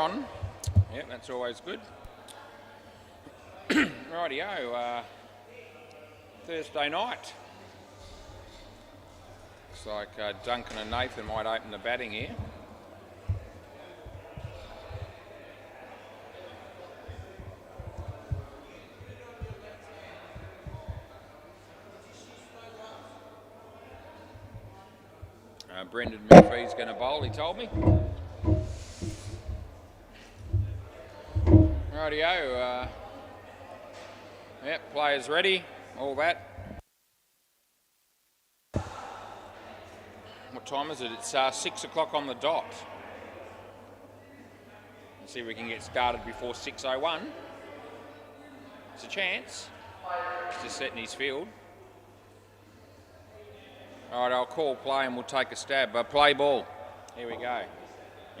on. Yep, that's always good. Rightio, Thursday night. Looks like Duncan and Nathan might open the batting here. Brendan McPhee's going to bowl, he told me. Rightio, yep, players ready, all that. What time is it? It's 6 o'clock on the dot. Let's see if we can get started before 6:01. It's a chance. He's just setting his field. All right, I'll call play and we'll take a stab. Play ball. Here we go.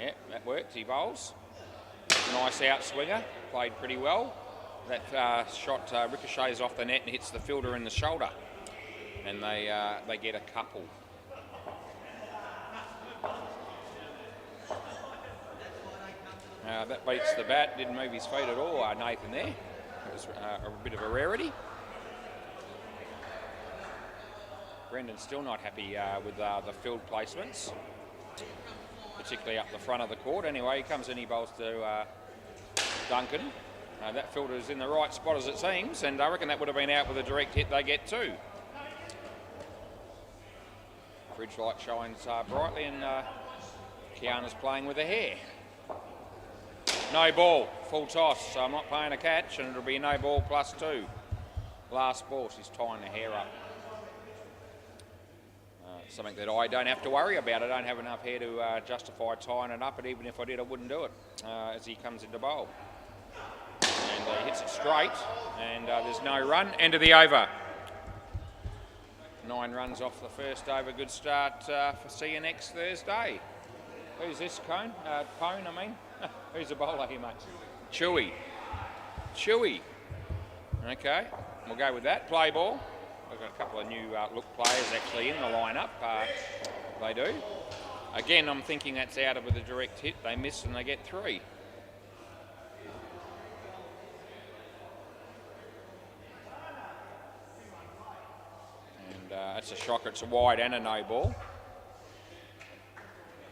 Yep, that works. He bowls. Nice out swinger. Played pretty well. That shot ricochets off the net and hits the fielder in the shoulder. And they get a couple. That beats the bat. Didn't move his feet at all, Nathan there. It was a bit of a rarity. Brendan's still not happy with the field placements, particularly up the front of the court. Anyway, he comes in, he bowls to Duncan. That fielder's in the right spot as it seems, and I reckon that would have been out with a direct hit. They get two. Fridge light shines brightly, and Kiana's playing with her hair. No ball, full toss, so I'm not playing a catch, and it'll be no ball +2. Last ball, she's tying her hair up. Something that I don't have to worry about. I don't have enough hair to justify tying it up, and even if I did, I wouldn't do it as he comes into bowl. And he hits it straight, and there's no run. End of the over. 9 runs off the first over. Good start for see you next Thursday. Who's this, Pone, I mean? Who's the bowler here, mate? Chewy. Okay, we'll go with that. Play ball. We've got a couple of new look players actually in the lineup. They do. Again, I'm thinking that's out of with a direct hit. They miss and they get 3. And that's a shocker. It's a wide and a no ball.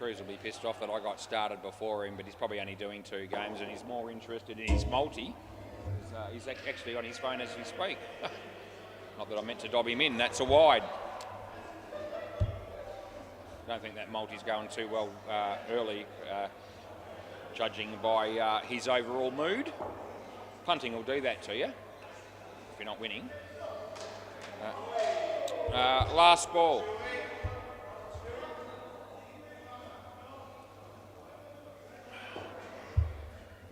Cruz will be pissed off that I got started before him, but he's probably only doing 2 games and he's more interested in his multi. He's actually on his phone as we speak. Not that I meant to dob him in, that's a wide. Don't think that multi's going too well early, judging by his overall mood. Punting will do that to you, if you're not winning. Last ball.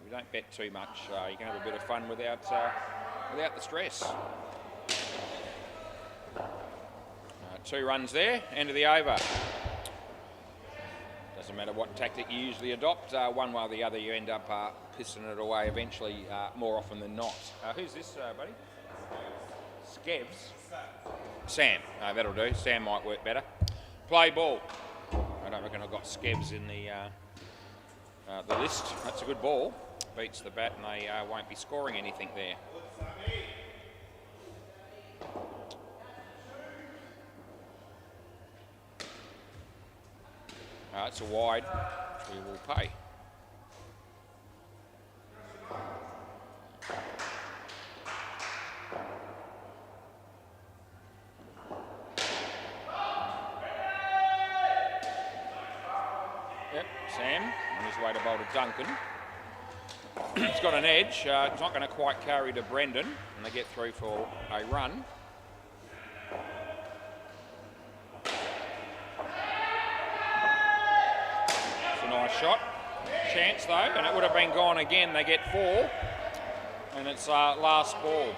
We don't bet too much, you can have a bit of fun without the stress. 2 runs there, end of the over. Doesn't matter what tactic you usually adopt, one way or the other you end up pissing it away eventually, more often than not. Who's this, buddy? Skevs? Sam. That'll do. Sam might work better. Play ball. I don't reckon I've got Skevs in the list. That's a good ball. Beats the bat and they won't be scoring anything there. It's a wide, we will pay. Yep, Sam on his way to bowl to Duncan. It's got an edge, it's not going to quite carry to Brendan, and they get through for a run. Nice shot. Chance though, and it would have been gone again. They get 4, and it's last ball.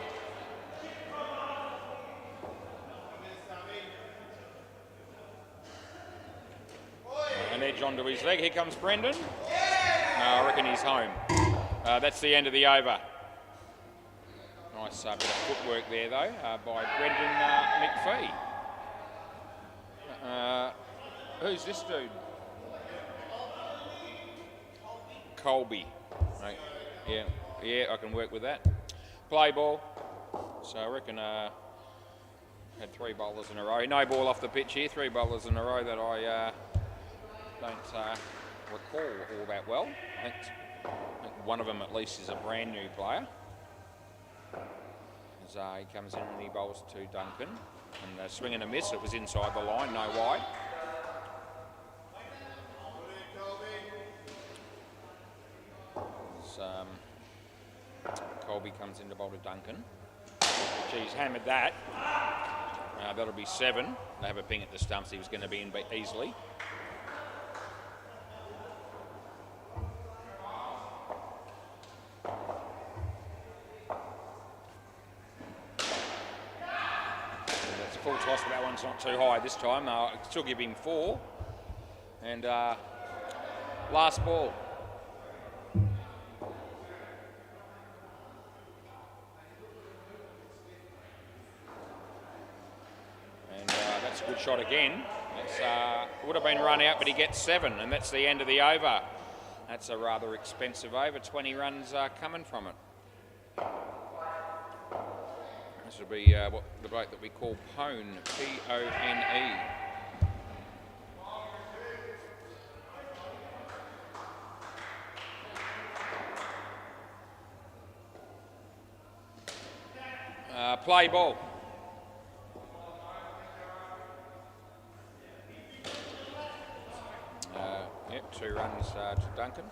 An edge onto his leg. Here comes Brendan. No, I reckon he's home. That's the end of the over. Nice bit of footwork there though by Brendan McPhee. Who's this dude? Colby. Right. Yeah, I can work with that. Play ball. So I reckon had 3 bowlers in a row. No ball off the pitch here. 3 bowlers in a row that I don't recall all that well. I think one of them at least is a brand new player. As he comes in and he bowls to Duncan. And swing and a miss. It was inside the line, no wide. Colby comes in to bowl to Duncan. He's hammered that. That'll be 7. They have a ping at the stumps. He was going to be in easily. That's a full toss, but that one's not too high this time. I'll still give him 4. And last ball. Good shot again. It would have been run out, but he gets 7, and that's the end of the over. That's a rather expensive over. 20 runs coming from it. This will be the bloke that we call Pone, P-O-N-E. Play ball. Yep, 2 runs to Duncan.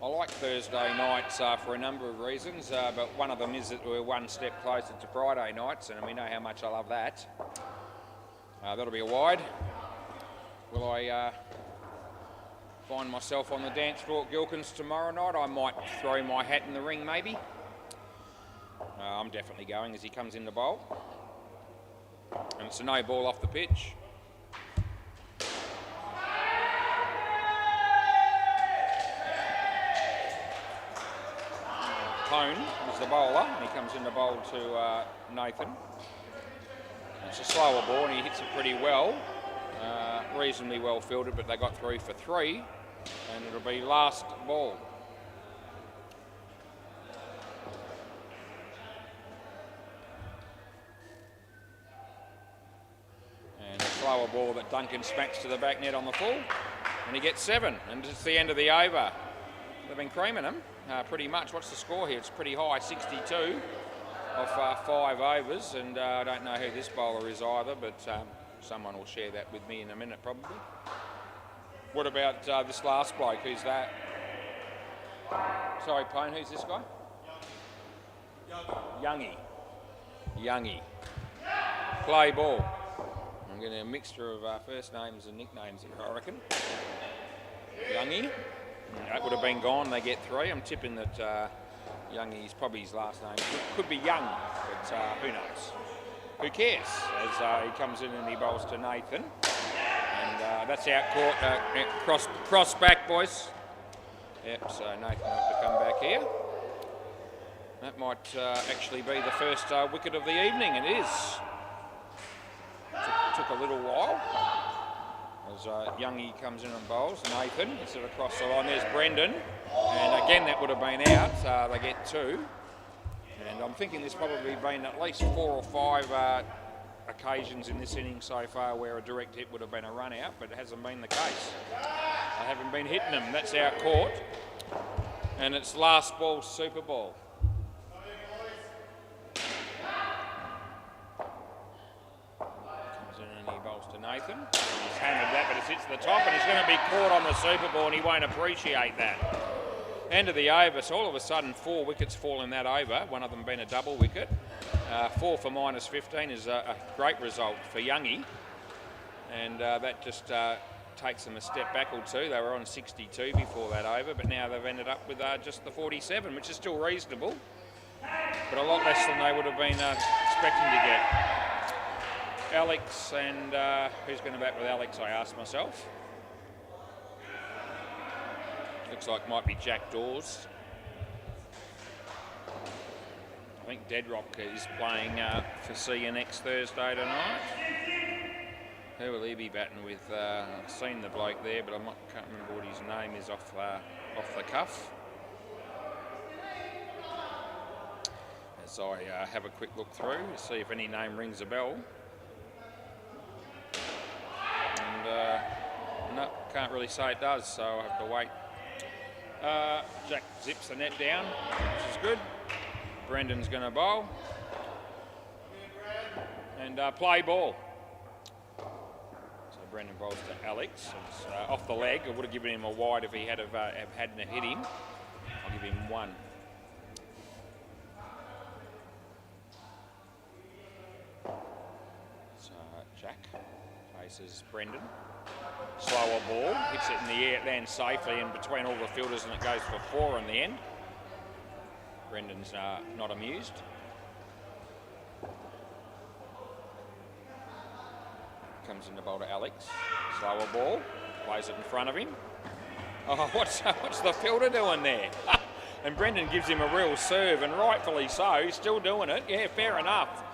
I like Thursday nights for a number of reasons, but one of them is that we're one step closer to Friday nights, and we know how much I love that. That'll be a wide. Will I find myself on the dance floor at Gilkins tomorrow night? I might throw my hat in the ring, maybe. I'm definitely going as he comes in the bowl. And it's a no ball off the pitch. Pone is the bowler, and he comes in the bowl to Nathan. It's a slower ball, and he hits it pretty well. Reasonably well fielded, but they got through for 3, and it'll be last ball. And a slower ball that Duncan smacks to the back net on the full, and he gets 7, and it's the end of the over. They've been creaming him pretty much. What's the score here? It's pretty high, 62 off 5 overs, and I don't know who this bowler is either, but someone will share that with me in a minute probably. What about this last bloke? Who's that? Sorry, Pone, who's this guy? Youngie. Play ball. I'm getting a mixture of first names and nicknames here, I reckon. Youngie. That would have been gone. They get 3. I'm tipping that Youngie's probably his last name. Could be Young, but who knows? Who cares? As he comes in and he bowls to Nathan. And that's out court. Cross back, boys. Yep, so Nathan will have to come back here. That might actually be the first wicket of the evening. It is. Took a little while. As Youngie comes in and bowls, Nathan is it across the line. There's Brendan, and again that would have been out. They get 2, and I'm thinking there's probably been at least 4 or 5 occasions in this inning so far where a direct hit would have been a run out, but it hasn't been the case. They haven't been hitting them. That's out court, and it's last ball, super ball. To Nathan. He's hammered that, but it hits the top, and he's going to be caught on the Super Ball, and he won't appreciate that. End of the over, so all of a sudden 4 wickets fall in that over, one of them being a double wicket. 4 for -15 is a great result for Youngie, and that just takes them a step back or 2. They were on 62 before that over, but now they've ended up with just the 47, which is still reasonable, but a lot less than they would have been expecting to get. Alex, and who's going to bat with Alex, I asked myself. Looks like might be Jack Dawes. I think Deadrock is playing for CNX Thursday tonight. Who will he be batting with? I've seen the bloke there, but can't remember what his name is off the cuff. As I have a quick look through to see if any name rings a bell. And no, can't really say it does, so I'll have to wait. Jack zips the net down, which is good. Brendan's going to bowl. And play ball. So Brendan bowls to Alex. It's off the leg. I would have given him a wide if he hadn't hit him. I'll give him one. So Jack faces Brendan. Slower ball, hits it in the air, lands safely in between all the fielders, and it goes for 4 in the end. Brendan's not amused. Comes in the bowl to Alex. Slower ball, plays it in front of him. Oh, what's the fielder doing there? And Brendan gives him a real serve, and rightfully so. He's still doing it. Yeah, fair enough.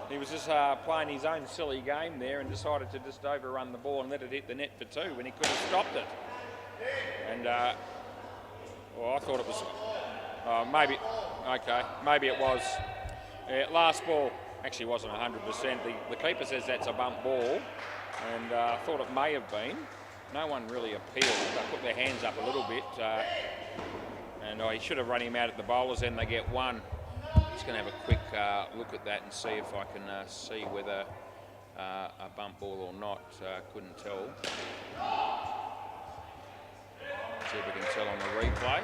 He was just playing his own silly game there and decided to just overrun the ball and let it hit the net for 2 when he could have stopped it. And well, I thought it was maybe it was. Last ball actually wasn't 100%. The keeper says that's a bump ball, and I thought it may have been. No one really appealed. They put their hands up a little bit, and he should have run him out at the bowlers. Then they get 1. Just going to have a quick look at that and see if I can see whether a bump ball or not. Couldn't tell. See if we can tell on the replay.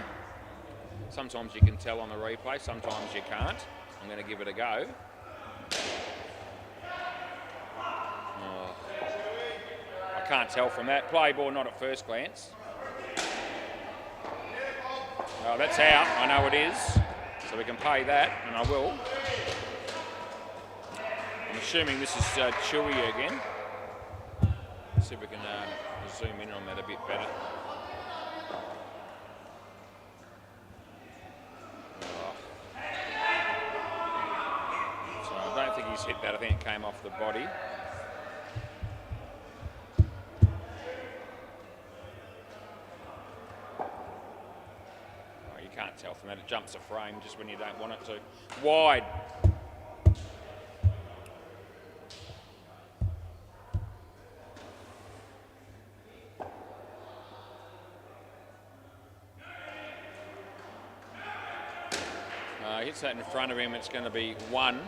Sometimes you can tell on the replay, sometimes you can't. I'm going to give it a go. Oh, I can't tell from that. Play ball, not at first glance. Oh, that's out. I know it is. So we can pay that, and I will. I'm assuming this is Chewy again. See if we can zoom in on that a bit better. Oh. So I don't think he's hit that. I think it came off the body. Can't tell from that. It jumps a frame just when you don't want it to. Wide. Hits that in front of him. It's going to be 1.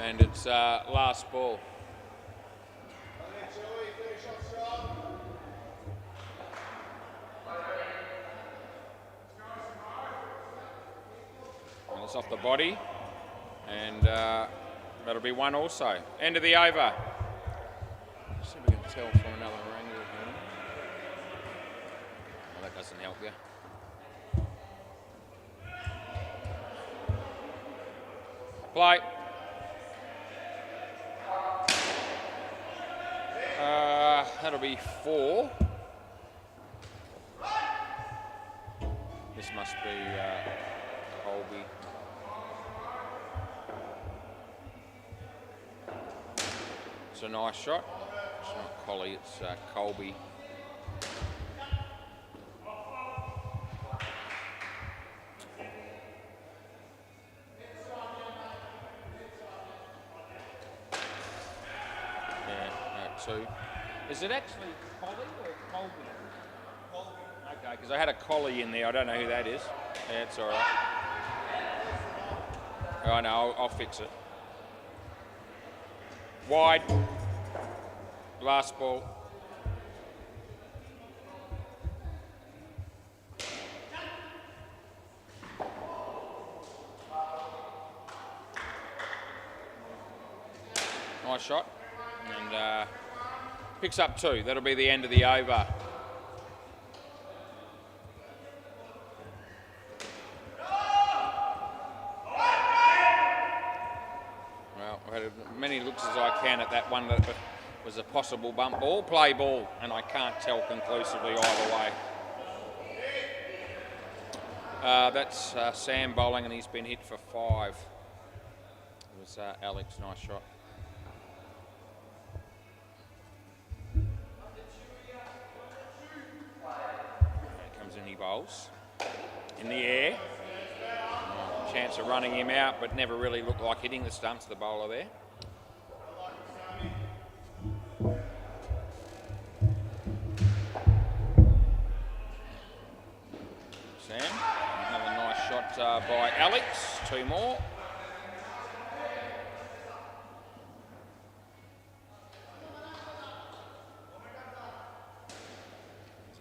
And it's last ball. It's off the body, and that'll be 1 also. End of the over. See if we can tell from another angle here. Well, that doesn't help you. Play. That'll be 4. This must be Colby. It's a nice shot. It's not Collie, it's Colby. Yeah, 2. Is it actually Collie or Colby? Colby. Okay, because I had a Collie in there. I don't know who that is. Yeah, it's all right. Oh, no, I'll fix it. Wide. Last ball. Nice shot. And picks up 2. That'll be the end of the over. Many looks as I can at that one that was a possible bump ball, play ball, and I can't tell conclusively either way. That's Sam bowling, and he's been hit for 5. It was Alex, nice shot. bowls. In the air. Chance of running him out, but never really looked like hitting the stumps, the bowler there. Sam, another nice shot by Alex. 2 more.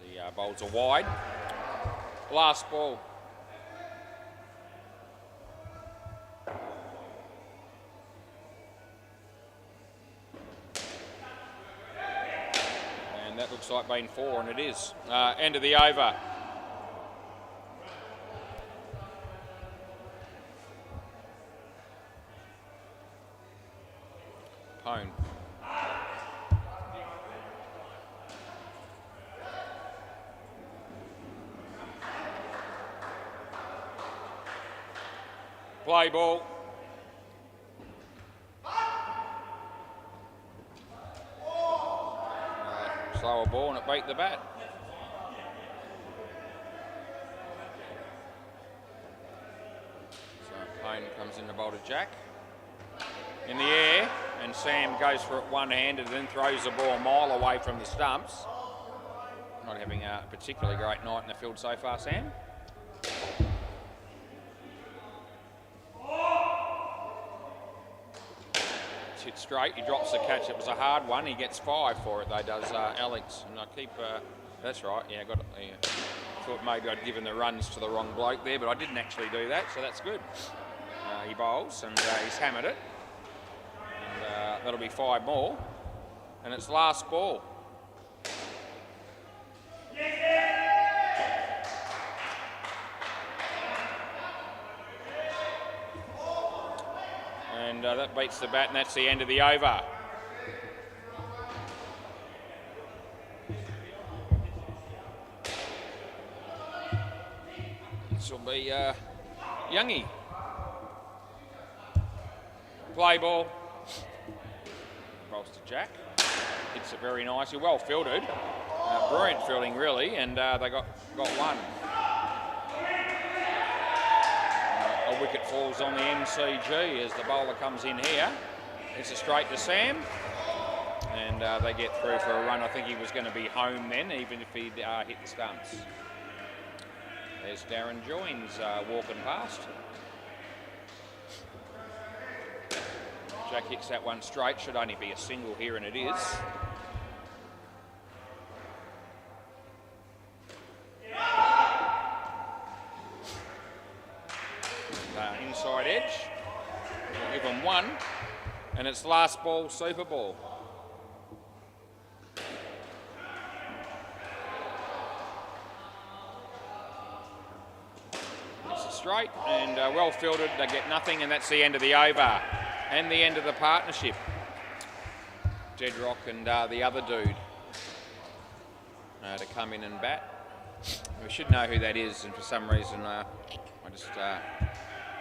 The bowls are wide. Last ball. And that looks like being 4, and it is. End of the over. Pone. Play ball. Slower ball and it beat the bat. So Pone comes in to bowl to Jack. In the air, and Sam goes for it one-handed and then throws the ball a mile away from the stumps. Not having a particularly great night in the field so far, Sam. Hit straight, he drops the catch. It was a hard one. He gets 5 for it though, does Alex. And I keep, that's right, yeah, got it. Yeah. Thought maybe I'd given the runs to the wrong bloke there, but I didn't actually do that, so that's good. He bowls and he's hammered it. And that'll be 5 more. And it's last ball. And that beats the bat, and that's the end of the over. This will be Youngie. Play ball. Rolls to Jack. Hits it very nicely. Well fielded. Brilliant fielding, really, and they got one. A wicket falls on the MCG as the bowler comes in here. It's a straight to Sam, and they get through for a run. I think he was going to be home then, even if he'd hit the stumps. There's Darren Joins walking past. Jack hits that one straight. Should only be a single here, and it is. Inside edge. We'll give them 1, and it's last ball, super ball. It's a straight and well fielded. They get nothing, and that's the end of the over and the end of the partnership. Deadrock and the other dude to come in and bat. We should know who that is, and for some reason I just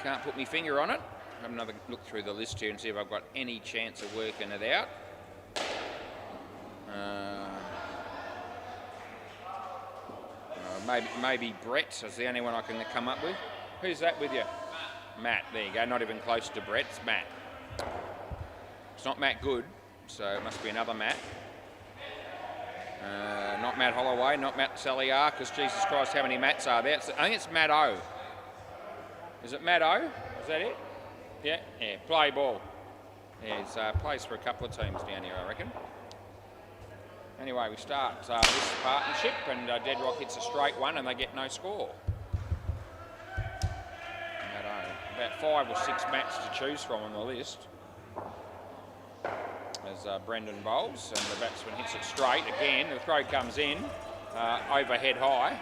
can't put my finger on it. Have another look through the list here and see if I've got any chance of working it out. Maybe Brett is the only one I can come up with. Who's that with you? Matt. There you go. Not even close to Brett. It's Matt. It's not Matt Good, so it must be another Matt. Not Matt Holloway, not Matt Saliar, because Jesus Christ, how many Matts are there? I think it's Matt O. Is it Matt O? Is that it? Yeah, play ball. Yeah, he's plays for a couple of teams down here, I reckon. Anyway, we start this partnership, and Deadrock hits a straight one, and they get no score. Matt O. About 5 or 6 Matts to choose from on the list. As Brendan bowls, and the batsman hits it straight again. The throw comes in, overhead high.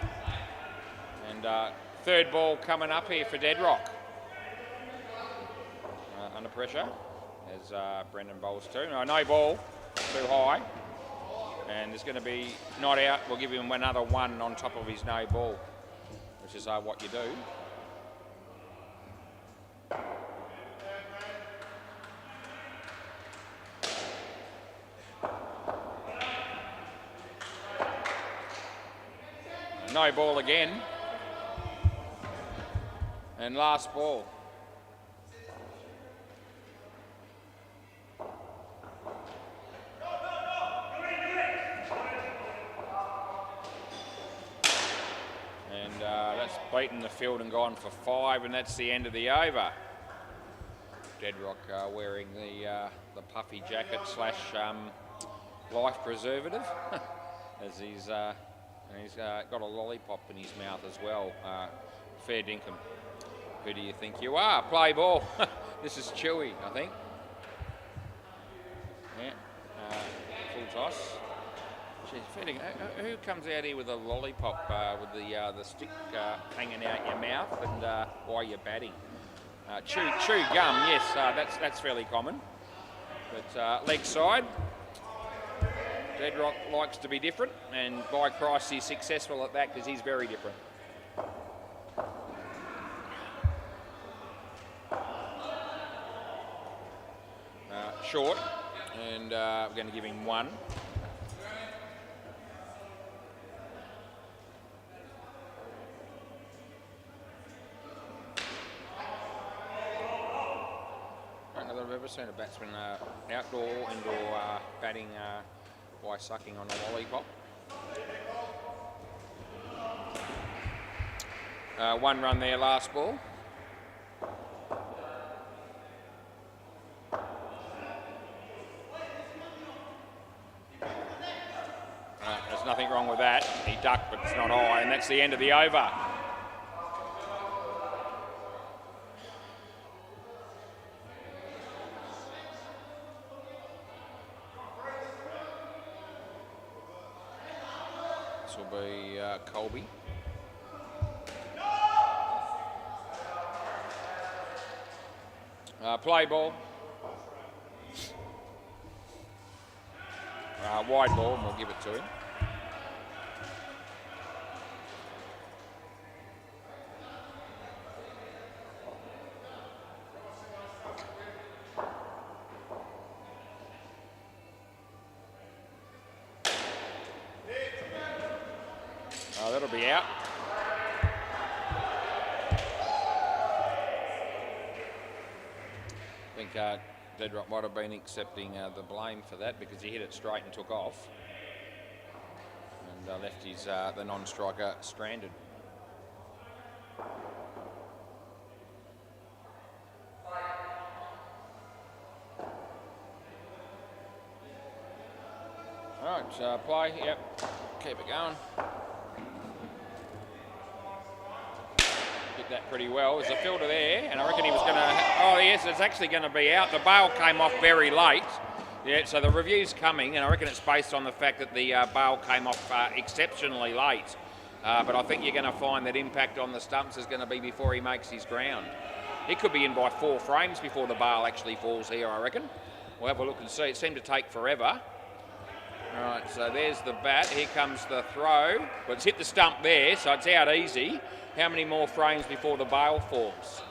And third ball coming up here for Deadrock. Under pressure, as Brendan bowls too. No ball, too high. And there's going to be not out. We'll give him another 1 on top of his no ball, which is what you do. No ball again. And last ball. And that's beaten the field and gone for 5, and that's the end of the over. Deadrock wearing the puffy jacket / life preservative, as he's got a lollipop in his mouth as well. Fair dinkum. Who do you think you are? Play ball. This is Chewy, I think. Yeah. Full toss. Geez, fair dinkum. Who comes out here with a lollipop with the stick hanging out your mouth and while you're batting? Chew gum, yes, that's fairly common. But leg side, Deadrock likes to be different, and by Christ he's successful at that because he's very different. Short, and we're going to give him 1. I've ever seen a batsman outdoor, indoor batting by sucking on a lollipop. 1 run there, last ball. There's nothing wrong with that. He ducked, but it's not high, and that's the end of the over. This will be Colby. Play ball. Wide ball, and we'll give it to him. That'll be out. I think Deadrock might have been accepting the blame for that because he hit it straight and took off, and left his the non-striker stranded. All right, play. Yep, keep it going. Hit that pretty well. There's a fielder there, and I reckon he was going to... Oh, yes, it's actually going to be out. The bail came off very late. Yeah, so the review's coming, and I reckon it's based on the fact that the bail came off exceptionally late. But I think you're going to find that impact on the stumps is going to be before he makes his ground. He could be in by 4 frames before the bail actually falls here, I reckon. We'll have a look and see. It seemed to take forever. All right, so there's the bat. Here comes the throw. But it's hit the stump there, so it's out easy. How many more frames before the bail falls?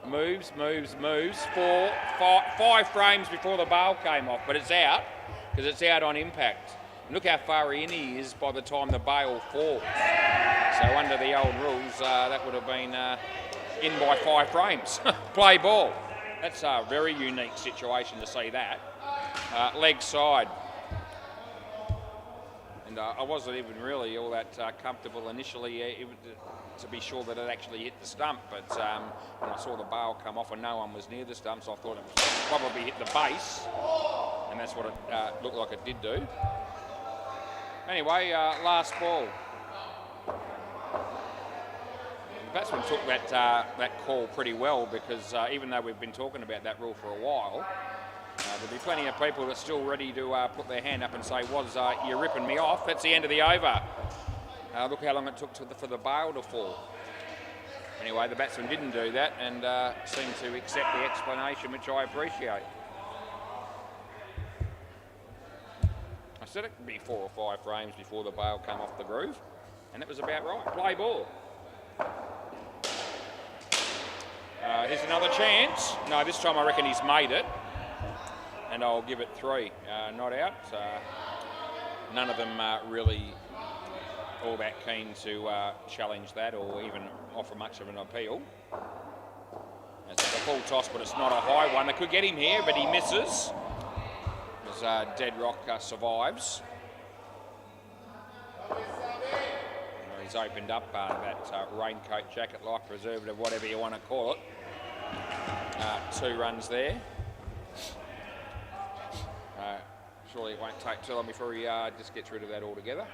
Moves. 5 frames before the bail came off, but it's out because it's out on impact. And look how far in he is by the time the bail falls. So under the old rules, that would have been in by 5 frames. Play ball. That's a very unique situation to see that. Leg side. And I wasn't even really all that comfortable initially to be sure that it actually hit the stump, but when I saw the bail come off and no one was near the stump, so I thought it was probably hit the base, and that's what it looked like it did do. Anyway, last ball. The batsman took that call pretty well because even though we've been talking about that rule for a while, there'll be plenty of people that's still ready to put their hand up and say, "Was you ripping me off?" That's the end of the over. Look how long it took for the bail to fall. Anyway, the batsman didn't do that and seemed to accept the explanation, which I appreciate. I said it could be 4 or 5 frames before the bail come off the groove, and it was about right. Play ball. Here's another chance. No, this time I reckon he's made it. And I'll give it 3. Not out. None of them really all that keen to challenge that or even offer much of an appeal. It's a full toss, but it's not a high one. They could get him here, but he misses. As Dead Rock survives. He's opened up that raincoat, jacket, life preservative, whatever you want to call it. 2 runs there. Surely it won't take too long before he just gets rid of that altogether.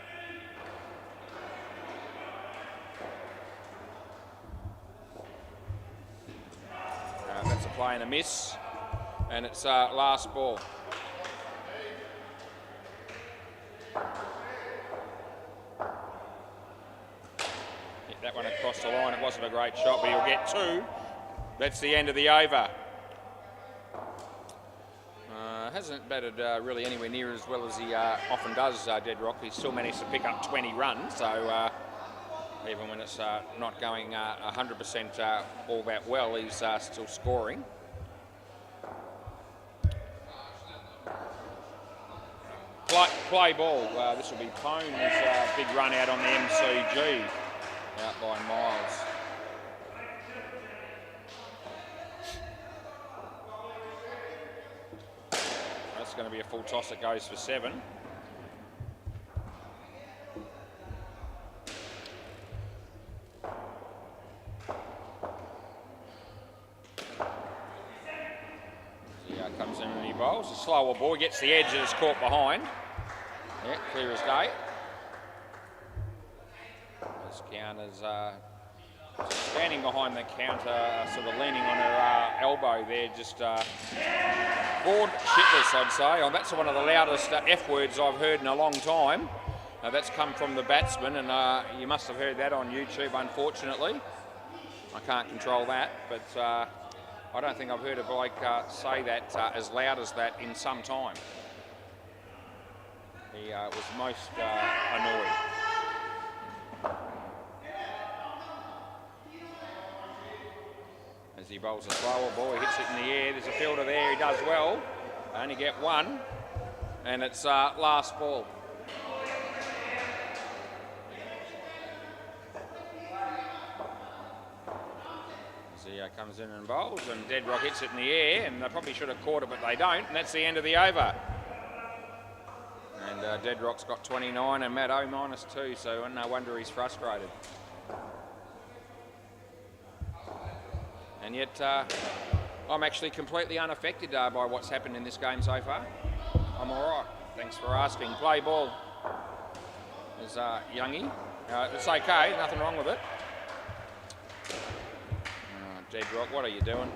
That's a play and a miss, and it's last ball. Hit that one across the line. It wasn't a great shot, but he'll get 2. That's the end of the over. Hasn't batted really anywhere near as well as he often does, Dead Rock. He's still managed to pick up 20 runs, so even when it's not going 100% all that well, he's still scoring. Play ball. This will be Pone's big run out on the MCG out by Miles. That's going to be a full toss that goes for 7. Comes in and he bowls. A slower ball, gets the edge and is caught behind. Yeah, clear as day. As counters standing behind the counter, sort of leaning on her elbow there, just bored shitless, I'd say. Oh, that's one of the loudest F words I've heard in a long time. That's come from the batsman, and you must have heard that on YouTube, unfortunately. I can't control that, but I don't think I've heard a bloke say that as loud as that in some time. He was most annoyed. As he bowls a slower ball, he hits it in the air. There's a fielder there, he does well. Only get 1, and it's last ball. Comes in and bowls, and Dead Rock hits it in the air, and they probably should have caught it, but they don't, and that's the end of the over. And Dead Rock's got 29 and Matt O -2, so no wonder he's frustrated. And yet I'm actually completely unaffected by what's happened in this game so far. I'm all right. Thanks for asking. Play ball. There's Youngie. It's okay, nothing wrong with it. Dead Rock, what are you doing?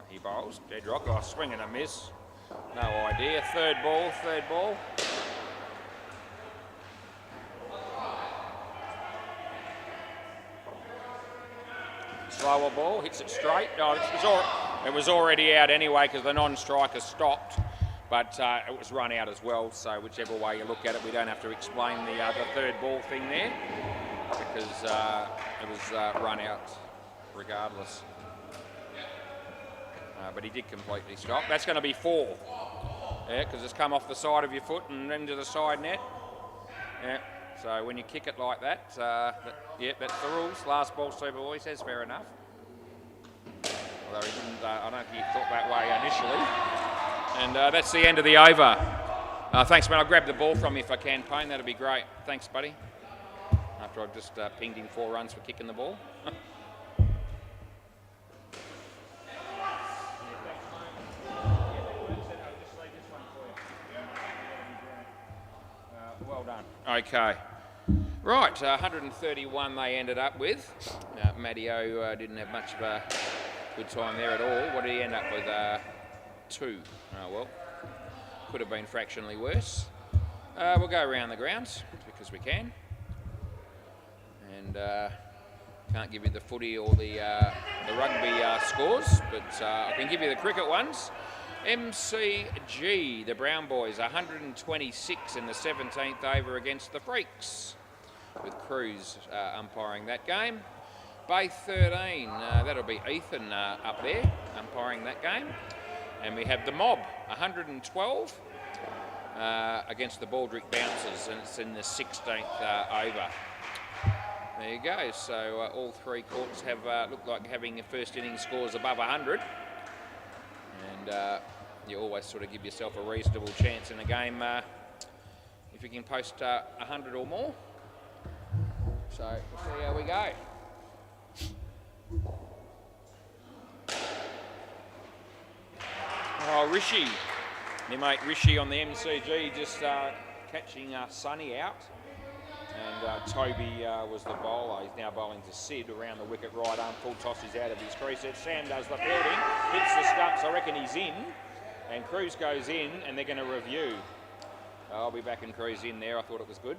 He bowls. Dead Rock, swing and a miss. No idea. Third ball. Slower ball, hits it straight. Oh, it was already out anyway because the non-striker stopped. But it was run out as well, so whichever way you look at it, we don't have to explain the third ball thing there because it was run out regardless. But he did completely stop. That's going to be 4. Yeah, because it's come off the side of your foot and into the side net. Yeah, so when you kick it like that, yeah, that's the rules. Last ball, Super Boy says fair enough. Although he didn't, I don't think he thought that way initially. And that's the end of the over. Thanks, man. I'll grab the ball from you if I can, Payne. That'd be great. Thanks, buddy. After I've just pinged him 4 runs for kicking the ball. Well done. Okay. Right, 131 they ended up with. Matty O didn't have much of a good time there at all. What did he end up with? 2. Oh well, could have been fractionally worse. We'll go around the grounds because we can, and can't give you the footy or the rugby scores, but I can give you the cricket ones. MCG, the Brown Boys, 126 in the 17th over against the Freaks, with Cruz umpiring that game. Bay 13, that'll be Ethan up there umpiring that game. And we have the Mob, 112 against the Baldrick Bouncers, and it's in the 16th over. There you go. So all three courts have looked like having first inning scores above 100. And you always sort of give yourself a reasonable chance in a game if you can post 100 or more. So we'll see how we go. Oh, Rishi. My mate Rishi on the MCG just catching Sonny out. And Toby was the bowler. He's now bowling to Sid around the wicket, right arm, full toss, he's out of his crease. Sam does the fielding, hits the stumps, I reckon he's in. And Cruz goes in, and they're going to review. I'll be back in Cruz in there, I thought it was good.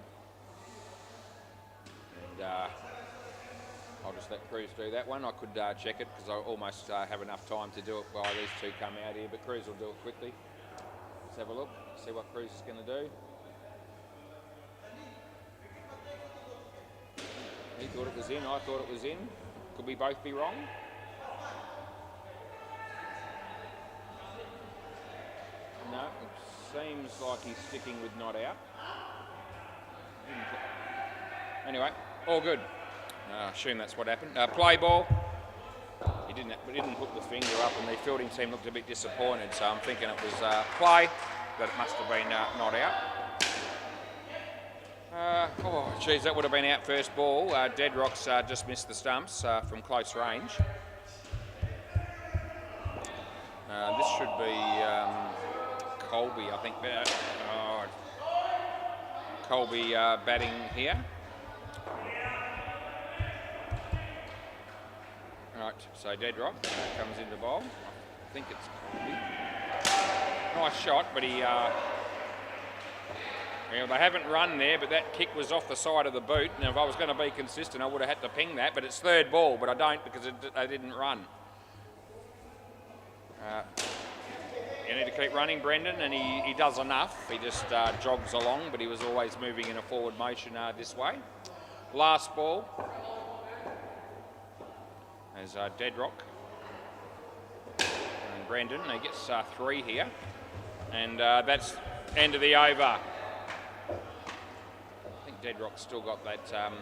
And I'll just let Cruz do that one. I could check it, because I almost have enough time to do it while these two come out here, but Cruz will do it quickly. Let's have a look, see what Cruz is going to do. He thought it was in, I thought it was in. Could we both be wrong? No, it seems like he's sticking with not out. Anyway, all good. I assume that's what happened. Play ball. He didn't put the finger up, and the fielding team looked a bit disappointed, so I'm thinking it was play, but it must have been not out. Oh, geez, that would have been out first ball. Deadrock's just missed the stumps from close range. This should be Colby, I think. Colby batting here. Right, so Deadrock comes into bowl. I think it's Colby. Nice shot, but he... they haven't run there, but that kick was off the side of the boot. Now, if I was going to be consistent, I would have had to ping that, but it's third ball, but I don't because they didn't run. You need to keep running, Brendan, and he does enough. He just jogs along, but he was always moving in a forward motion this way. Last ball. There's Deadrock. And Brendan, he gets 3 here. And that's end of the over. Deadrock's still got that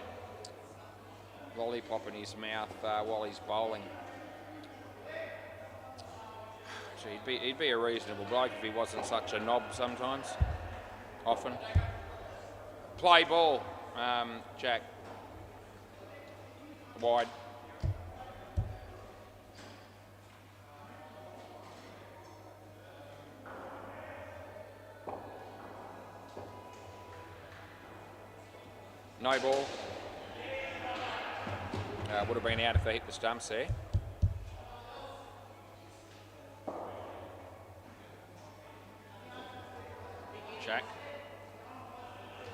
lollipop in his mouth while he's bowling. So he'd be a reasonable bloke if he wasn't such a knob sometimes, often. Play ball, Jack. Wide. No ball. Would have been out if they hit the stumps there. Jack.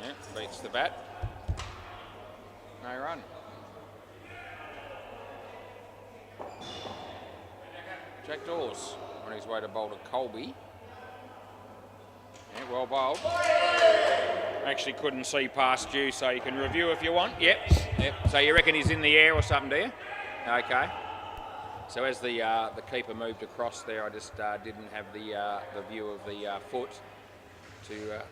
Yeah, beats the bat. No run. Jack Dawes on his way to bowl to Colby. Yeah, well bowled. Actually couldn't see past you, so you can review if you want. Yep. So you reckon he's in the air or something, do you? Okay. So as the keeper moved across there, I just didn't have the view of the foot to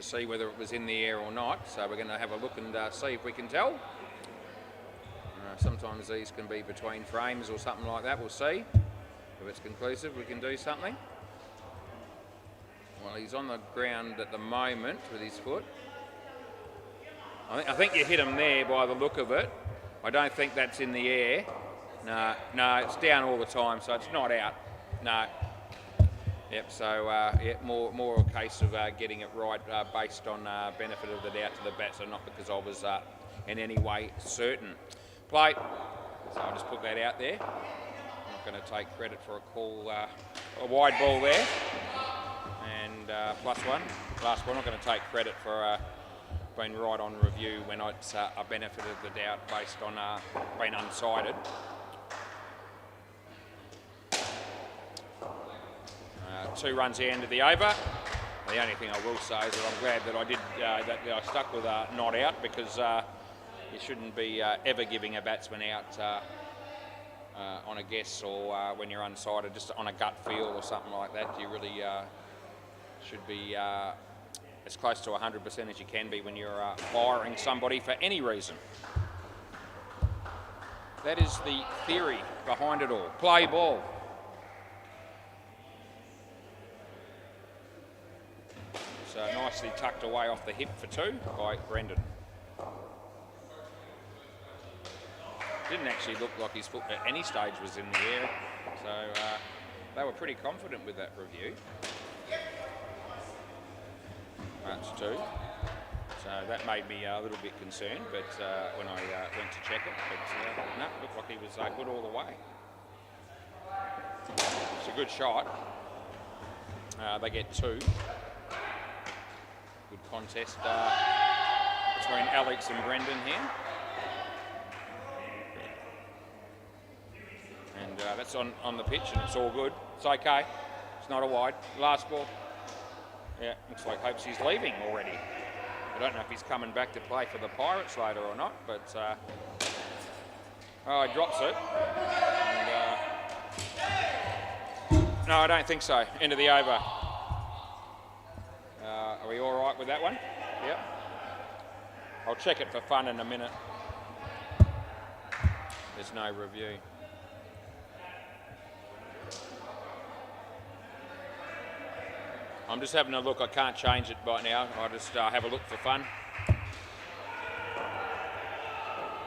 see whether it was in the air or not. So we're going to have a look and see if we can tell. Sometimes these can be between frames or something like that. We'll see. If it's conclusive, we can do something. Well, he's on the ground at the moment with his foot. I think you hit him there by the look of it. I don't think that's in the air. No, it's down all the time, so it's not out. No. Yep, so yeah, more a case of getting it right based on benefit of the doubt to the batter, not because I was in any way certain. Play. So I'll just put that out there. I'm not going to take credit for a call, a wide ball there. And +1. Last one, I'm not going to take credit for being right on review when it's a benefit of the doubt based on being unsided. 2 runs the end of the over. The only thing I will say is that I'm glad that I did that I stuck with not out, because you shouldn't be ever giving a batsman out on a guess or when you're unsighted, just on a gut feel or something like that. You really should be as close to 100% as you can be when you're firing somebody for any reason. That is the theory behind it all. Play ball. So nicely tucked away off the hip for 2 by Brendan. Didn't actually look like his foot at any stage was in the air, so they were pretty confident with that review. That's 2. So that made me a little bit concerned, but when I went to check it, but no, it looked like he was good all the way. It's a good shot. They get 2. Good contest between Alex and Brendan here. And that's on the pitch, and it's all good. It's okay. It's not a wide. Last ball. Yeah, looks like Hopes he's leaving already. I don't know if he's coming back to play for the Pirates later or not, but oh, he drops it. And, no, I don't think so. End of the over. Are we all right with that one? Yep. I'll check it for fun in a minute. There's no review. I'm just having a look. I can't change it right now. I'll just have a look for fun.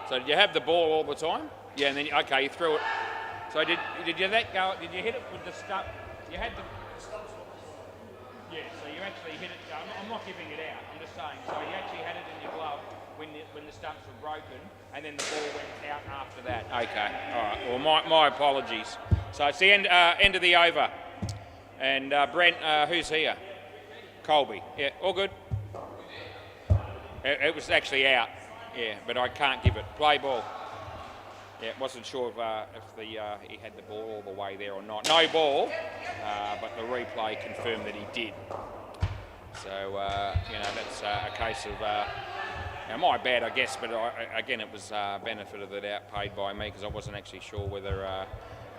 So did you have the ball all the time? Yeah, and then, okay, you threw it. So did you let go? Did you hit it with the stump? You had the... Yeah, so you actually hit it. I'm not giving it out. I'm just saying. So you actually had it in your glove when the stumps were broken, and then the ball went out after that. Okay, all right. Well, my apologies. So it's the end of the over. And Brent, who's here? Colby. Yeah, all good. It was actually out. Yeah, but I can't give it. Play ball. Yeah, wasn't sure if he had the ball all the way there or not. No ball, but the replay confirmed that he did. So, that's a case of, my bad, I guess, but again, it was benefit of the doubt paid by me because I wasn't actually sure whether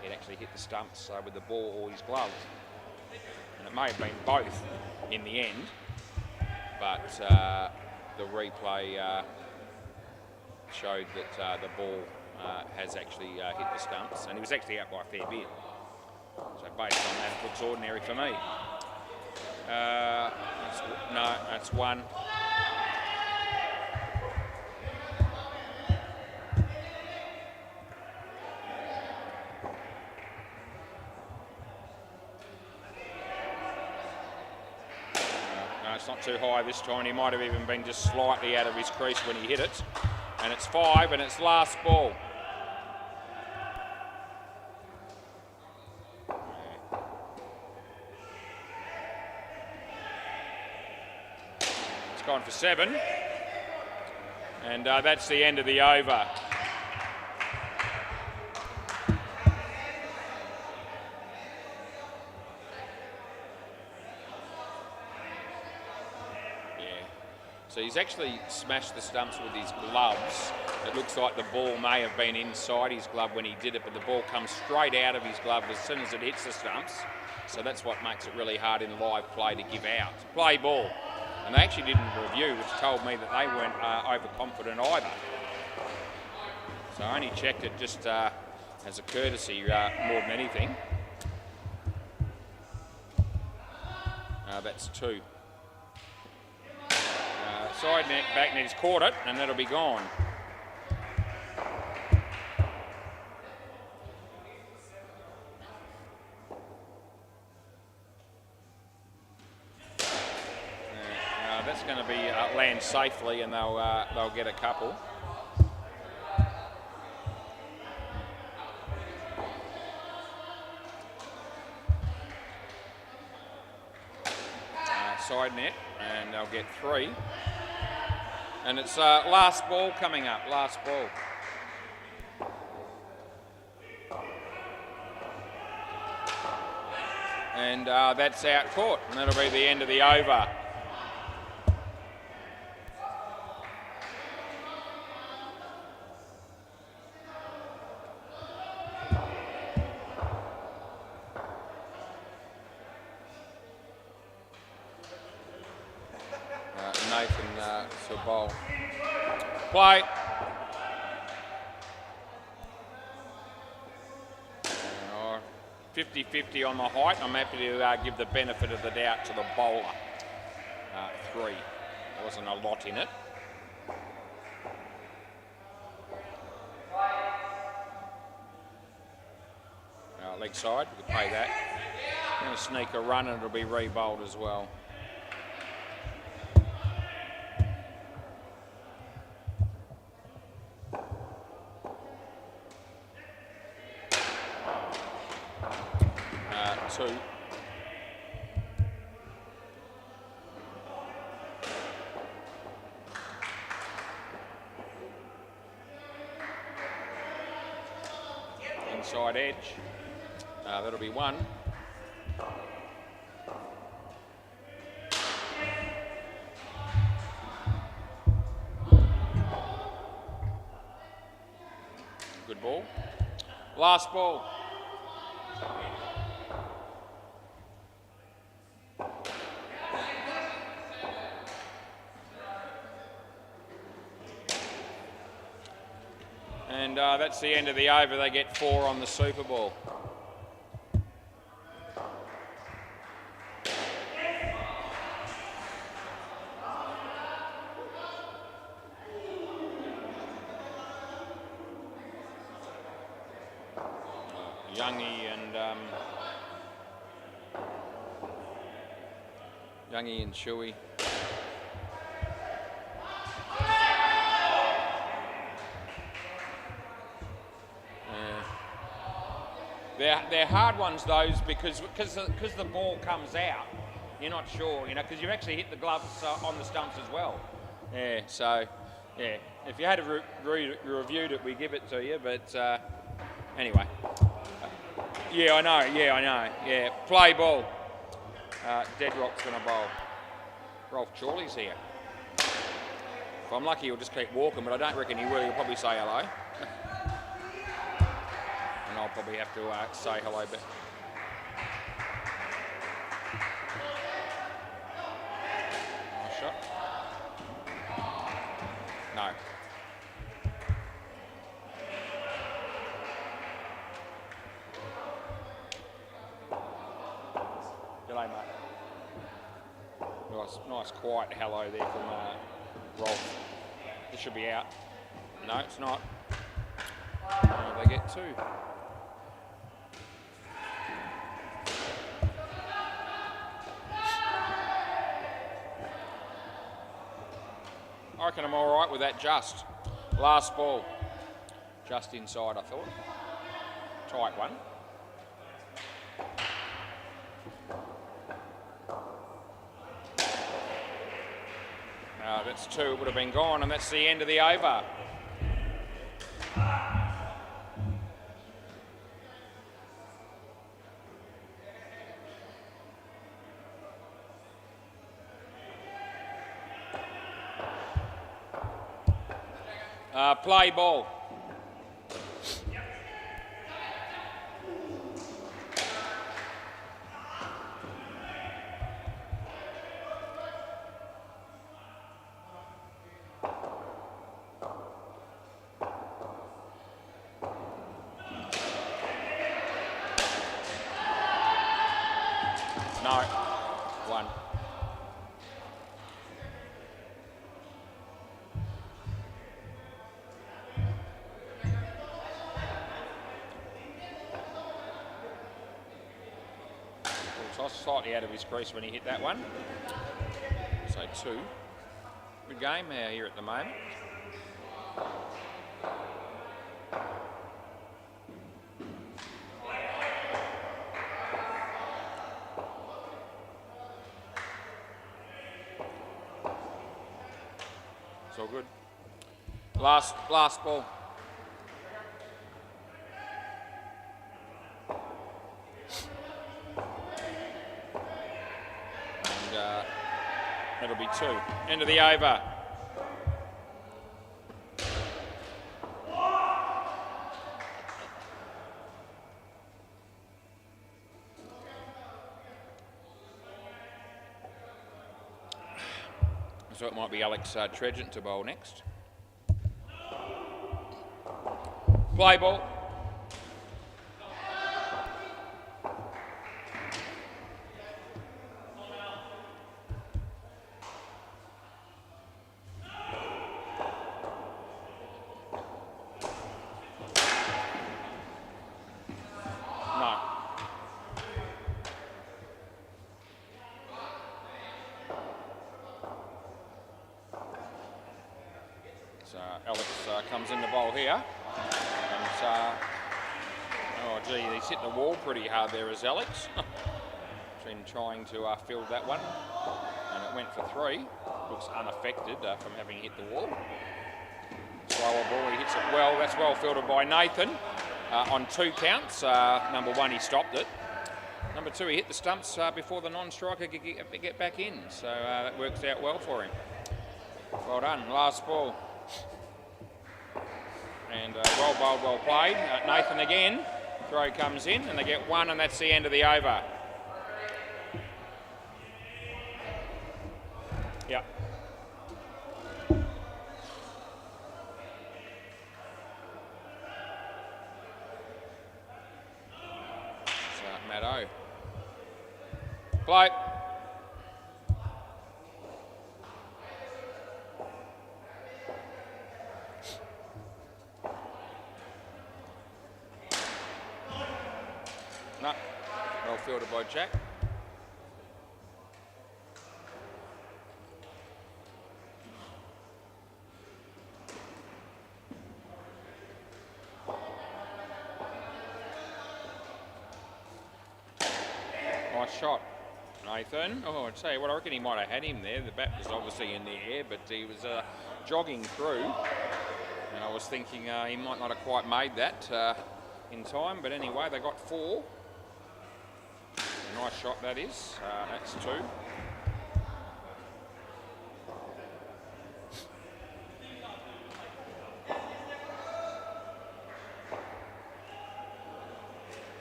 he'd actually hit the stumps with the ball or his glove. And it may have been both in the end, but the replay showed that the ball has actually hit the stumps, and he was actually out by a fair bit. So based on that, it looks ordinary for me. That's 1. It's not too high this time. He might have even been just slightly out of his crease when he hit it. And it's 5, and it's last ball. It's gone for 7. And that's the end of the over. So he's actually smashed the stumps with his gloves. It looks like the ball may have been inside his glove when he did it, but the ball comes straight out of his glove as soon as it hits the stumps. So that's what makes it really hard in live play to give out. Play ball. And they actually didn't review, which told me that they weren't overconfident either. So I only checked it just as a courtesy more than anything. That's 2. Side net, back net, he's caught it, and that'll be gone. That's going to be land safely, and they'll get a couple. Side net, and they'll get 3. And it's last ball coming up, last ball. And that's out court, and that'll be the end of the over. to bowl. Play. 50-50 on the height. I'm happy to give the benefit of the doubt to the bowler. 3. There wasn't a lot in it. Leg side, we can pay that. Going to sneak a run and it'll be re-bowled as well. Two. Inside edge. That'll be 1. Good ball. Last ball. And that's the end of the over. They get 4 on the Super Ball. Youngie and Chewy. They're hard ones, those, because the ball comes out. You're not sure, because you've actually hit the gloves on the stumps as well. Yeah, so, yeah. If you had reviewed it, we give it to you, but anyway. Yeah, I know. Yeah, play ball. Deadrock's going to bowl. Rolf Chorley's here. If I'm lucky, he'll just keep walking, but I don't reckon he will. He'll probably say hello. And I'll probably have to say hello back. Nice shot. No. G'day, mate. Nice quiet hello there from Rolf. This should be out. No, it's not. They get 2. I reckon I'm all right with that just. Last ball. Just inside, I thought. Tight one. That's 2. It would have been gone, and that's the end of the over. Play ball. No. 1. Slightly out of his crease when he hit that one. So 2. Good game here at the moment. It's all good. Last ball. That'll be 2. End of the over. So it might be Alex Tregent to bowl next. Play ball. No. So Alex comes in the bowl here. And, oh gee, he's hit the wall pretty hard there as Alex. Been trying to field that one. And it went for 3. Looks unaffected from having hit the wall. Slower ball, he hits it well. That's well fielded by Nathan on 2 counts. Number 1, he stopped it. Number 2, he hit the stumps before the non-striker could get back in. So that works out well for him. Well done. Last ball. And well bowled, well played. Nathan again. Throw comes in and they get 1 and that's the end of the over. Yep. Maddo. Play. No. Well fielded by Jack. Nice shot, Nathan. Oh, I'd say, well, I reckon he might have had him there. The bat was obviously in the air, but he was jogging through. And I was thinking he might not have quite made that in time. But anyway, they got 4. A nice shot, that is. That's 2.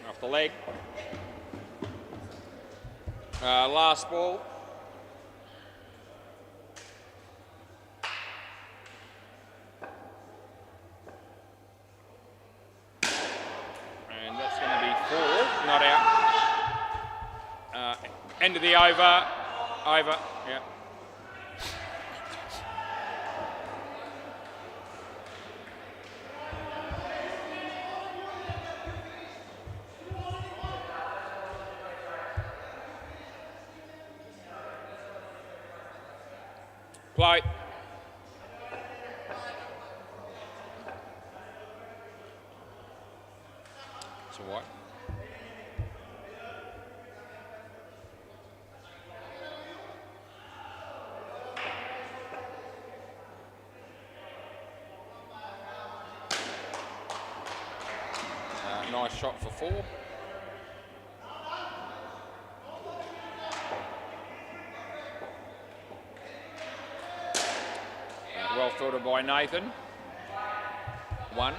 Off the leg. Last ball. And that's going to be 4, not out. End of the over. Over, yeah. Play. It's a what? Nice shot for 4. Well fielded by Nathan. 1.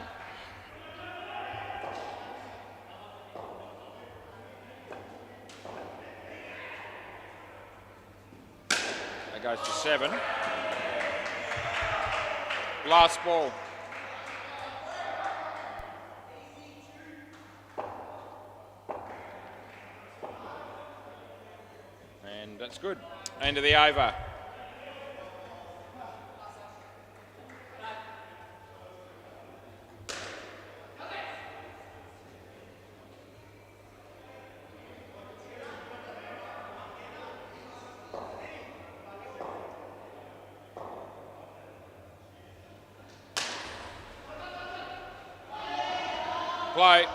That goes to 7. Last ball. And that's good. End of the over. Play.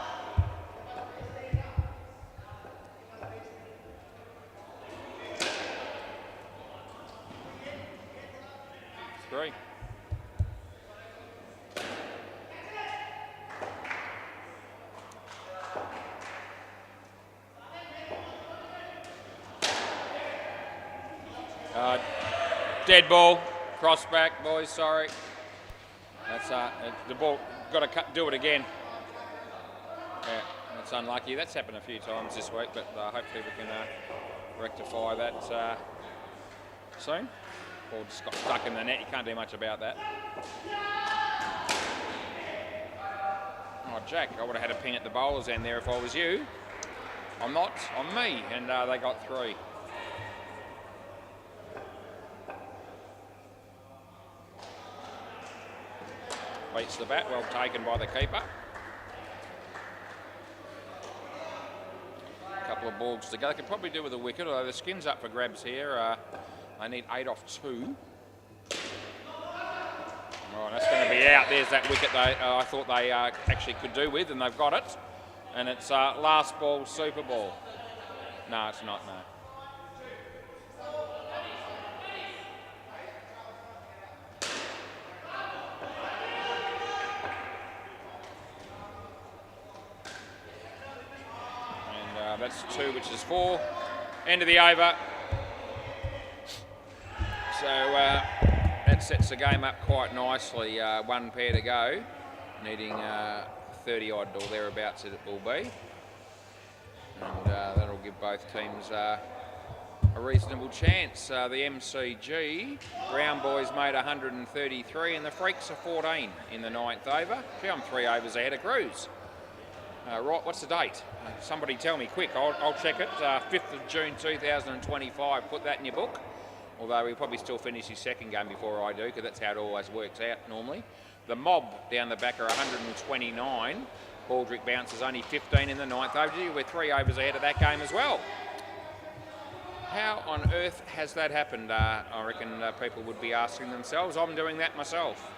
Three. Dead ball. Cross back, boys, sorry. That's the ball, got to do it again. Yeah, that's unlucky. That's happened a few times this week, but hopefully we can rectify that soon. Ball just got stuck in the net. You can't do much about that. Oh, Jack, I would have had a ping at the bowler's end there if I was you. I'm not. I'm me. And they got 3. Beats the bat. Well taken by the keeper. Couple of balls to go. They could probably do with a wicket, although the skin's up for grabs here. They need 8 off 2. Oh, that's going to be out. There's that wicket I thought they actually could do with, and they've got it. And it's last ball, super ball. No, it's not, no. And that's 2, which is 4. End of the over. So that sets the game up quite nicely. 1 pair to go, needing 30 odd or thereabouts it will be. And that'll give both teams a reasonable chance. The MCG, Brown boys made 133 and the Freaks are 14 in the 9th over. Gee, I'm 3 overs ahead of Cruz. Right, what's the date? Somebody tell me quick, I'll check it. 5th of June 2025, put that in your book. Although he'll probably still finish his second game before I do, because that's how it always works out normally. The Mob down the back are 129. Baldrick bounces only 15 in the 9th over. We're 3 overs ahead of that game as well. How on earth has that happened? I reckon people would be asking themselves. I'm doing that myself.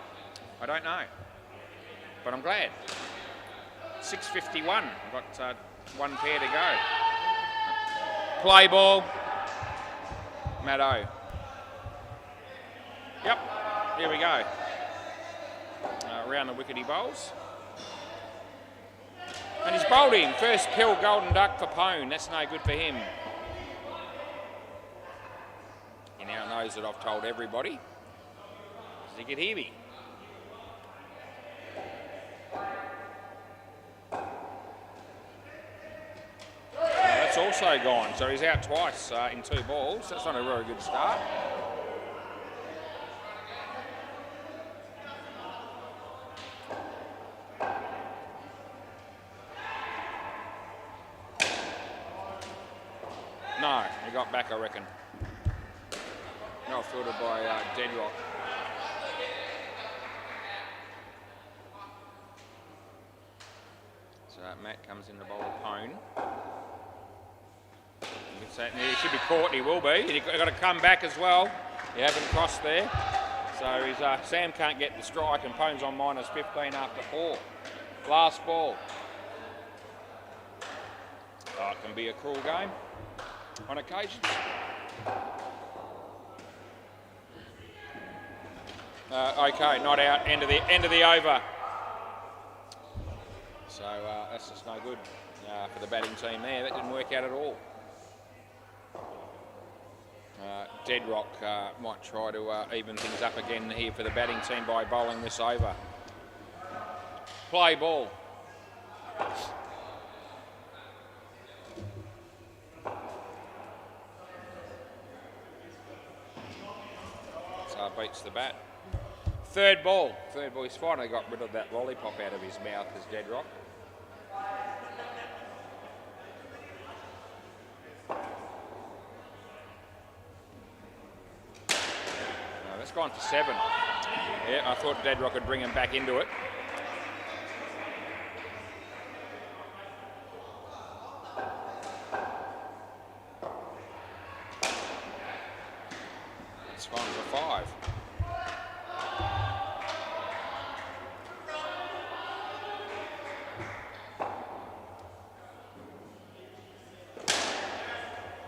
I don't know. But I'm glad. 6:51. I've got 1 pair to go. Play ball. Maddo. Yep, here we go. Around the wicket he bowls. And he's bowled him. First pill golden duck for Pone. That's no good for him. He now knows that I've told everybody. Does he get hear me? That's also gone. So he's out twice in 2 balls. That's not a very good start. No, he got back, I reckon. Well fielded by Deadrock. So Matt comes in the bowl of Pone. He should be caught, he will be. He's got to come back as well. He hasn't crossed there. So he's, Sam can't get the strike and Pone's on -15 after 4. Last ball. Oh, it can be a cruel game on occasions. Okay, not out. End of the over. So that's just no good for the batting team there. That didn't work out at all. Deadrock might try to even things up again here for the batting team by bowling this over. Play ball. So beats the bat. Third ball. He's finally got rid of that lollipop out of his mouth as Deadrock. That's gone for 7. Yeah, I thought Deadrock would bring him back into it. It's gone for 5.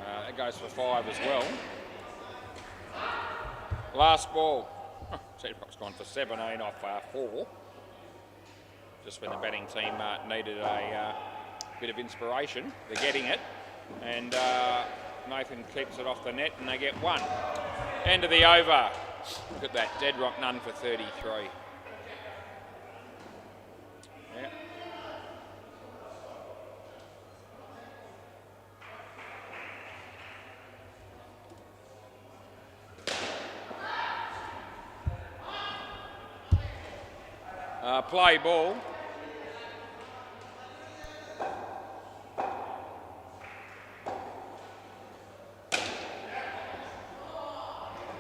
That goes for 5 as well. Last ball. Deadrock's gone for 17 off 4. Just when the batting team needed a bit of inspiration. They're getting it. And Nathan keeps it off the net and they get 1. End of the over. Look at that. Deadrock none for 33. Yeah. Play ball.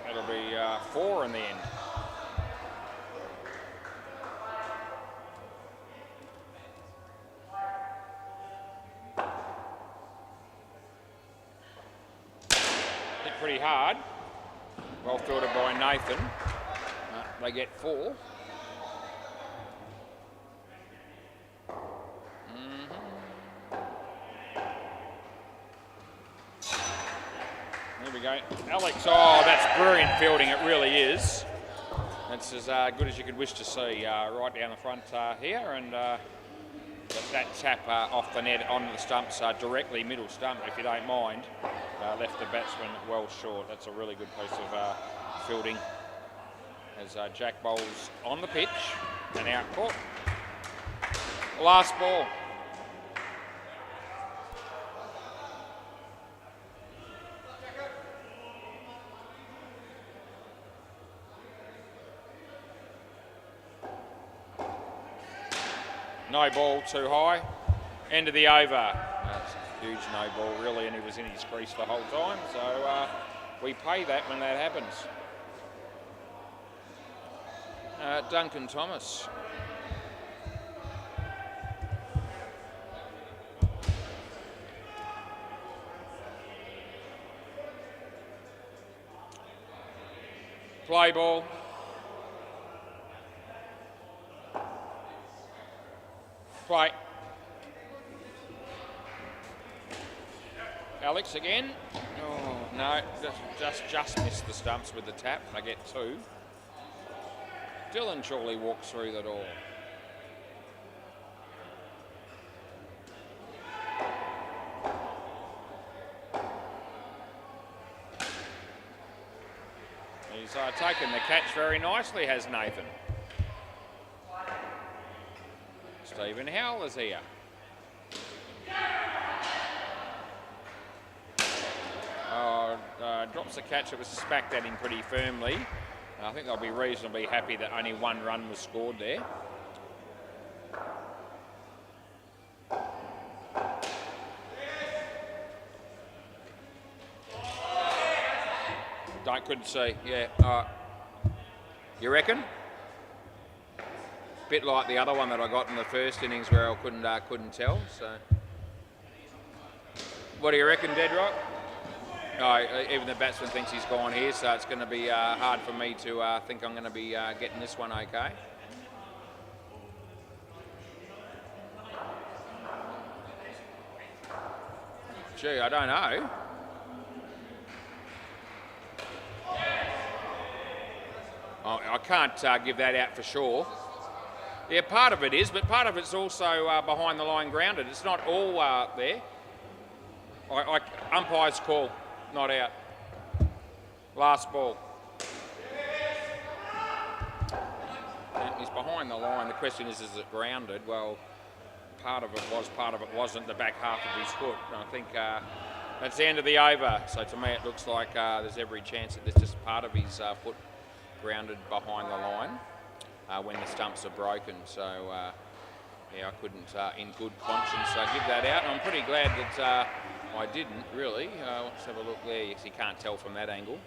That'll be 4 in the end. Hit pretty hard. Well fielded by Nathan. They get 4. There we go. Alex, oh, that's brilliant fielding, it really is. That's as good as you could wish to see right down the front here, and that tap off the net onto the stumps, directly middle stump, if you don't mind, left the batsman well short. That's a really good piece of fielding as Jack bowls on the pitch and out court. Last ball. No ball, too high. End of the over. That's a huge no ball, really, and he was in his crease the whole time. So we pay that when that happens. Duncan Thomas. Play ball. Play. Alex again. Oh, no, just missed the stumps with the tap. I get 2. Dylan Chorley walks through the door. He's taken the catch very nicely, has Nathan. Stephen Howell is here. Drops the catch. It was smacked at him pretty firmly. I think they'll be reasonably happy that only 1 run was scored there. Couldn't see. Yeah. You reckon? Bit like the other one that I got in the first innings where I couldn't tell. So, what do you reckon, Deadrock? Oh, even the batsman thinks he's gone here, so it's going to be hard for me to think I'm going to be getting this one okay. Gee, I don't know. I can't give that out for sure. Yeah, part of it is, but part of it's also behind the line grounded. It's not all there. Umpire's call, not out. Last ball. And he's behind the line. The question is it grounded? Well, part of it was, part of it wasn't. The back half of his foot. I think that's the end of the over. So to me, it looks like there's every chance that there's just part of his foot grounded behind the line when the stumps are broken. So yeah, I couldn't in good conscience give that out, and I'm pretty glad that I didn't really. Let's have a look there. Yes, you can't tell from that angle.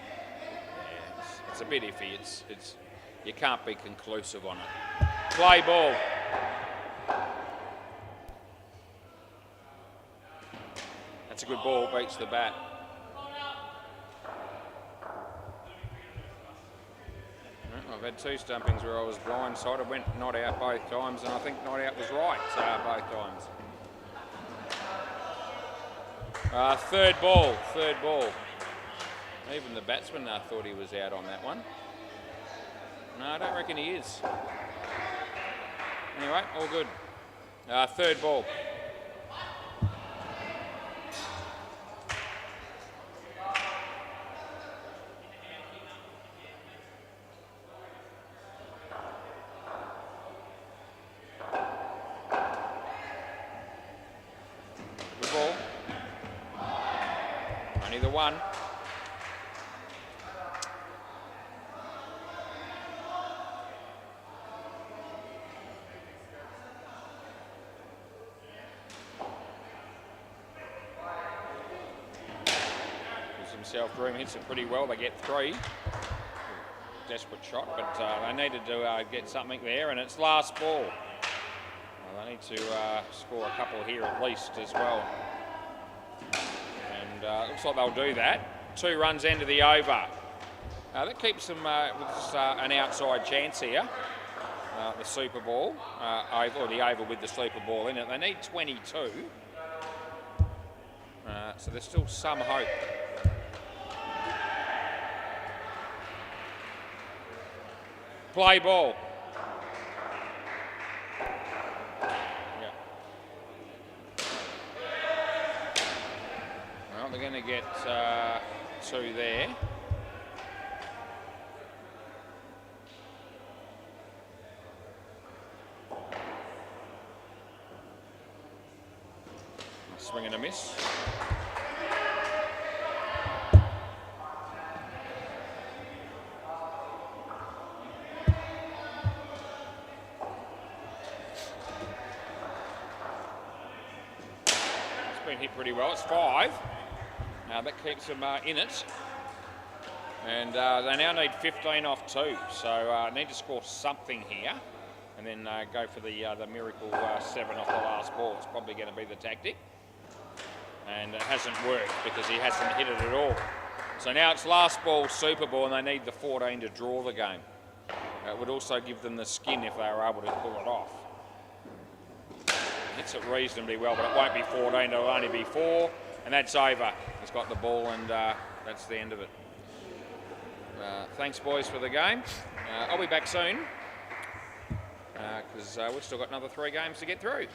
Yeah, it's a bit iffy. It's you can't be conclusive on it. Play ball. That's a good ball, beats the bat. I've had 2 stumpings where I was blindsided, went not out both times, and I think not out was right both times. Third ball. Even the batsman thought he was out on that one. No, I don't reckon he is. Anyway, all good. Third ball. Only the one. himself room, hits it pretty well. They get 3. Desperate shot, but they needed to get something there, and it's last ball. They need to score a couple here at least as well. And looks like they'll do that. 2 runs into the over. That keeps them with an outside chance here. The Super Ball, or the over with the Super Ball in it. They need 22. So there's still some hope. Play ball. Yeah. Well, they're going to get 2 there. Swing and a miss. Been hit pretty well. It's 5. That keeps them in it, and they now need 15 off 2. So need to score something here, and then go for the miracle 7 off the last ball. It's probably going to be the tactic, and it hasn't worked because he hasn't hit it at all. So now it's last ball, Super Ball, and they need the 14 to draw the game. It would also give them the skin if they were able to pull it off. Hits it reasonably well, but it won't be 14, it'll only be 4, and that's over. He's got the ball, and that's the end of it. Thanks, boys, for the game. I'll be back soon, because we've still got another 3 games to get through.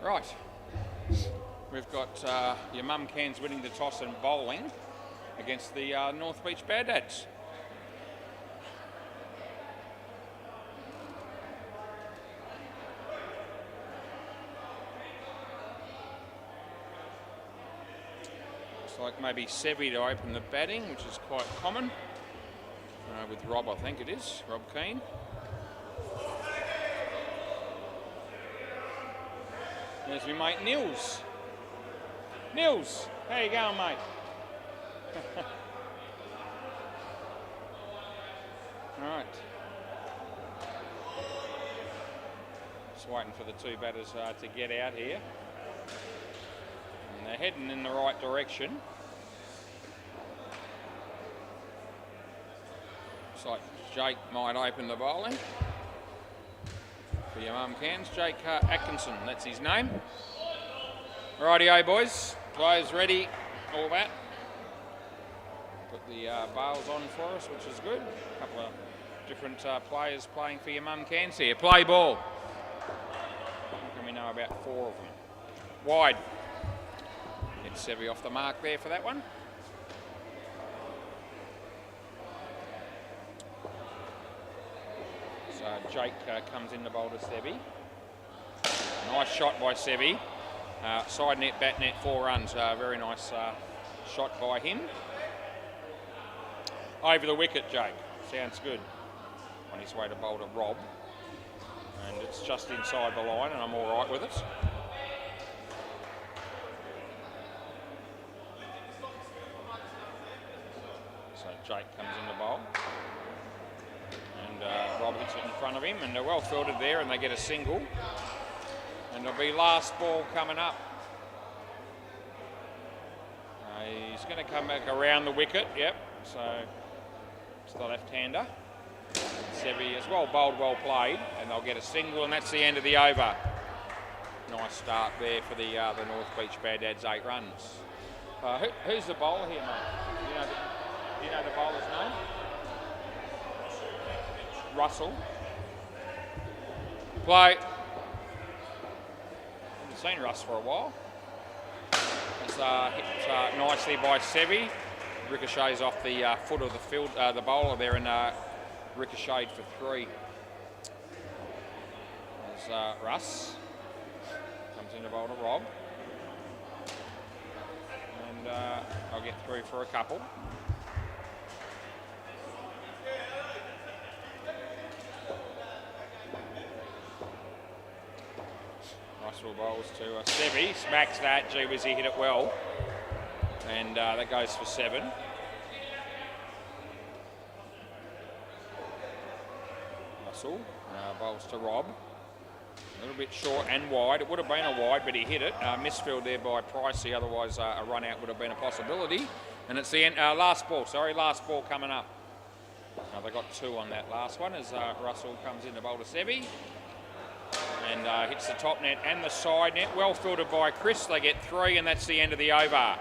Right. We've got your Mum Cairns winning the toss and bowling against the North Beach Bad Dads. Looks like maybe Sevi to open the batting, which is quite common. With Rob, I think it is. Rob Keane. There's my mate Nils. Nils, how you going, mate? All right. Just waiting for the two batters to get out here. And they're heading in the right direction. Looks like Jake might open the bowling. For your Mum Cairns, Jake Atkinson, that's his name. Rightio, boys. Players ready, all that. Put the bails on for us, which is good. A couple of different players playing for your Mum Cairns here. Play ball. I reckon we know about 4 of them. Wide. Get Sevi off the mark there for that one. So Jake comes in to bowl to Sevi. Nice shot by Sevi. Side net, bat net, 4 runs. Very nice shot by him. Over the wicket, Jake. Sounds good. On his way to bowl to Rob. And it's just inside the line and I'm all right with it. So Jake comes in to bowl. And Rob hits it in front of him and they're well fielded there and they get a single. And there'll be last ball coming up. He's going to come back around the wicket, yep. So it's the left-hander. Sevi as well bowled, well played, and they'll get a single, and that's the end of the over. Nice start there for the North Beach Bad Dads, 8 runs. Who's the bowler here, mate? Do you know the bowler's name? Russell. Play. Haven't seen Russ for a while. It's hit nicely by Sevi. Ricochets off the foot of the field, the bowler there, and ricocheted for 3. There's Russ. Comes in to bowl to Rob. And I'll get through for a couple. Nice little bowls to Sevi. Smacks that. Gee whiz, he hit it well. And that goes for 7. Russell bowls to Rob. A little bit short and wide. It would have been a wide, but he hit it. Misfield there by Pricey. Otherwise, a run out would have been a possibility. And it's the end. Last ball coming up. They got 2 on that last one as Russell comes in to bowl to Sevi. And hits the top net and the side net. Well fielded by Chris. They get 3, and that's the end of the over.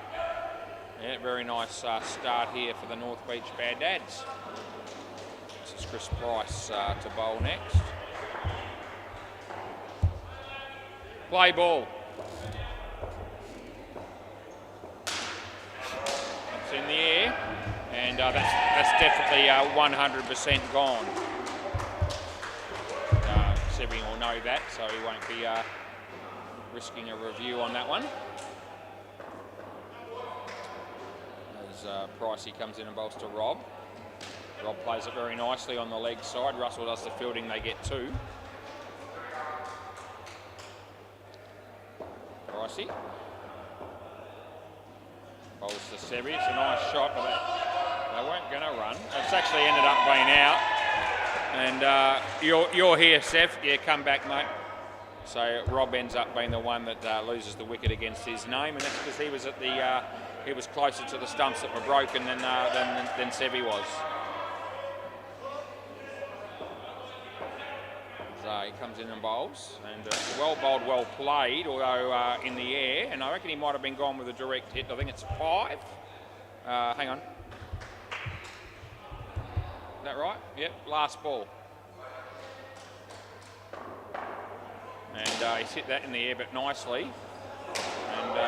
Yeah, very nice start here for the North Beach Bad Dads. This is Chris Price to bowl next. Play ball. It's in the air, and that's definitely 100% gone. Sevi will know that, so he won't be risking a review on that one. As Pricey comes in and bowls to Rob. Rob plays it very nicely on the leg side. Russell does the fielding, they get 2. Pricey. Bowls to Sevi. It's a nice shot, but they weren't going to run. It's actually ended up being out. And you're here, Seth. Yeah, come back, mate. So Rob ends up being the one that loses the wicket against his name, and that's because he was at the he was closer to the stumps that were broken than Sevi was. So he comes in and bowls, and well bowled, well played, although in the air, and I reckon he might have been gone with a direct hit. I think it's 5. Hang on. Is that right? Yep, last ball. And he's hit that in the air, but nicely. And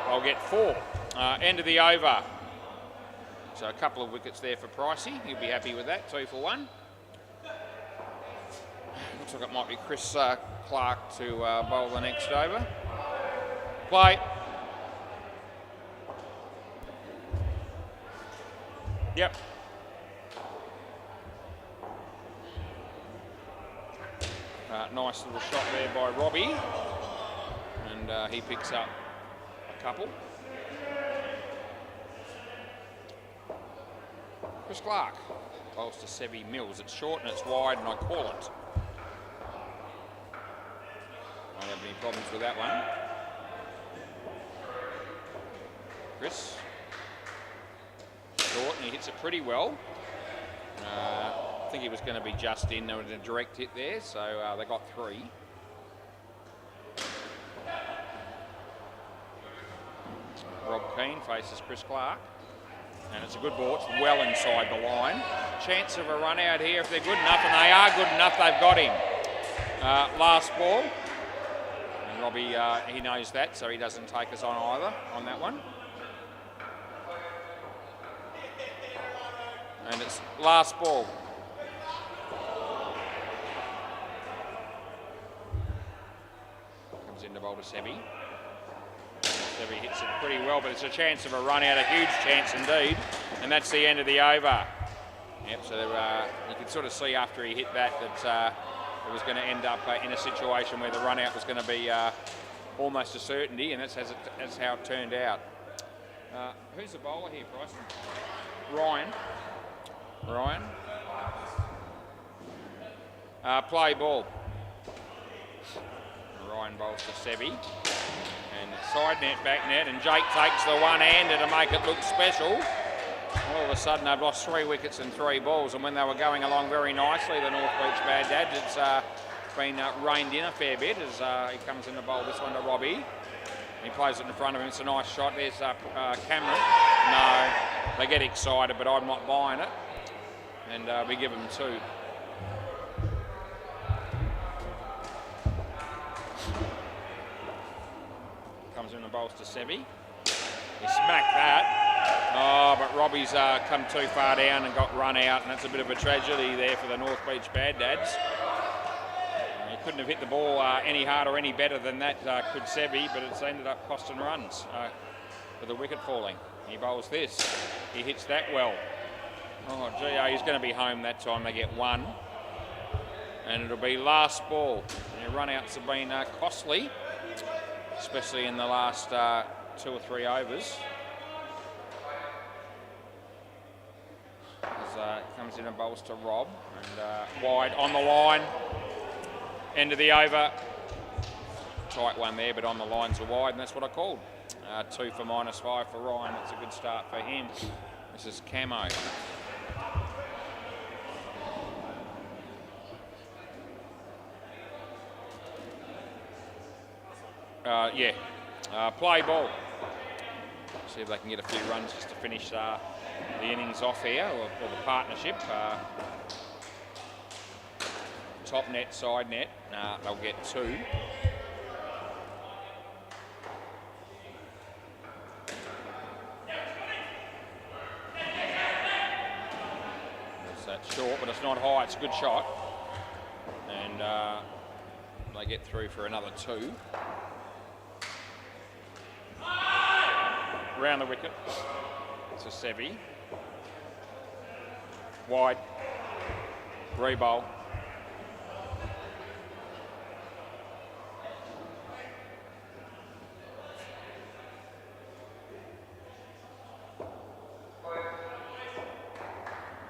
I'll get 4. End of the over. So a couple of wickets there for Pricey. He'll be happy with that. 2 for 1. Looks like it might be Chris Clark to bowl the next over. Play. Yep. Nice little shot there by Robbie. And he picks up a couple. Chris Clark bowls to Sevi Mills. It's short and it's wide, and I call it. I don't have any problems with that one. Chris. Short, and he hits it pretty well. I think he was going to be just in. There was a direct hit there, so they got 3. Rob Keane faces Chris Clark. And it's a good ball. It's well inside the line. Chance of a run out here if they're good enough, and they are good enough. They've got him. Last ball. And Robbie, he knows that, so he doesn't take us on either on that one. And it's last ball. Comes into bowl to Sevi. Sevi hits it pretty well, but it's a chance of a run out, a huge chance indeed. And that's the end of the over. Yep, so you could sort of see after he hit that it was going to end up in a situation where the run out was going to be almost a certainty, and that's how it turned out. Who's the bowler here, Bryson? Ryan. Play ball. Ryan bowls to Sevi. And side net, back net, and Jake takes the one-hander to make it look special. All of a sudden they've lost 3 wickets and 3 balls, and when they were going along very nicely, the North Beach Bad Dads, it's been reined in a fair bit as he comes in to bowl this one to Robbie. He plays it in front of him. It's a nice shot. There's Cameron. No, they get excited, but I'm not buying it. And we give them 2. Comes in and bowls to Sevi. He smacked that. Oh, but Robbie's come too far down and got run out, and that's a bit of a tragedy there for the North Beach Bad Dads. He couldn't have hit the ball any harder, any better than that, could Sevi, but it's ended up costing runs for the wicket falling. He bowls this. He hits that well. Oh, gee, he's going to be home that time. They get 1. And it'll be last ball. Their run-outs have been costly, especially in the last 2 or 3 overs. As comes in and bowls to Rob, and wide on the line. End of the over. Tight one there, but on the lines are wide, and that's what I called. 2 for -5 for Ryan. That's a good start for him. This is Camo. Play ball. See if they can get a few runs just to finish the innings off here, or the partnership. Top net, side net. They'll get 2. That's short, but it's not high. It's a good shot. And they get through for another 2. Round the wicket. It's a Sevi. Wide. Rebowl.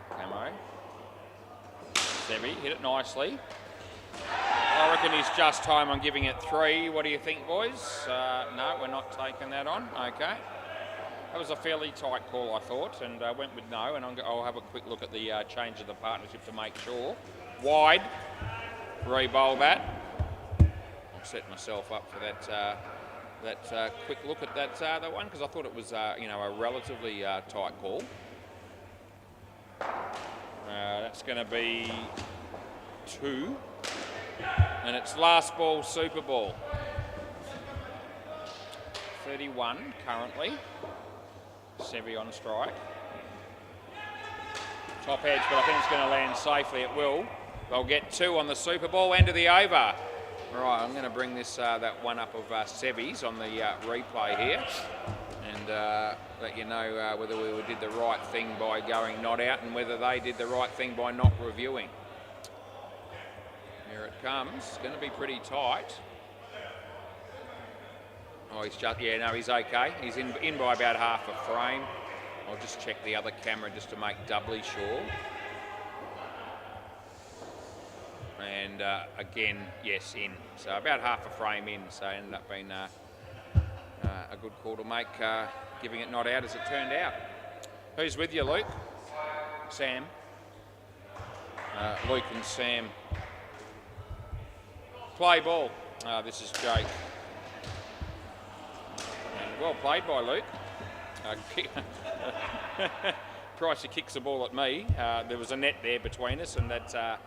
Camo. Sevi hit it nicely. I reckon he's just home. I'm giving it 3. What do you think, boys? No, we're not taking that on. Okay. That was a fairly tight call, I thought, and went with no, and I'll have a quick look at the change of the partnership to make sure. Wide, re-bowl that. I'll set myself up for that quick look at that one, because I thought it was a relatively tight call. That's going to be 2. And it's last ball, Super Ball. 31 currently. Sevi on strike. Top edge, but I think it's going to land safely. It will. They'll get 2 on the Super Ball. End of the over. Right, I'm going to bring this that one up of Sevi's on the replay here, and let you know whether we did the right thing by going not out, and whether they did the right thing by not reviewing. Here it comes. It's going to be pretty tight. Oh, he's just, yeah, no, he's okay. He's in by about half a frame. I'll just check the other camera just to make doubly sure. And again, yes, in. So about half a frame in. So it ended up being a good call to make, giving it not out as it turned out. Who's with you, Luke? Sam. Luke and Sam. Play ball. This is Jake. And well played by Luke. Pricey kicks the ball at me. There was a net there between us, and that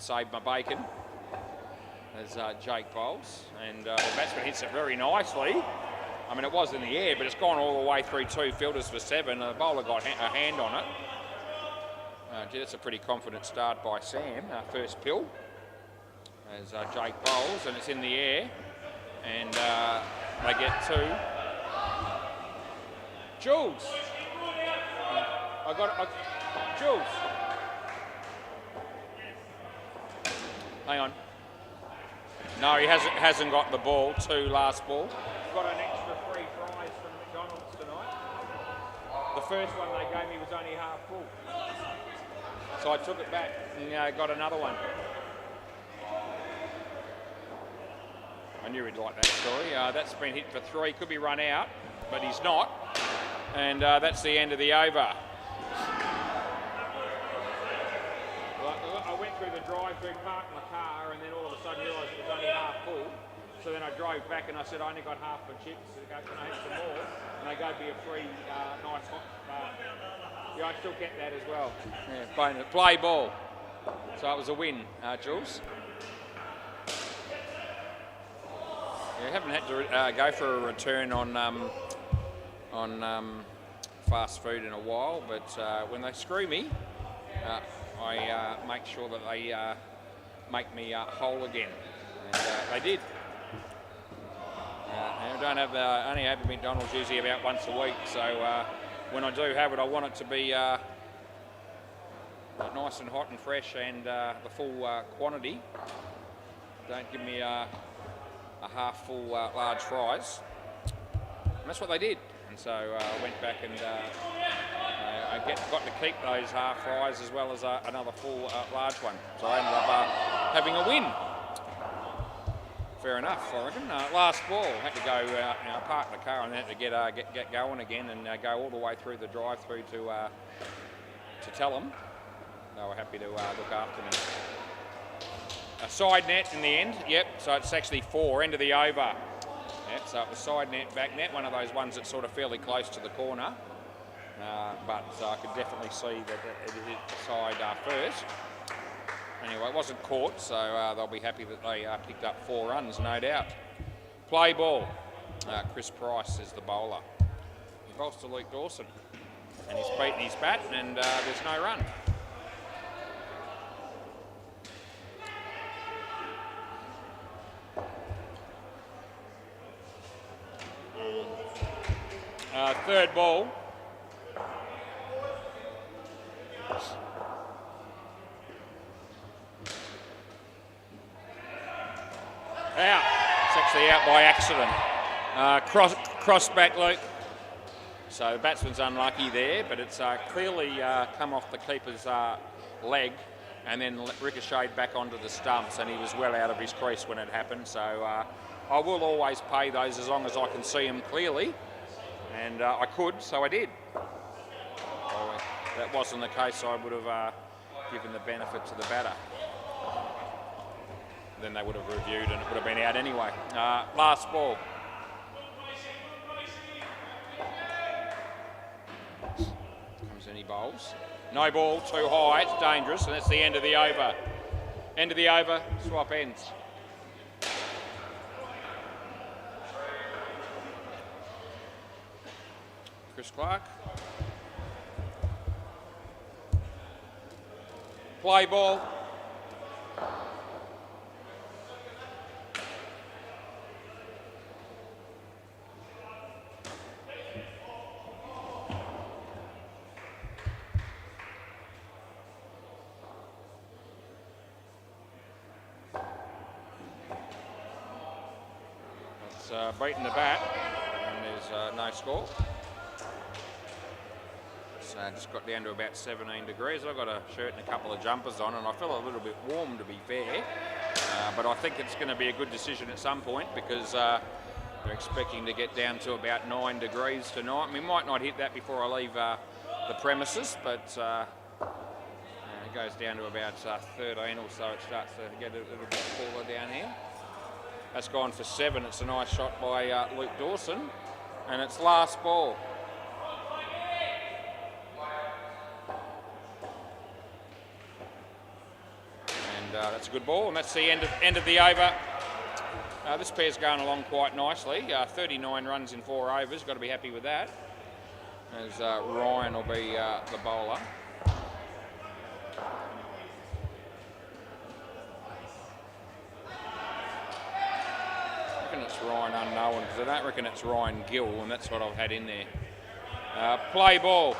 saved my bacon as Jake bowls. And the batsman hits it very nicely. I mean, it was in the air, but it's gone all the way through 2 fielders for 7. The bowler got a hand on it. That's a pretty confident start by Sam. First pill as Jake bowls, and it's in the air. And they get 2. Jules. Jules. Hang on. No, he hasn't got the ball. 2 last ball. Got an extra free prize from McDonald's tonight. The first one they gave me was only half full, so I took it back and got another one. I knew he'd like that story. That's been hit for 3. Could be run out, but he's not. And that's the end of the over. I went through the drive-through, parked my car, and then all of a sudden realised it was only half full. So then I drove back and I said, I only got half for chips. So they go, can I have some more? And they gave me a free nice hot bar. Yeah, I still get that as well. Yeah, play ball. So it was a win, Jules. Yeah, haven't had to go for a return on fast food in a while, but when they screw me, I make sure that they make me whole again, and they did. I don't have only have McDonald's usually about once a week, so when I do have it, I want it to be nice and hot and fresh, and the full quantity. Don't give me a half full large fries. And that's what they did. And so I went back and I got to keep those half fries as well as another full large one. So I ended up having a win. Fair enough, I reckon. Last ball, had to go park the car and had to get going again and go all the way through the drive-through to tell them they were happy to look after me. A side net in the end, yep. So it's actually 4, end of the over. Yep, so it was side net, back net, one of those ones that's sort of fairly close to the corner. But I could definitely see that it hit the side first. Anyway, it wasn't caught, so they'll be happy that they picked up 4 runs, no doubt. Play ball. Chris Price is the bowler. He bowls to Luke Dawson, and he's beaten his bat, and there's no run. Third ball. Out. It's actually out by accident. Cross back, Luke. So the batsman's unlucky there, but it's clearly come off the keeper's leg and then ricocheted back onto the stumps, and he was well out of his crease when it happened. So I will always pay those as long as I can see them clearly. And I could, so I did. Well, if that wasn't the case, I would have given the benefit to the batter. Then they would have reviewed and it would have been out anyway. Last ball. Comes any bowls. No ball, too high, it's dangerous, and that's the end of the over. End of the over, swap ends. Chris Clark. Play ball. It's beaten the bat, and there's no score. So I just got down to about 17 degrees. I've got a shirt and a couple of jumpers on, and I feel a little bit warm, to be fair. But I think it's going to be a good decision at some point, because we're expecting to get down to about 9 degrees tonight. We might not hit that before I leave the premises, but it goes down to about 13 or so. It starts to get a little bit cooler down here. That's gone for 7. It's a nice shot by Luke Dawson, and it's last ball. And that's a good ball, and that's the end of the over. This pair's going along quite nicely. 39 runs in 4 overs. Got to be happy with that. As Ryan will be the bowler. I reckon it's Ryan unknown, because I don't reckon it's Ryan Gill, and that's what I've had in there. Play ball.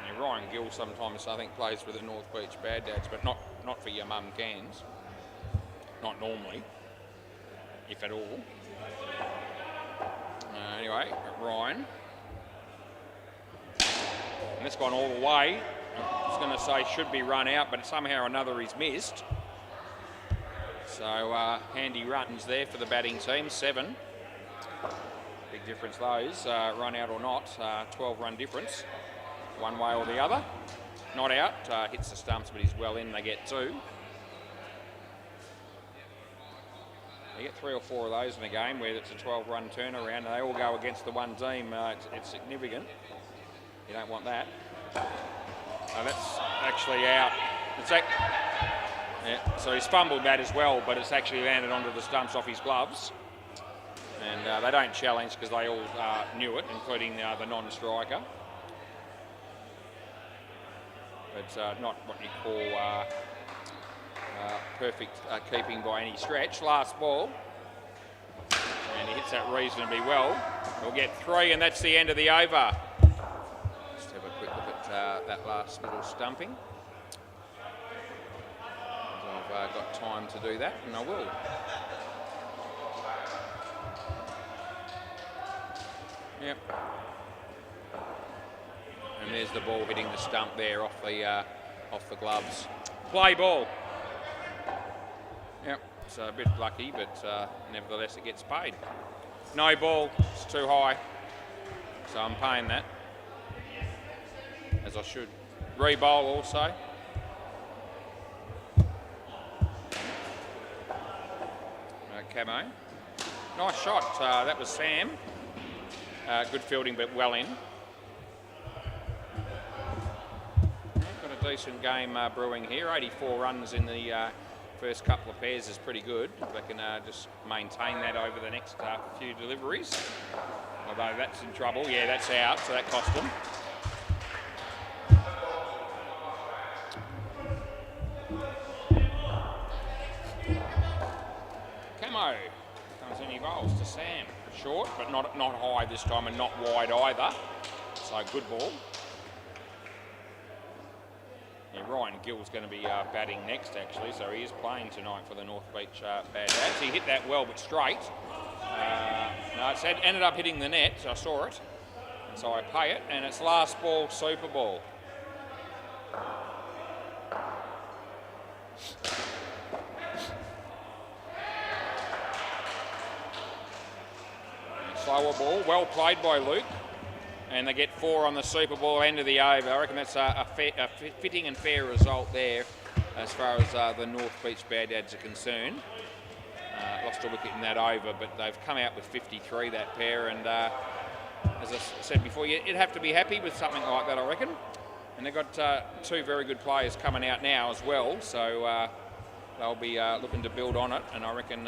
And Ryan Gill sometimes, I think, plays for the North Beach Bad Dads, but not for your mum cans. Not normally, if at all. Anyway, Ryan. And that's gone all the way. I was going to say should be run out, but somehow or another he's missed. So handy runs there for the batting team, 7. Big difference those, run out or not, 12-run difference, one way or the other. Not out, hits the stumps, but he's well in, they get 2. You get 3 or 4 of those in a game where it's a 12-run turnaround and they all go against the one team. It's significant. You don't want that. That's actually out. Yeah, so he's fumbled that as well, but it's actually landed onto the stumps off his gloves. And they don't challenge because they all knew it, including the non-striker. But not what you call perfect keeping by any stretch. Last ball. And he hits that reasonably well. We'll get 3, and that's the end of the over. Just have a quick look at that last little stumping. I've got time to do that, and I will. Yep. And there's the ball hitting the stump there off the gloves. Play ball. Yep. It's a bit lucky, but nevertheless it gets paid. No ball. It's too high, so I'm paying that, as I should. Re-bowl also. Camo. Nice shot. That was Sam. Good fielding, but well in. Got a decent game brewing here. 84 runs in the first couple of pairs is pretty good. If they can just maintain that over the next few deliveries. Although that's in trouble. Yeah, that's out, so that cost them. Camo comes in, he rolls to Sam. Short, but not high this time, and not wide either. So good ball. Yeah, Ryan Gill's going to be batting next, actually, so he is playing tonight for the North Beach Bad Dads. He hit that well, but straight. No, it's ended up hitting the net. I saw it, and so I pay it, and it's last ball, Super Ball. Slower ball, well played by Luke, and they get 4 on the Super Ball end of the over. I reckon that's a fitting and fair result there as far as the North Beach Bad Dads are concerned. Lost a wicket in that over, but they've come out with 53, that pair, and as I said before, you'd have to be happy with something like that, I reckon. And they've got 2 very good players coming out now as well, so they'll be looking to build on it, and I reckon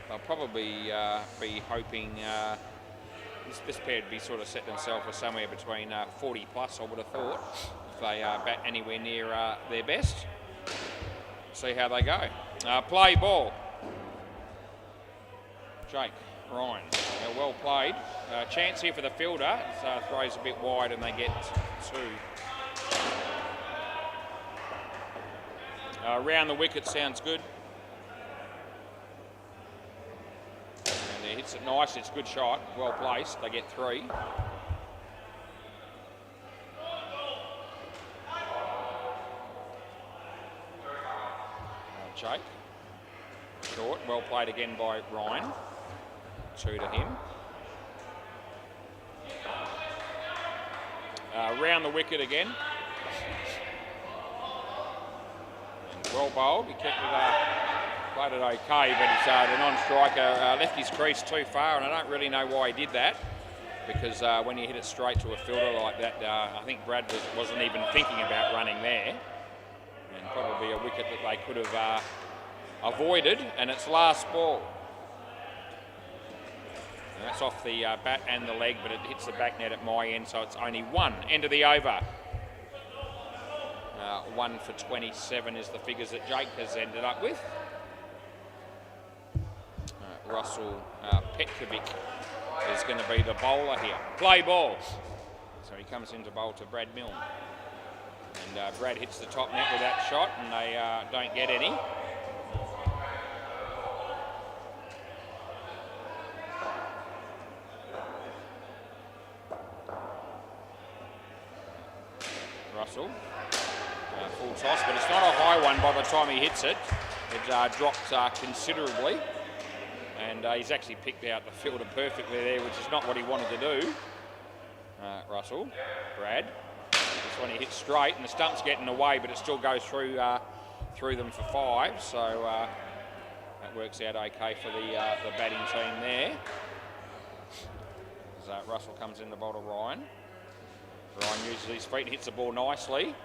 they'll probably be hoping this pair would be sort of set themselves for somewhere between 40 plus, I would have thought, if they bat anywhere near their best. See how they go. Play ball. Jake, Ryan, well played. Chance here for the fielder. Throws a bit wide and they get 2. Round the wicket sounds good. And he hits it nice. It's a good shot. Well placed. They get 3. Jake. Short. Well played again by Ryan. 2 to him. Round the wicket again. And well bowled. He kept it, played it okay, but it's, the non-striker left his crease too far, and I don't really know why he did that, because when you hit it straight to a fielder like that, I think Brad wasn't even thinking about running there, and probably a wicket that they could have avoided, and it's last ball. And that's off the bat and the leg, but it hits the back net at my end, so it's only 1. End of the over. 1 for 27 is the figures that Jake has ended up with. Russell Petkovic is going to be the bowler here. Play ball. So he comes in to bowl to Brad Milne. And Brad hits the top net with that shot, and they don't get any. Russell, full toss, but it's not a high one by the time he hits it. It drops considerably, and he's actually picked out the fielder perfectly there, which is not what he wanted to do. Russell, Brad, this one he hits straight, and the stump's getting away, but it still goes through them for 5, so that works out okay for the batting team there. As Russell comes in to bowl to Ryan. Ryan uses his feet and hits the ball nicely,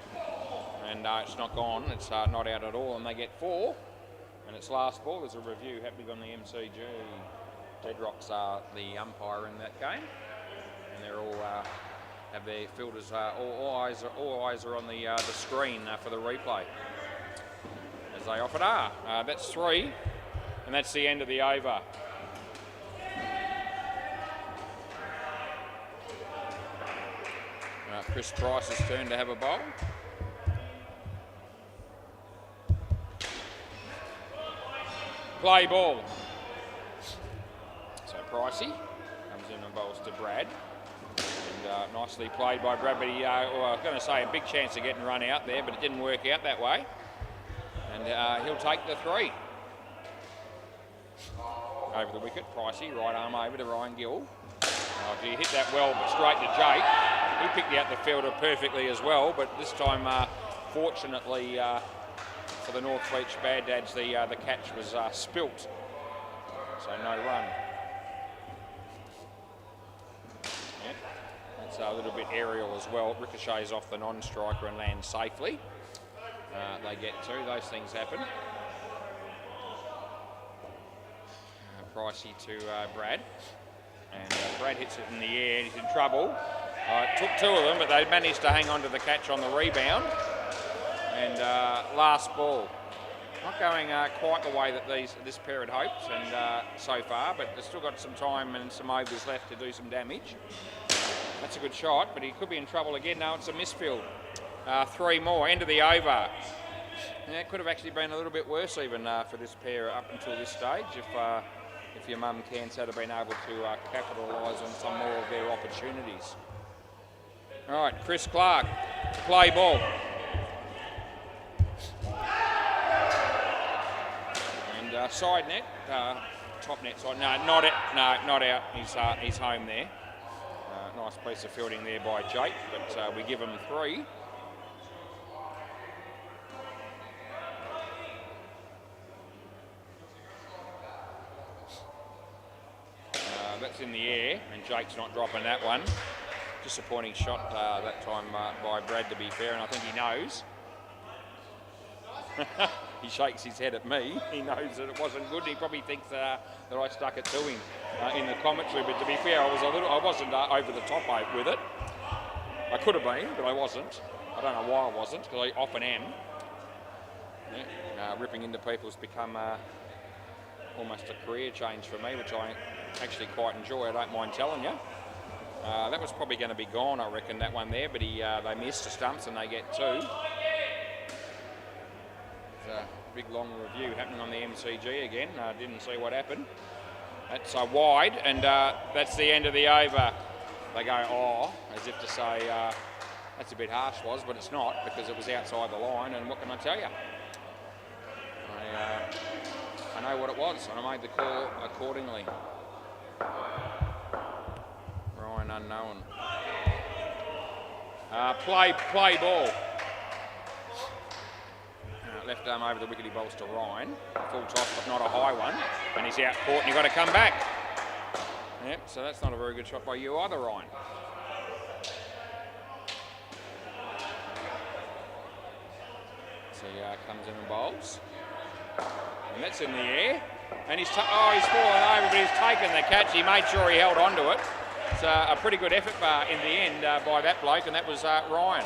and it's not gone, it's not out at all, and they get 4, and it's last ball. There's a review happening on the MCG. Deadrock's the umpire in that game, and they're all have their fielders, all eyes are on the screen for the replay, as they often are. That's 3, and that's the end of the over. Chris Price's turn to have a bowl. Play ball. So Pricey comes in and bowls to Brad. And nicely played by Brad, but he, I was going to say a big chance of getting run out there, but it didn't work out that way. And he'll take the 3. Over the wicket, Pricey, right arm over to Ryan Gill. He hit that well, but straight to Jake. He picked out the fielder perfectly as well, but this time, fortunately for the North Beach Bad Dads, the catch was spilt, so no run. Yep. That's a little bit aerial as well. It ricochets off the non-striker and lands safely. They get 2. Those things happen. Pricey to Brad. And Brad hits it in the air and he's in trouble. It took 2 of them, but they managed to hang on to the catch on the rebound. And last ball. Not going quite the way that this pair had hoped and so far, but they've still got some time and some overs left to do some damage. That's a good shot, but he could be in trouble again. No, it's a misfield. 3 more, end of the over. And it could have actually been a little bit worse even for this pair up until this stage if your mum Cans had been able to capitalise on some more of their opportunities. All right, Chris Clark, play ball. And side net, top net side. No, not it. No, not out. He's home there. Nice piece of fielding there by Jake, but we give him 3. That's in the air, and Jake's not dropping that one. Disappointing shot that time by Brad, to be fair, and I think he knows. He shakes his head at me. He knows that it wasn't good. He probably thinks that I stuck it to him in the commentary. But to be fair, I wasn't over the top with it. I could have been, but I wasn't. I don't know why I wasn't, because I often am. Yeah, ripping into people has become almost a career change for me, which I actually quite enjoy. I don't mind telling you. That was probably going to be gone, I reckon, that one there, but they missed the stumps and they get 2. There's a big long review happening on the MCG again. Didn't see what happened. That's wide, and that's the end of the over. They go, oh, as if to say, that's a bit harsh, but it's not, because it was outside the line, and what can I tell you? I know what it was, and I made the call accordingly. Ryan unknown. Play ball. Left arm over the wicket, he bowls to Ryan. Full toss, but not a high one. And he's out caught, and you've got to come back. Yep, so that's not a very good shot by you either, Ryan. So he comes in and bowls. And that's in the air. And he's fallen over, but he's taken the catch. He made sure he held on to it. It's a pretty good effort in the end by that bloke, and that was Ryan.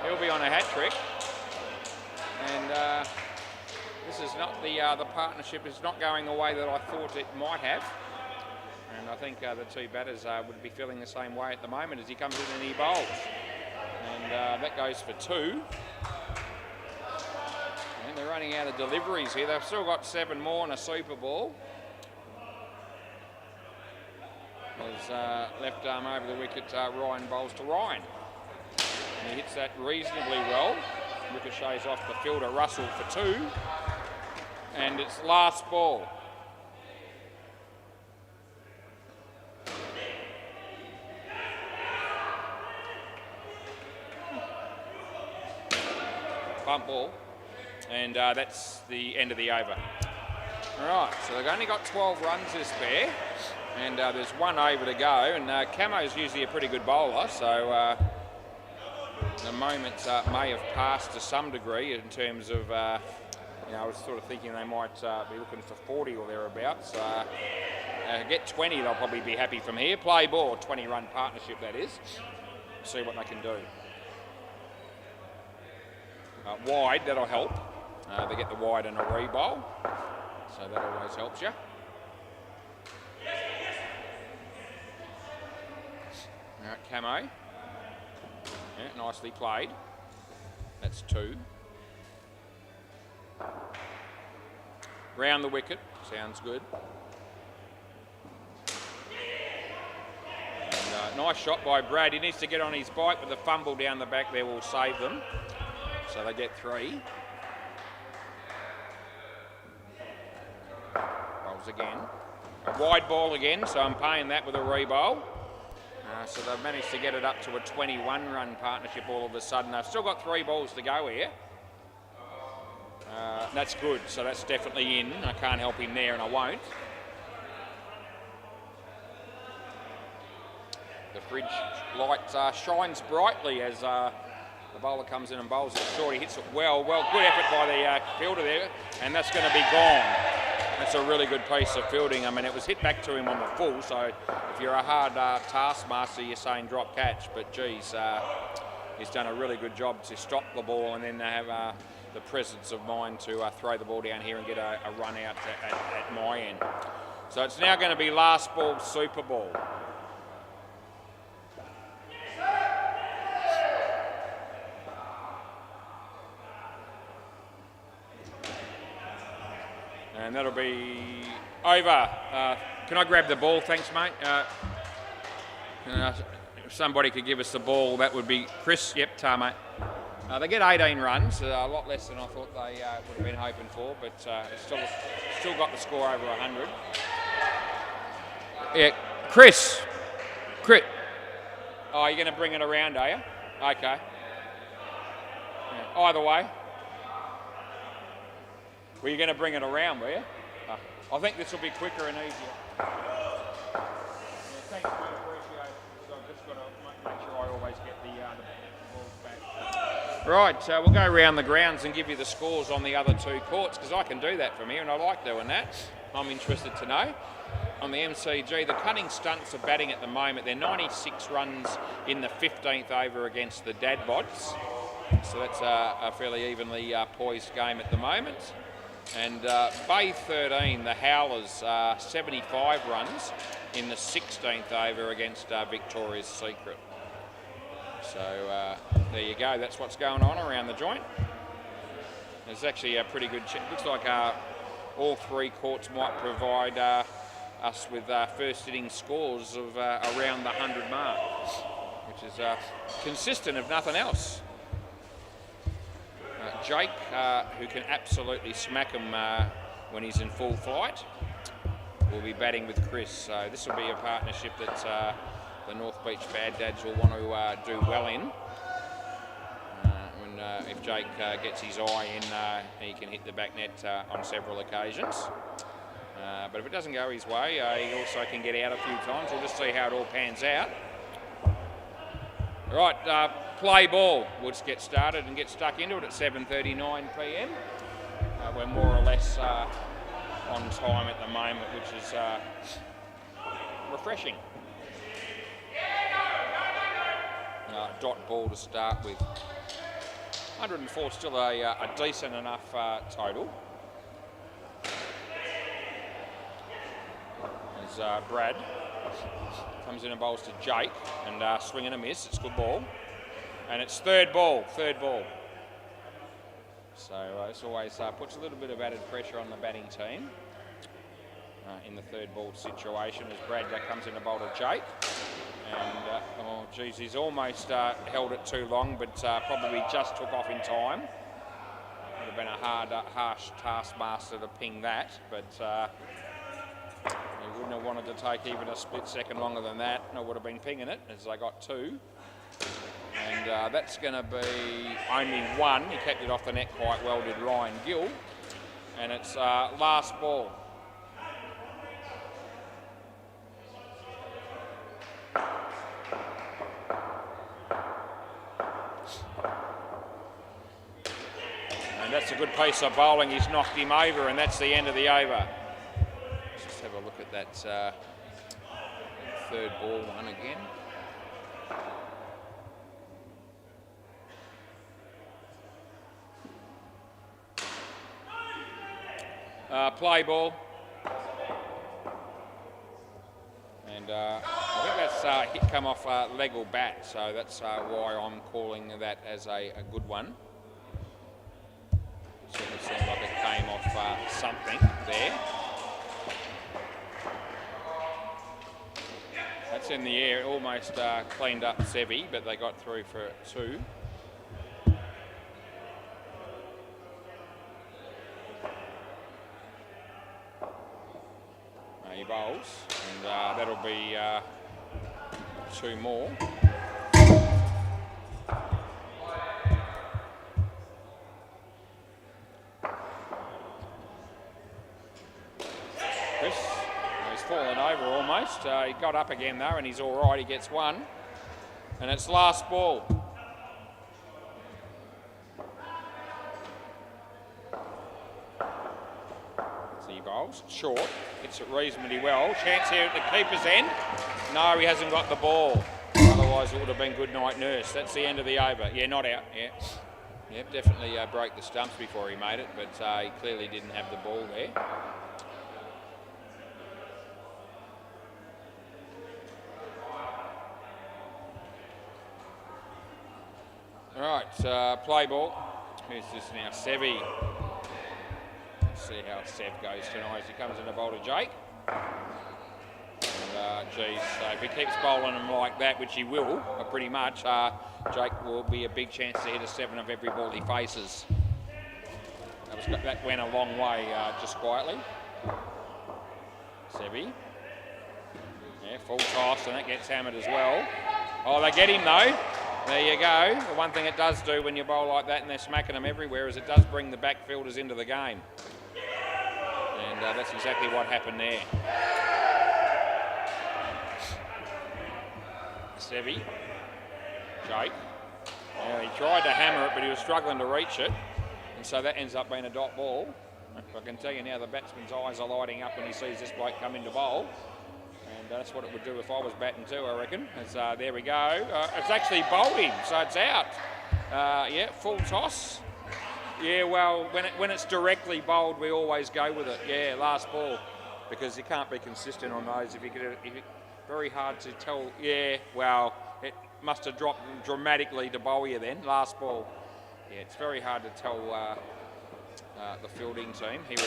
He'll be on a hat trick. And this is not the partnership is not going the way that I thought it might have. And I think the two batters would be feeling the same way at the moment as he comes in and he bowls. And that goes for 2. And they're running out of deliveries here. They've still got 7 more and a super ball. As left arm over the wicket, Ryan bowls to Ryan. And he hits that reasonably well. Ricochets off the fielder, Russell for 2. And it's last ball. Bump ball. And that's the end of the over. Right, so they've only got 12 runs this pair. And there's 1 over to go. And Camo's usually a pretty good bowler, so the moments may have passed to some degree in terms of, I was sort of thinking they might be looking for 40 or thereabouts. Get 20, they'll probably be happy from here. Play ball, 20-run partnership that is. See what they can do. Wide, that'll help. They get the wide and a re-bowl, so that always helps you. All right, Camo. Yeah, nicely played. That's 2. Round the wicket, sounds good. And, nice shot by Brad. He needs to get on his bike, but the fumble down the back there will save them. So they get 3. Bowls again. A wide ball again, so I'm paying that with a re-bowl. So they've managed to get it up to a 21-run partnership all of a sudden. They've still got 3 balls to go here. That's good, so that's definitely in. I can't help him there, and I won't. The fridge light shines brightly as the bowler comes in and bowls it short. He hits it well. Good effort by the fielder there, and that's going to be gone. That's a really good piece of fielding. I mean, it was hit back to him on the full, so if you're a hard taskmaster, you're saying drop catch, but geez, he's done a really good job to stop the ball and then they have the presence of mind to throw the ball down here and get a run out at my end. So it's now going to be last ball, super ball. And that'll be over. Can I grab the ball? Thanks, mate. If somebody could give us the ball, that would be Chris. Yep, mate. They get 18 runs, a lot less than I thought they would have been hoping for, but still got the score over 100. Yeah, Chris. Oh, you're going to bring it around, are you? Okay. Yeah. Either way. Were you going to bring it around, were you? I think this will be quicker and easier. Yeah, thanks, mate. Appreciate it. So I've just got to make sure I always get the balls back. Right, we'll go around the grounds and give you the scores on the other two courts, because I can do that from here and I like doing that. I'm interested to know. On the MCG, the Cutting Stunts are batting at the moment. They're 96 runs in the 15th over against the Dadbots. So that's a fairly evenly poised game at the moment. And Bay 13, the Howlers, 75 runs in the 16th over against Victoria's Secret. So there you go, that's what's going on around the joint. There's actually a pretty good, looks like all three courts might provide us with first inning scores of around the 100 mark, which is consistent if nothing else. Jake, who can absolutely smack him when he's in full flight, will be batting with Chris. So this will be a partnership that the North Beach Bad Dads will want to do well in. If Jake gets his eye in, he can hit the back net on several occasions. But if it doesn't go his way, he also can get out a few times. We'll just see how it all pans out. Right, play ball. We'll just get started and get stuck into it at 7:39 p.m. We're more or less on time at the moment, which is refreshing. Dot ball to start with. 104 still a decent enough total. As Brad comes in and bowls to Jake and swing and a miss. It's good ball. And it's third ball. So this always puts a little bit of added pressure on the batting team in the third ball situation as Brad comes in to bowl to Jake. And, oh geez, he's almost held it too long, but probably just took off in time. Would have been a harsh taskmaster to ping that, but he wouldn't have wanted to take even a split second longer than that, and I would have been pinging it as they got two. And that's going to be only one. He kept it off the net quite well, did Ryan Gill. And it's last ball. And that's a good piece of bowling. He's knocked him over, and that's the end of the over. Let's just have a look at that third ball one again. Play ball. And I think that's hit come off leg or bat, so that's why I'm calling that as a good one. Certainly seemed like it came off something there. That's in the air, almost cleaned up Sevi, but they got through for two. He bowls, and that'll be two more. Chris, he's fallen over almost. He got up again though, and he's all right. He gets one, and it's last ball. Bowls short, hits it reasonably well. Chance here at the keeper's end. No, he hasn't got the ball. Otherwise, it would have been good night nurse. That's the end of the over. Yeah, not out. Yeah, yep, definitely broke the stumps before he made it, but he clearly didn't have the ball there. All right, play ball. Who's this now? Sevi. See how Sev goes tonight as he comes in to bowl to Jake. And geez, if he keeps bowling him like that, which he will, pretty much, Jake will be a big chance to hit a 7 of every ball he faces. That went a long way, just quietly. Sevi. Yeah, full toss, and that gets hammered as well. Oh, they get him though. There you go. The one thing it does do when you bowl like that and they're smacking them everywhere is it does bring the backfielders into the game. And that's exactly what happened there. Sevi, Jake, He tried to hammer it, but he was struggling to reach it, and so that ends up being a dot ball. I can tell you now the batsman's eyes are lighting up when he sees this bloke come into bowl, and that's what it would do if I was batting too, I reckon. There we go. It's actually bowled him, so it's out. Yeah, full toss. Yeah, well, when it's directly bowled, we always go with it. Yeah, last ball, because you can't be consistent on those. Very hard to tell. Yeah, well, it must have dropped dramatically to bowl you then. Last ball. Yeah, it's very hard to tell the fielding team. Here,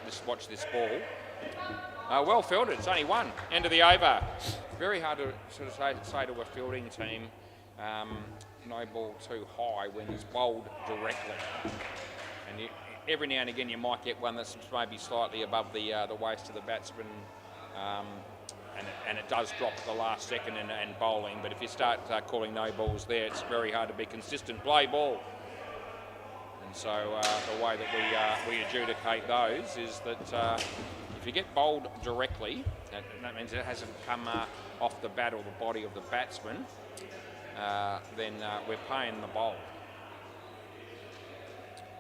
let's watch this ball. Well fielded. It's only one. End of the over. Very hard to sort of say to a fielding team. No ball too high when it's bowled directly, and every now and again you might get one that's maybe slightly above the waist of the batsman, and it does drop at the last second and bowling. But if you start calling no balls there, it's very hard to be consistent. Play ball, and so the way that we adjudicate those is that if you get bowled directly, that means it hasn't come off the bat or the body of the batsman. Then we're paying the bowl.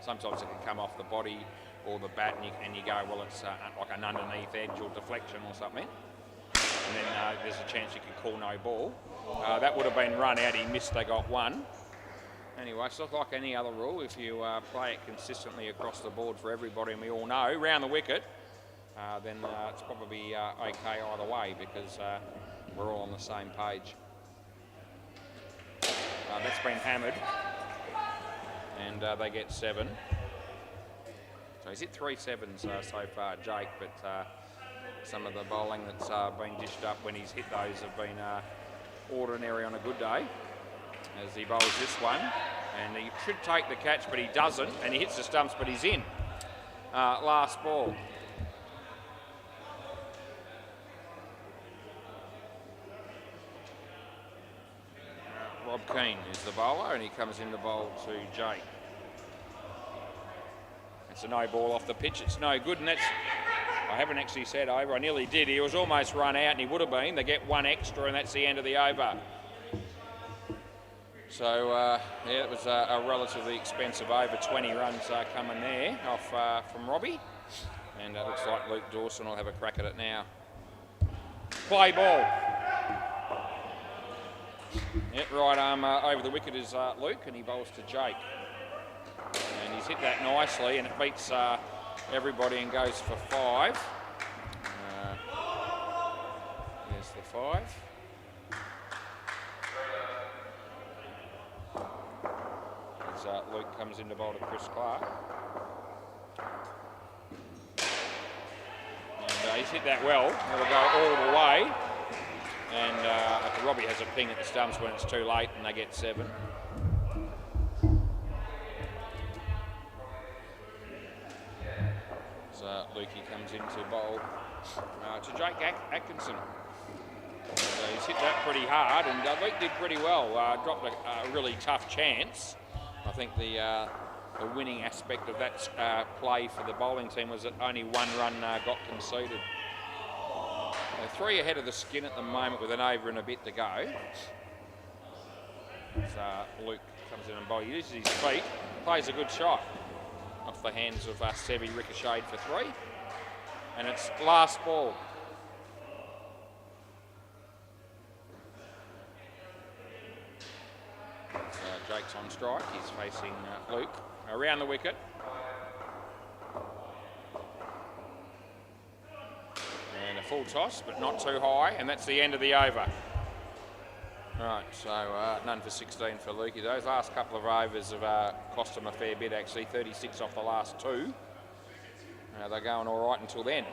Sometimes it can come off the body or the bat, and you go, well, it's like an underneath edge or deflection or something. And then there's a chance you can call no ball. That would have been run out. He missed. They got one. Anyway, it's not like any other rule. If you play it consistently across the board for everybody, and we all know, round the wicket, then it's probably okay either way, because we're all on the same page. That's been hammered, and they get 7. So he's hit 3 sevens so far, Jake, but some of the bowling that's been dished up when he's hit those have been ordinary on a good day. As he bowls this one, and he should take the catch, but he doesn't, and he hits the stumps, but he's in. Last ball. Rob Keane is the bowler, and he comes in to bowl to Jake. It's a no ball off the pitch. It's no good, and that's, I haven't actually said over. I nearly did. He was almost run out, and he would have been. They get one extra, and that's the end of the over. So, yeah, it was a relatively expensive over. 20 runs coming there off from Robbie. And it looks like Luke Dawson will have a crack at it now. Play ball. Yeah, right arm over the wicket is Luke, and he bowls to Jake. And he's hit that nicely, and it beats everybody and goes for 5. There's the 5. As Luke comes in to bowl to Chris Clark. And he's hit that well. It'll go all the way. And Robbie has a ping at the stumps when it's too late, and they get 7. So Lukey comes in to bowl to Jake Atkinson. And, he's hit that pretty hard, and Luke did pretty well. Dropped a really tough chance. I think the winning aspect of that play for the bowling team was that only 1 run got conceded. 3 ahead of the skin at the moment with an over and a bit to go. So Luke comes in and bowls. He uses his feet, plays a good shot off the hands of Sevi, ricocheted for 3. And it's last ball. Jake's on strike. He's facing Luke around the wicket. And a full toss, but not too high, and that's the end of the over. Right, so none for 16 for Lukey. Those last couple of overs have cost him a fair bit, actually. 36 off the last 2. They're going all right until then.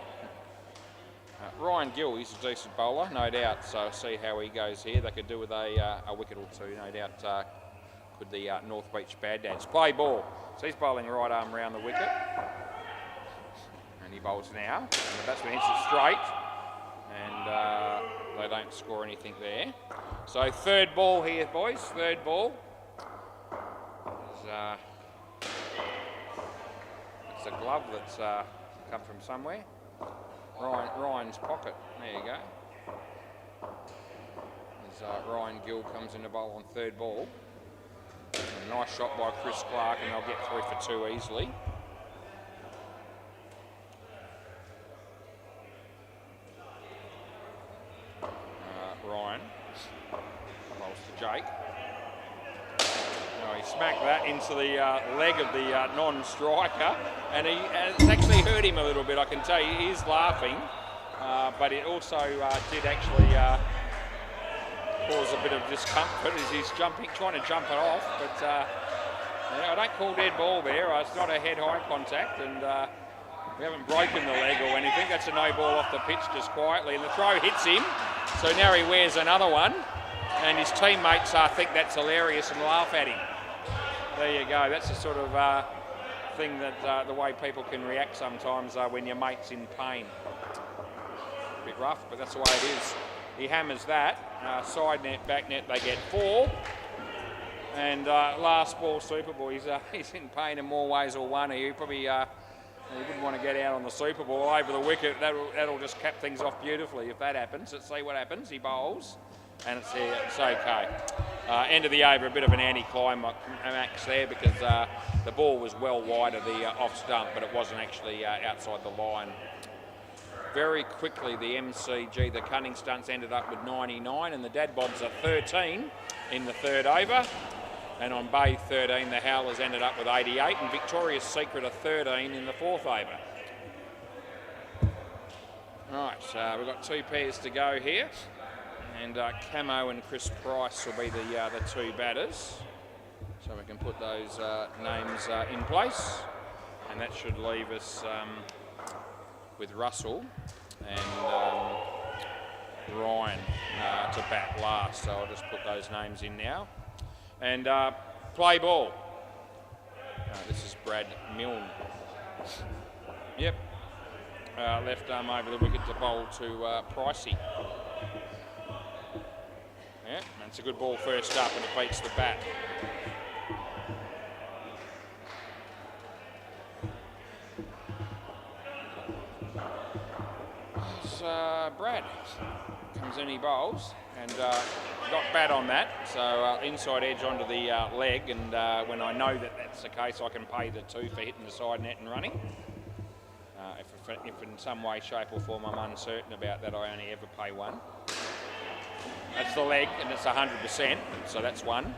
Ryan Gill, he's a decent bowler, no doubt, so see how he goes here. They could do with a wicket or 2, no doubt. Could the North Beach Bad Dads. Play ball. So he's bowling right arm round the wicket. And he bowls now. And the batsman hits it straight. And they don't score anything there. So 3rd ball here, boys. 3rd ball. It's a glove that's come from somewhere. Ryan's pocket. There you go. As Ryan Gill comes in to bowl on 3rd ball. Nice shot by Chris Clark, and they'll get 3 for 2 easily. Ryan bowls to Jake. He smacked that into the leg of the non-striker, and it's actually hurt him a little bit, I can tell you. He is laughing, but it also did actually cause a bit of discomfort as he's trying to jump it off, but I don't call dead ball there. It's not a head-high contact, and we haven't broken the leg or anything. That's a no ball off the pitch just quietly, and the throw hits him, so now he wears another one, and his teammates think that's hilarious and laugh at him. There you go. That's the sort of thing that the way people can react sometimes when your mate's in pain. A bit rough, but that's the way it is. He hammers that. Side net, back net, they get 4. And last ball, Super Ball, he's in pain in more ways or one. He probably he wouldn't want to get out on the Super Ball over the wicket. That'll just cap things off beautifully if that happens. Let's see what happens. He bowls, and it's okay. End of the over, a bit of an anti-climax there because the ball was well wide of the off stump, but it wasn't actually outside the line. Very quickly, the MCG, the Cunning Stunts, ended up with 99, and the Dad Bobs are 13 in the third over. And on Bay 13, the Howlers ended up with 88, and Victoria's Secret are 13 in the fourth over. Right, we've got 2 pairs to go here, and Camo and Chris Price will be the 2 batters. So we can put those names in place, and that should leave us with Russell and Ryan to bat last. So I'll just put those names in now. And play ball. This is Brad Milne. Yep. Left arm over the wicket to bowl to Pricey. Yeah, that's a good ball first up, and it beats the bat. Brad comes in, he bowls, and got bat on that, so inside edge onto the leg, and when I know that that's the case, I can pay the 2 for hitting the side net and running. If in some way, shape or form I'm uncertain about that, I only ever pay 1. That's the leg, and it's 100%, so that's 1.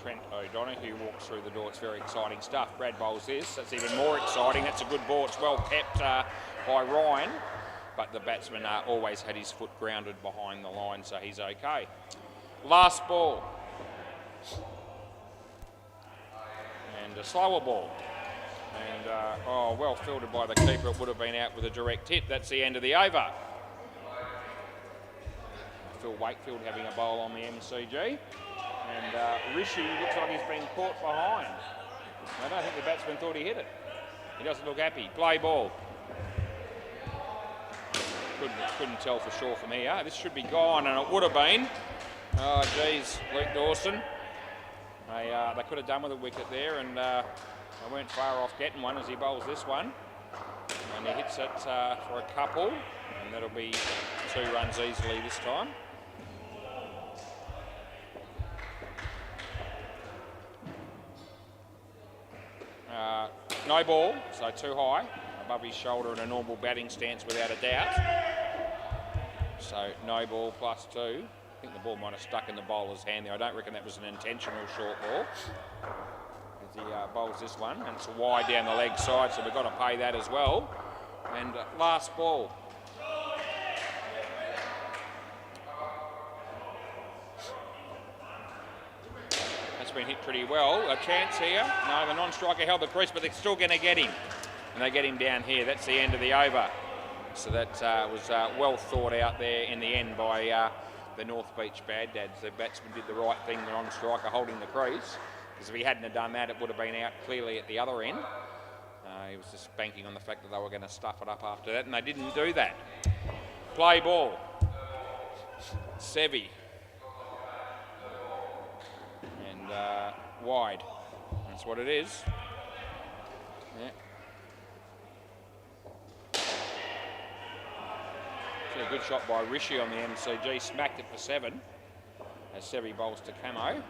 Trent O'Donoghue walks through the door. It's very exciting stuff. Brad bowls this. That's even more exciting. That's a good ball. It's well kept by Ryan, but the batsman always had his foot grounded behind the line, so he's okay. Last ball. And a slower ball. And, well fielded by the keeper. It would have been out with a direct hit. That's the end of the over. Phil Wakefield having a bowl on the MCG. And Rishi looks like he's been caught behind. I don't think the batsman thought he hit it. He doesn't look happy. Play ball. Couldn't tell for sure from here. This should be gone, and it would have been. Oh, geez, Luke Dawson. They could have done with a wicket there, and they weren't far off getting one as he bowls this one. And he hits it for a couple, and that'll be 2 runs easily this time. No ball, so too high, above his shoulder in a normal batting stance without a doubt. So no ball plus 2. I think the ball might have stuck in the bowler's hand there. I don't reckon that was an intentional short ball. As he bowls this one, and it's wide down the leg side, so we've got to pay that as well. And last ball. Been hit pretty well. A chance here. No, the non-striker held the crease, but they're still going to get him. And they get him down here. That's the end of the over. So that was well thought out there in the end by the North Beach Bad Dads. The batsman did the right thing, the non-striker holding the crease. Because if he hadn't have done that, it would have been out clearly at the other end. He was just banking on the fact that they were going to stuff it up after that, and they didn't do that. Play ball. Sevi. Wide. That's what it is. Yeah. Actually, a good shot by Rishi on the MCG. Smacked it for 7 as Sevi bowls to Camo.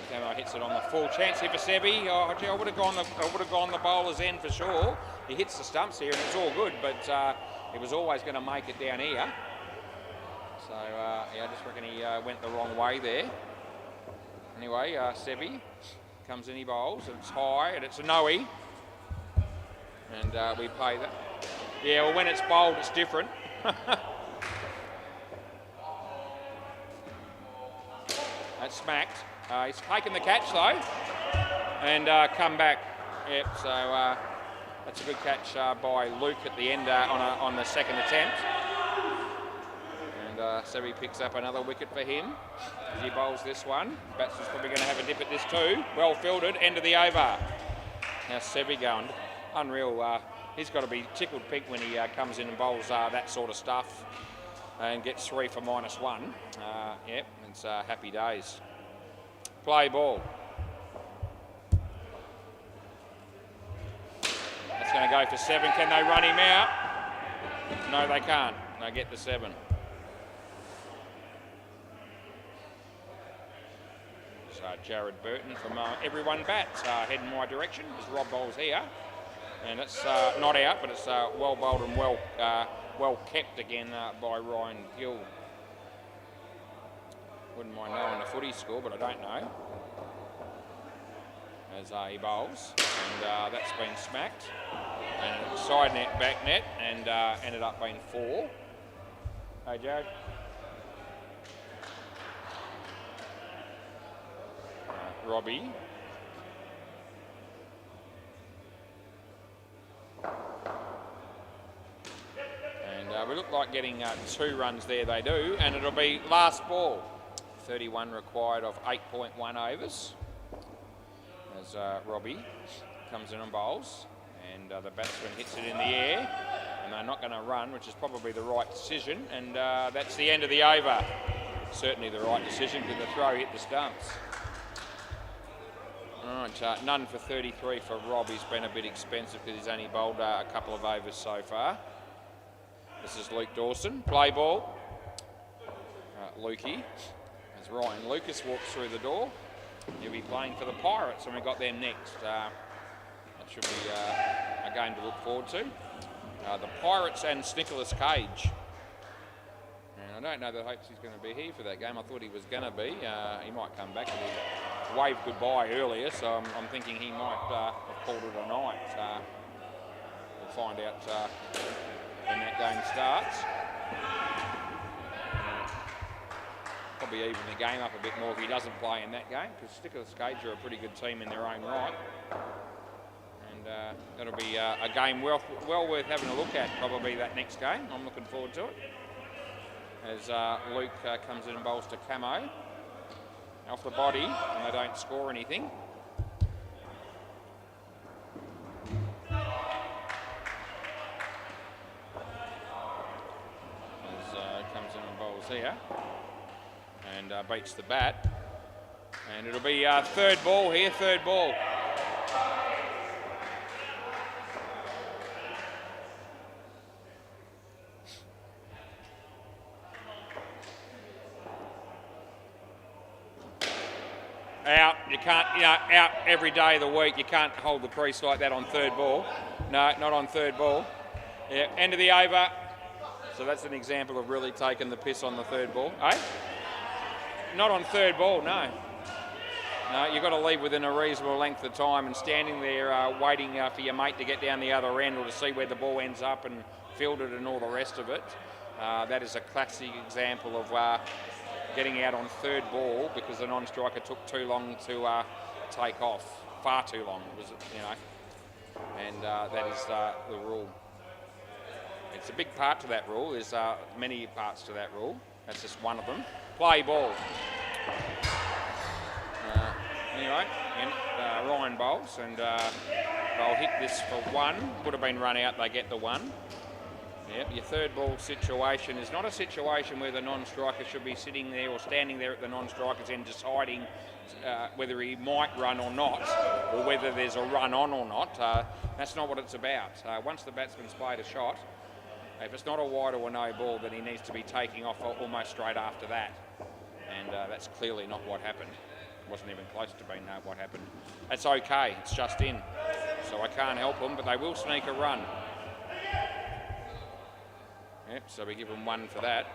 Camo hits it on the full chance here for Sevi. Oh, gee, I would have gone the bowler's end for sure. He hits the stumps here and it's all good, but he was always going to make it down here. So yeah, I just reckon he went the wrong way there. Anyway, Sevi comes in, he bowls, and it's high, and it's a no-e. And we play that. Yeah, well, when it's bowled, it's different. That's smacked. He's taken the catch, though, and come back. Yep, so that's a good catch by Luke at the end on the second attempt. And Sevi picks up another wicket for him as he bowls this one. Batsman's probably going to have a dip at this too. Well fielded, end of the over. Now Sevi going unreal. He's got to be tickled pink when he comes in and bowls that sort of stuff and gets 3 for -1. Yep, it's happy days. Play ball. That's going to go for 7. Can they run him out? No, they can't. They get the 7. So Jared Burton from Everyone Bats heading my direction as Rob bowls here. And it's not out, but it's well bowled and well kept again by Ryan Gill. Wouldn't mind knowing the footy score, but I don't know. As he bowls, and that's been smacked. And side net, back net, and ended up being 4. Hey, Jared. Robbie. And we look like getting 2 runs there, they do, and it'll be last ball. 31 required of 8.1 overs. As Robbie comes in and bowls, and the batsman hits it in the air, and they're not going to run, which is probably the right decision, and that's the end of the over. Certainly the right decision because the throw hit the stumps. All right, none for 33 for Rob. He's been a bit expensive because he's only bowled a couple of overs so far. This is Luke Dawson. Play ball. Lukey. As Ryan Lucas walks through the door. He'll be playing for the Pirates, and we've got them next. That should be a game to look forward to. The Pirates and Nicholas Cage. And I don't know the hopes he's going to be here for that game. I thought he was going to be. He might come back. He waved goodbye earlier, so I'm thinking he might have called it a night. We'll find out when that game starts. Probably even the game up a bit more if he doesn't play in that game, because Nicholas Cage are a pretty good team in their own right. And that'll be a game well worth having a look at, probably that next game. I'm looking forward to it. As Luke comes in and bowls to Camo. Off the body, and they don't score anything. As comes in and bowls here. And beats the bat. And it'll be third ball here, third ball. Out, you can't, out every day of the week. You can't hold the crease like that on third ball. No, not on third ball. Yeah, end of the over. So that's an example of really taking the piss on the third ball. Eh? Not on third ball, no. No, you've got to leave within a reasonable length of time, and standing there waiting for your mate to get down the other end or to see where the ball ends up and field it and all the rest of it. That is a classic example of getting out on third ball because the non-striker took too long to take off. Far too long, was it, and that is the rule. It's a big part to that rule. There's many parts to that rule. That's just one of them. Play ball. Anyway, Ryan bowls, and they'll hit this for 1. Would have been run out, they get the 1. Yep, your third ball situation is not a situation where the non-striker should be sitting there or standing there at the non-striker's end deciding whether he might run or not, or whether there's a run on or not. That's not what it's about. Once the batsman's played a shot, If it's not a wide or a no ball, then he needs to be taking off almost straight after that. And that's clearly not what happened. It wasn't even close to being what happened. That's okay, it's just in. So I can't help them, but they will sneak a run. Yep, so we give them 1 for that.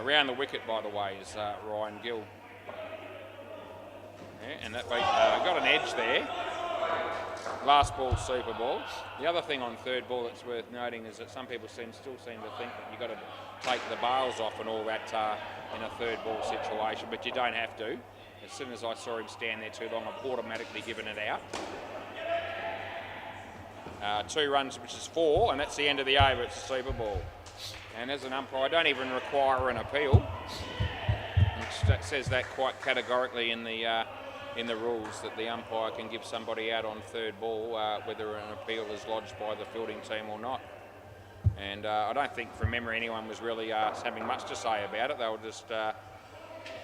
Round the wicket, by the way, is Ryan Gill. Yeah, and that got an edge there. Last ball, super ball. The other thing on third ball that's worth noting is that some people still seem to think that you've got to take the bails off and all that in a third ball situation, but you don't have to. As soon as I saw him stand there too long, I've automatically given it out. 2 runs, which is 4, and that's the end of the over. It's a super ball. And as an umpire, I don't even require an appeal. It says that quite categorically in the rules, that the umpire can give somebody out on third ball whether an appeal is lodged by the fielding team or not. And I don't think from memory anyone was really having much to say about it. They were just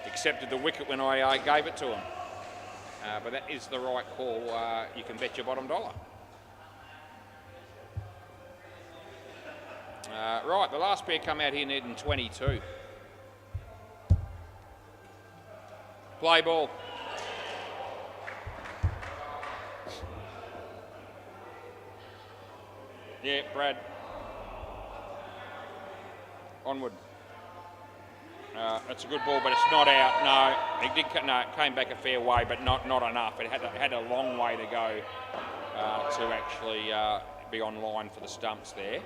accepted the wicket when I gave it to them. But that is the right call. You can bet your bottom dollar. Right, the last pair come out here needing 22. Play ball. Yeah, Brad. Onward. It's a good ball, but it's not out. No, it came back a fair way, but not enough. It had a long way to go to actually be on line for the stumps there.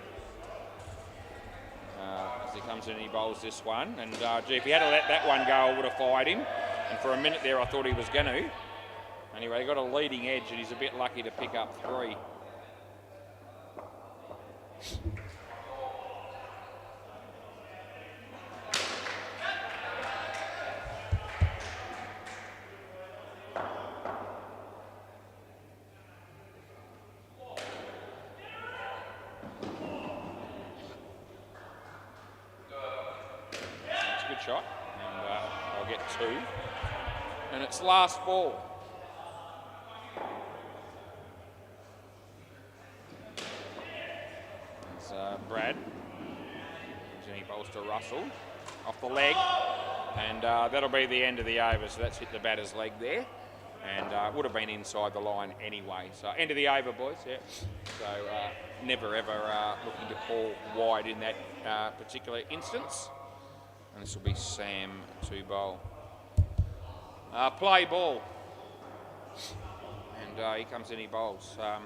As he comes in, he bowls this one, and gee, if he had let that one go, I would have fired him. And for a minute there, I thought he was going to. Anyway, he got a leading edge, and he's a bit lucky to pick up 3. Shot, and I'll get 2, and it's last ball. It's Brad. He bowls to Russell off the leg, and that'll be the end of the over. So that's hit the batter's leg there, and would have been inside the line anyway. So end of the over, boys. Yeah. So never ever looking to call wide in that particular instance. And this will be Sam to bowl. Play ball. And he comes in, he bowls. And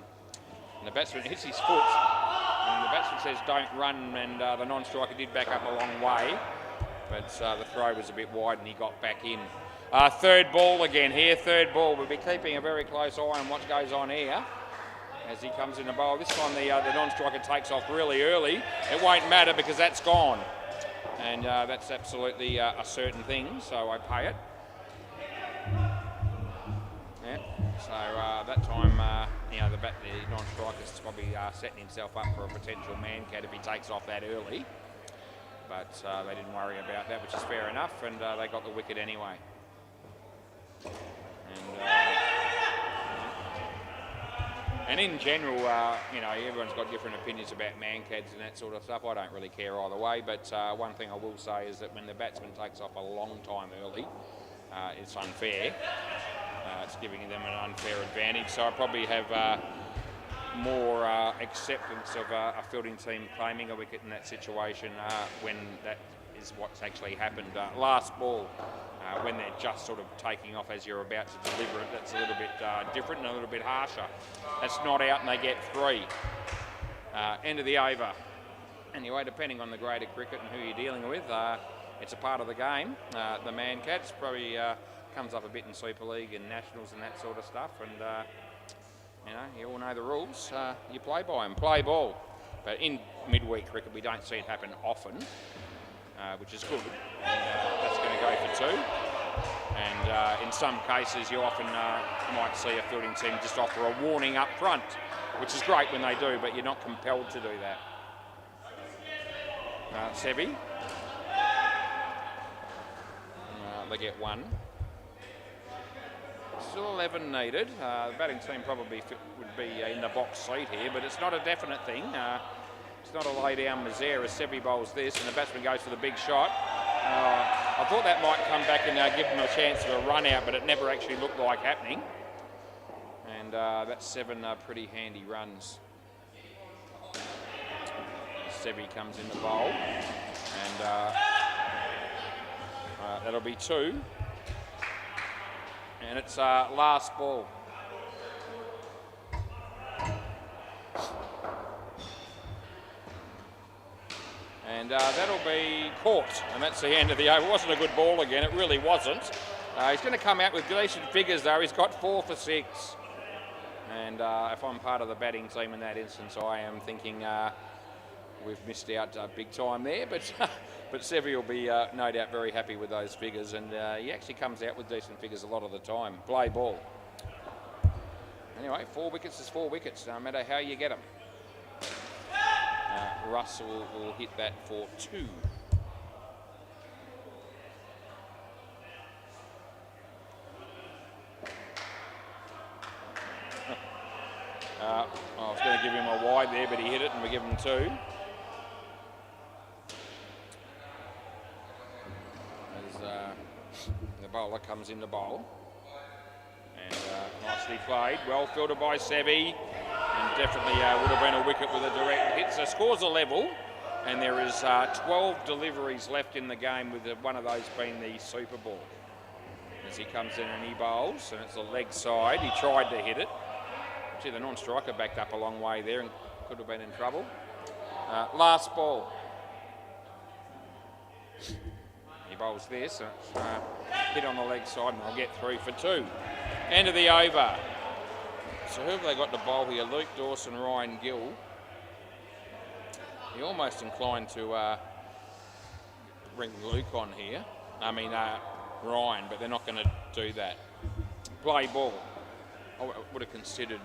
the batsman hits his foot. And the batsman says don't run, and the non-striker did back up a long way. But the throw was a bit wide and he got back in. Third ball again here, third ball. We'll be keeping a very close eye on what goes on here as he comes in the bowl. This time the non-striker takes off really early. It won't matter because that's gone. And that's absolutely a certain thing, so I pay it. Yeah. So that time, the non-striker's probably setting himself up for a potential man-cat if he takes off that early. But they didn't worry about that, which is fair enough, and they got the wicket anyway. And in general, everyone's got different opinions about man-cats and that sort of stuff. I don't really care either way, but one thing I will say is that when the batsman takes off a long time early, it's unfair. It's giving them an unfair advantage. So I probably have more acceptance of a fielding team claiming a wicket in that situation when that is what's actually happened. Last ball. When they're just sort of taking off as you're about to deliver it, that's a little bit different and a little bit harsher. That's not out and they get 3. End of the over. Anyway, depending on the grade of cricket and who you're dealing with, it's a part of the game. The man-cats probably comes up a bit in Super League and Nationals and that sort of stuff, and you all know the rules. You play by them. Play ball. But in midweek cricket, we don't see it happen often. Which is good. That's going to go for 2. And in some cases, you often might see a fielding team just offer a warning up front, which is great when they do, but you're not compelled to do that. Sevi. They get 1. Still 11 needed. The batting team probably would be in the box seat here, but it's not a definite thing. It's not a lay-down misere as Sevi bowls this, and the batsman goes for the big shot. I thought that might come back and give them a chance of a run out, but it never actually looked like happening. And that's 7 pretty handy runs. Sevi comes in the bowl, and that'll be 2. And it's last ball. And that'll be caught, and that's the end of the over. It wasn't a good ball again, it really wasn't. He's going to come out with decent figures though. He's got 4 for 6. And if I'm part of the batting team in that instance, I am thinking we've missed out big time there. But Sevi will be no doubt very happy with those figures, and he actually comes out with decent figures a lot of the time. Play ball. Anyway, 4 wickets is 4 wickets, no matter how you get them. Russell will hit that for 2. I was going to give him a wide there, but he hit it and we give him 2. As the bowler comes in to bowl. And nicely played, well fielded by Sevi. And definitely would have been a wicket with a direct hit. So scores a level, and there is 12 deliveries left in the game, with one of those being the super ball. As he comes in and he bowls, and it's a leg side. He tried to hit it. Gee, the non-striker backed up a long way there and could have been in trouble. Last ball. He bowls this, and it's hit on the leg side, and they'll get through for 2. End of the over. So who have they got to bowl here? Luke Dawson, Ryan Gill. You're almost inclined to bring Luke on here. I mean Ryan, but they're not going to do that. Play ball. I would have considered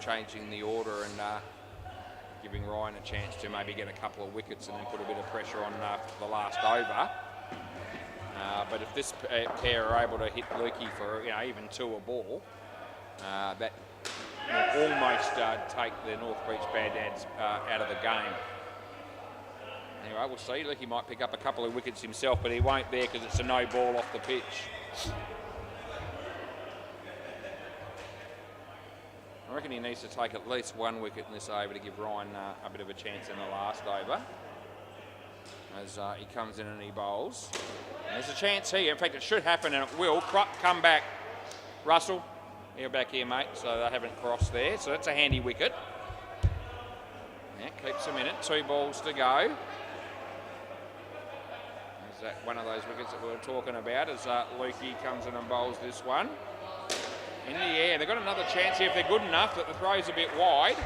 changing the order and giving Ryan a chance to maybe get a couple of wickets and then put a bit of pressure on the last over. But if this pair are able to hit Lukey for even 2 a ball, that will almost take the North Beach Bad Dads out of the game. Anyway, we'll see. Lukey might pick up a couple of wickets himself, but he won't there because it's a no ball off the pitch. I reckon he needs to take at least 1 wicket in this over to give Ryan a bit of a chance in the last over. As he comes in and he bowls. And there's a chance here. In fact, it should happen, and it will. Come back. Russell, you're back here, mate. So they haven't crossed there. So that's a handy wicket. Yeah, keeps him in it. 2 balls to go. Is that one of those wickets that we were talking about as Lukey comes in and bowls this one? In the air. They've got another chance here if they're good enough, but the throw's a bit wide.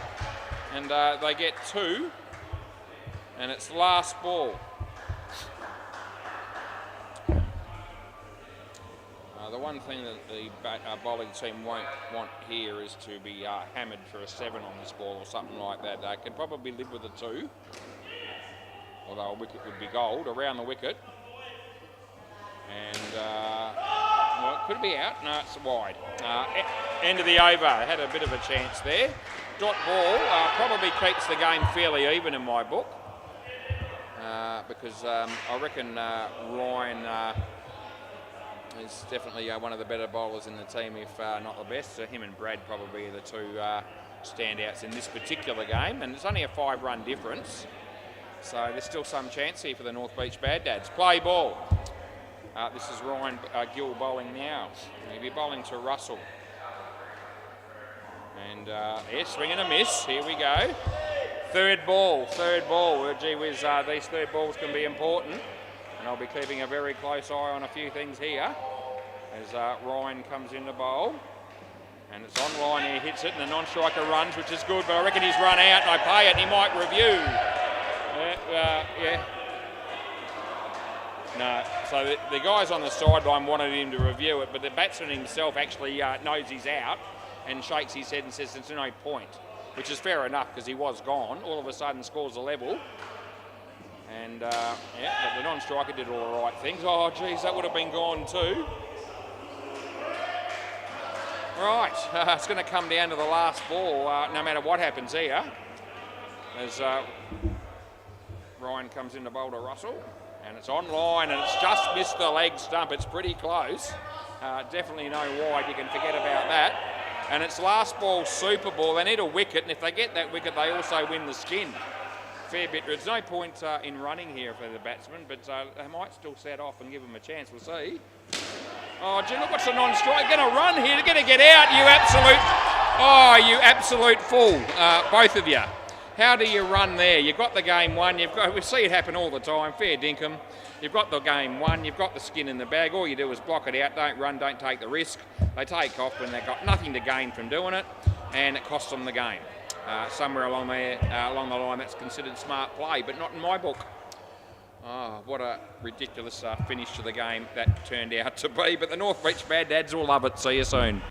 And they get 2. And it's last ball. The one thing that the bowling team won't want here is to be hammered for a 7 on this ball or something like that. They can probably live with a 2. Although a wicket would be gold around the wicket. And, well, it could be out. No, it's wide. End of the over. Had a bit of a chance there. Dot ball probably keeps the game fairly even in my book. Because I reckon Ryan is definitely one of the better bowlers in the team, if not the best. So him and Brad probably are the 2 standouts in this particular game. And it's only a 5-run difference. So there's still some chance here for the North Beach Bad Dads. Play ball. This is Ryan Gill bowling now. He'll be bowling to Russell. And yeah, swing and a miss. Here we go. Third ball. Well, gee whiz, these 3rd balls can be important. And I'll be keeping a very close eye on a few things here. As Ryan comes in to bowl. And it's on line, he hits it, and the non-striker runs, which is good, but I reckon he's run out, and I pay it, and he might review. Yeah. No, so the guys on the sideline wanted him to review it, but the batsman himself actually knows he's out and shakes his head and says there's no point, which is fair enough because he was gone. All of a sudden scores a level. And, yeah, but the non-striker did all the right things. Oh, geez, that would have been gone too. Right, it's going to come down to the last ball, no matter what happens here. As Ryan comes into bowl to Russell, and it's online, and it's just missed the leg stump. It's pretty close. Definitely no wide. You can forget about that. And it's last ball, super ball. They need a wicket, and if they get that wicket, they also win the skin. Fair bit. There's no point in running here for the batsman, but they might still set off and give them a chance. We'll see. Oh, gee, look, what's the non-strike? Going to run here. They're going to get out, you absolute fool, both of you. How do you run there? You've got the game won. We see it happen all the time. Fair dinkum. You've got the game won. You've got the skin in the bag. All you do is block it out. Don't run. Don't take the risk. They take off when they've got nothing to gain from doing it, and it costs them the game. Somewhere along there, along the line, that's considered smart play, but not in my book. Oh, what a ridiculous finish to the game that turned out to be. But the North Beach Bad Dads will love it. See you soon.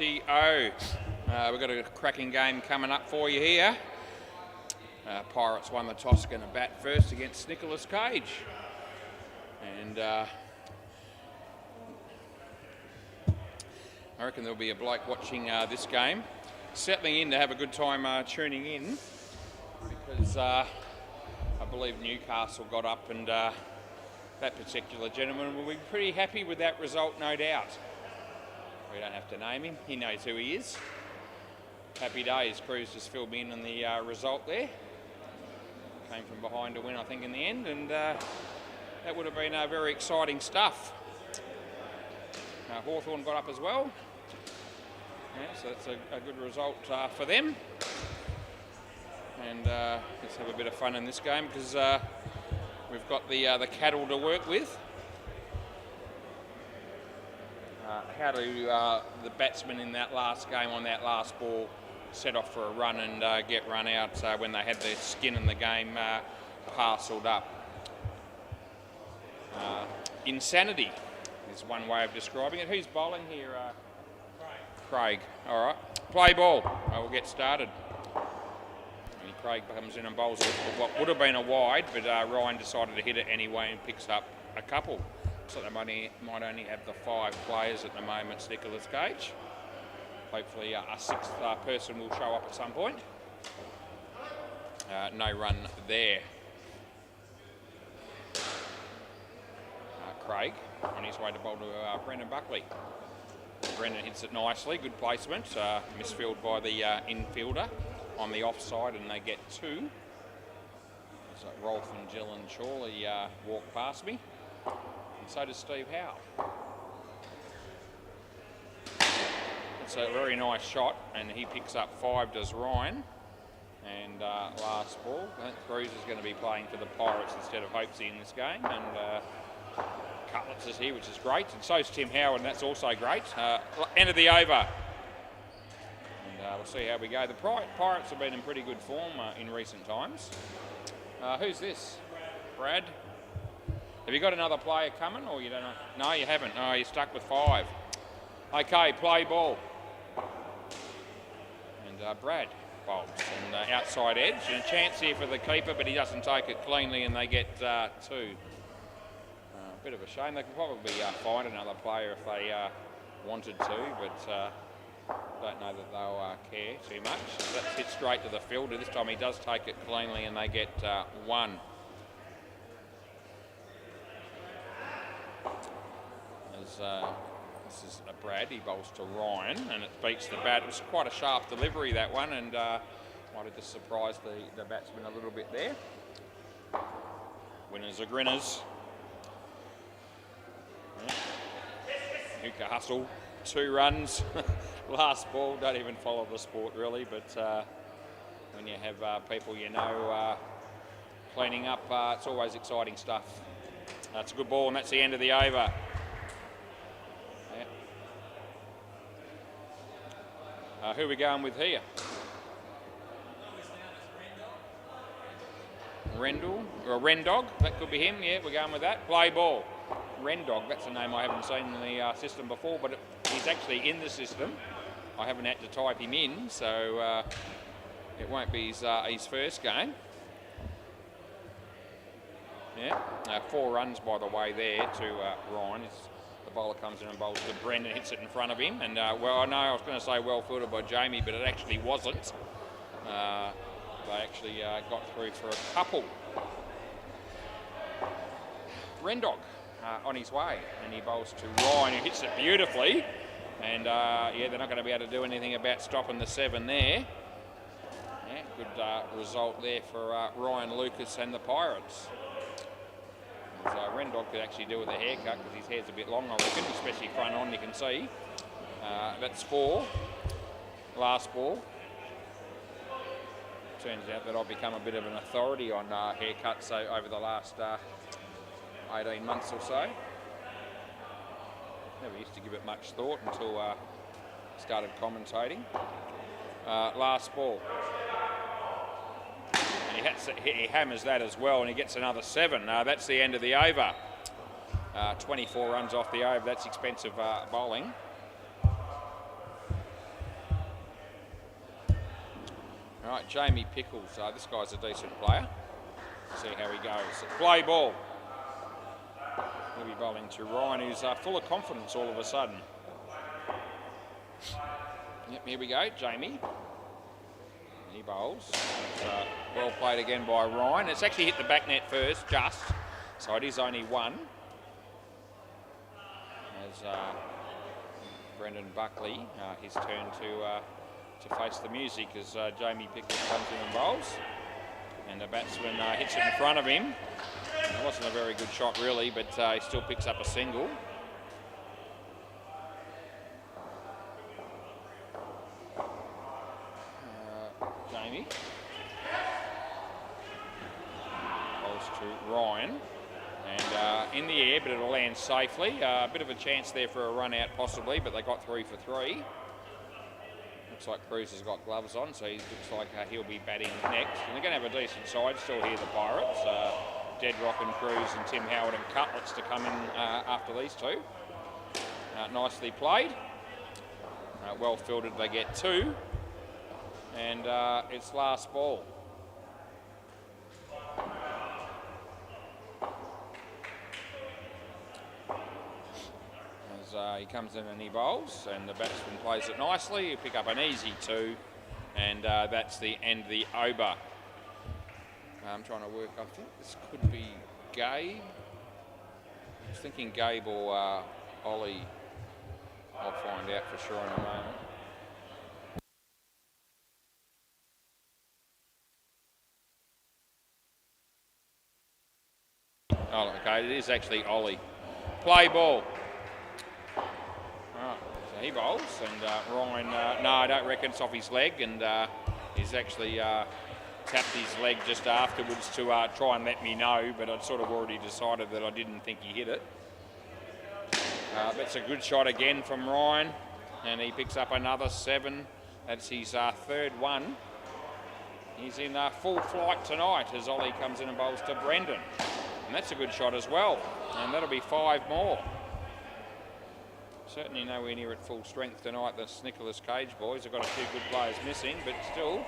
ITO. We've got a cracking game coming up for you here. Pirates won the toss, going to bat first against Nicolas Cage. And I reckon there'll be a bloke watching this game, settling in to have a good time tuning in, because I believe Newcastle got up, and that particular gentleman will be pretty happy with that result, no doubt. We don't have to name him, he knows who he is. Happy days. Cruz just filled me in on the result there. Came from behind to win, I think, in the end, and that would have been very exciting stuff. Hawthorn got up as well. Yeah, so that's a good result for them. And let's have a bit of fun in this game, because we've got the cattle to work with. How do the batsmen in that last game on that last ball set off for a run and get run out when they had their skin in the game parcelled up? Insanity is one way of describing it. Who's bowling here? Craig. All right. Play ball. We'll get started. And Craig comes in and bowls what would have been a wide, but Ryan decided to hit it anyway and picks up a couple. So they might only have the 5 players at the moment, Nicolas Cage. Hopefully a 6th person will show up at some point. No run there. Craig on his way to bowl to Brendan Buckley. Brendan hits it nicely, good placement. Misfilled by the infielder on the offside, and they get 2. So Rolf and Gillen Chorley walk past me. And so does Steve Howe. It's a very nice shot, and he picks up 5, does Ryan. And last ball, I think Cruz is going to be playing for the Pirates instead of Hopesy in this game. And Cutlets is here, which is great. And so is Tim Howe, and that's also great. End of the over. And we'll see how we go. The Pirates have been in pretty good form in recent times. Who's this? Brad? Have you got another player coming, or you don't know? No, you haven't. Oh, you're stuck with 5. Okay, play ball. And Brad bowls. And outside edge. And a chance here for the keeper, but he doesn't take it cleanly, and they get 2. Bit of a shame. They could probably find another player if they wanted to, but don't know that they'll care too much. So that's hit straight to the fielder. This time he does take it cleanly, and they get 1. This is a Brad, he bowls to Ryan, and it beats the bat. It was quite a sharp delivery, that one, and might have just surprised the batsman a little bit there. Winners are grinners. Newcastle, 2 runs. Last ball, don't even follow the sport really, but when you have people you know cleaning up, it's always exciting stuff. That's a good ball, and that's the end of the over. Who are we going with here? Rendell, or Rendog, that could be him, yeah, we're going with that. Play ball. Rendog, that's a name I haven't seen in the system before, but he's actually in the system. I haven't had to type him in, so it won't be his first game. Yeah, 4 runs, by the way, there to Ryan. The bowler comes in and bowls to Brendan, hits it in front of him, and well, I know I was going to say well fielded by Jamie, but it actually wasn't. They actually got through for a couple. Rendog on his way, and he bowls to Ryan, who hits it beautifully, and yeah, they're not going to be able to do anything about stopping the 7 there. Yeah, good result there for Ryan Lucas and the Pirates. Rendog could actually do with a haircut, because his hair's a bit long, I reckon, especially front on, you can see. That's 4. Last ball. Turns out that I've become a bit of an authority on haircuts over the last 18 months or so. Never used to give it much thought until started commentating. Last ball. And he hammers that as well, and he gets another 7. That's the end of the over. 24 runs off the over. That's expensive bowling. All right, Jamie Pickles. This guy's a decent player. See how he goes. Play ball. He'll be bowling to Ryan, who's full of confidence all of a sudden. Yep, here we go, Jamie. He bowls. Well played again by Ryan. It's actually hit the back net first, just. So it is only one. As Brendan Buckley, his turn to face the music as Jamie Pickles comes in and bowls. And the batsman hits it in front of him. It wasn't a very good shot really, but he still picks up a single. Jamie. Bowls to Ryan. And in the air, but it'll land safely. A bit of a chance there for a run out possibly, but they got 3 for 3. Looks like Cruz has got gloves on, so he looks like he'll be batting next. And they're going to have a decent side still here, the Pirates. Deadrock and Cruz and Tim Howard and Cutlets to come in after these two. Nicely played. Well fielded, they get 2. And it's last ball. He comes in and he bowls, and the batsman plays it nicely. You pick up an easy 2, and that's the end of the over. I'm trying to work. I think this could be Gabe. I was thinking Gabe or Ollie. I'll find out for sure in a moment. Oh, okay, it is actually Ollie. Play ball. So he bowls, and Ryan, no, I don't reckon it's off his leg, and he's actually tapped his leg just afterwards to try and let me know, but I'd sort of already decided that I didn't think he hit it. That's a good shot again from Ryan, and he picks up another 7. That's his 3rd one. He's in full flight tonight as Ollie comes in and bowls to Brendan. And that's a good shot as well, and that'll be 5 more. Certainly nowhere near at full strength tonight, the Nicholas Cage boys. Have got a few good players missing, but still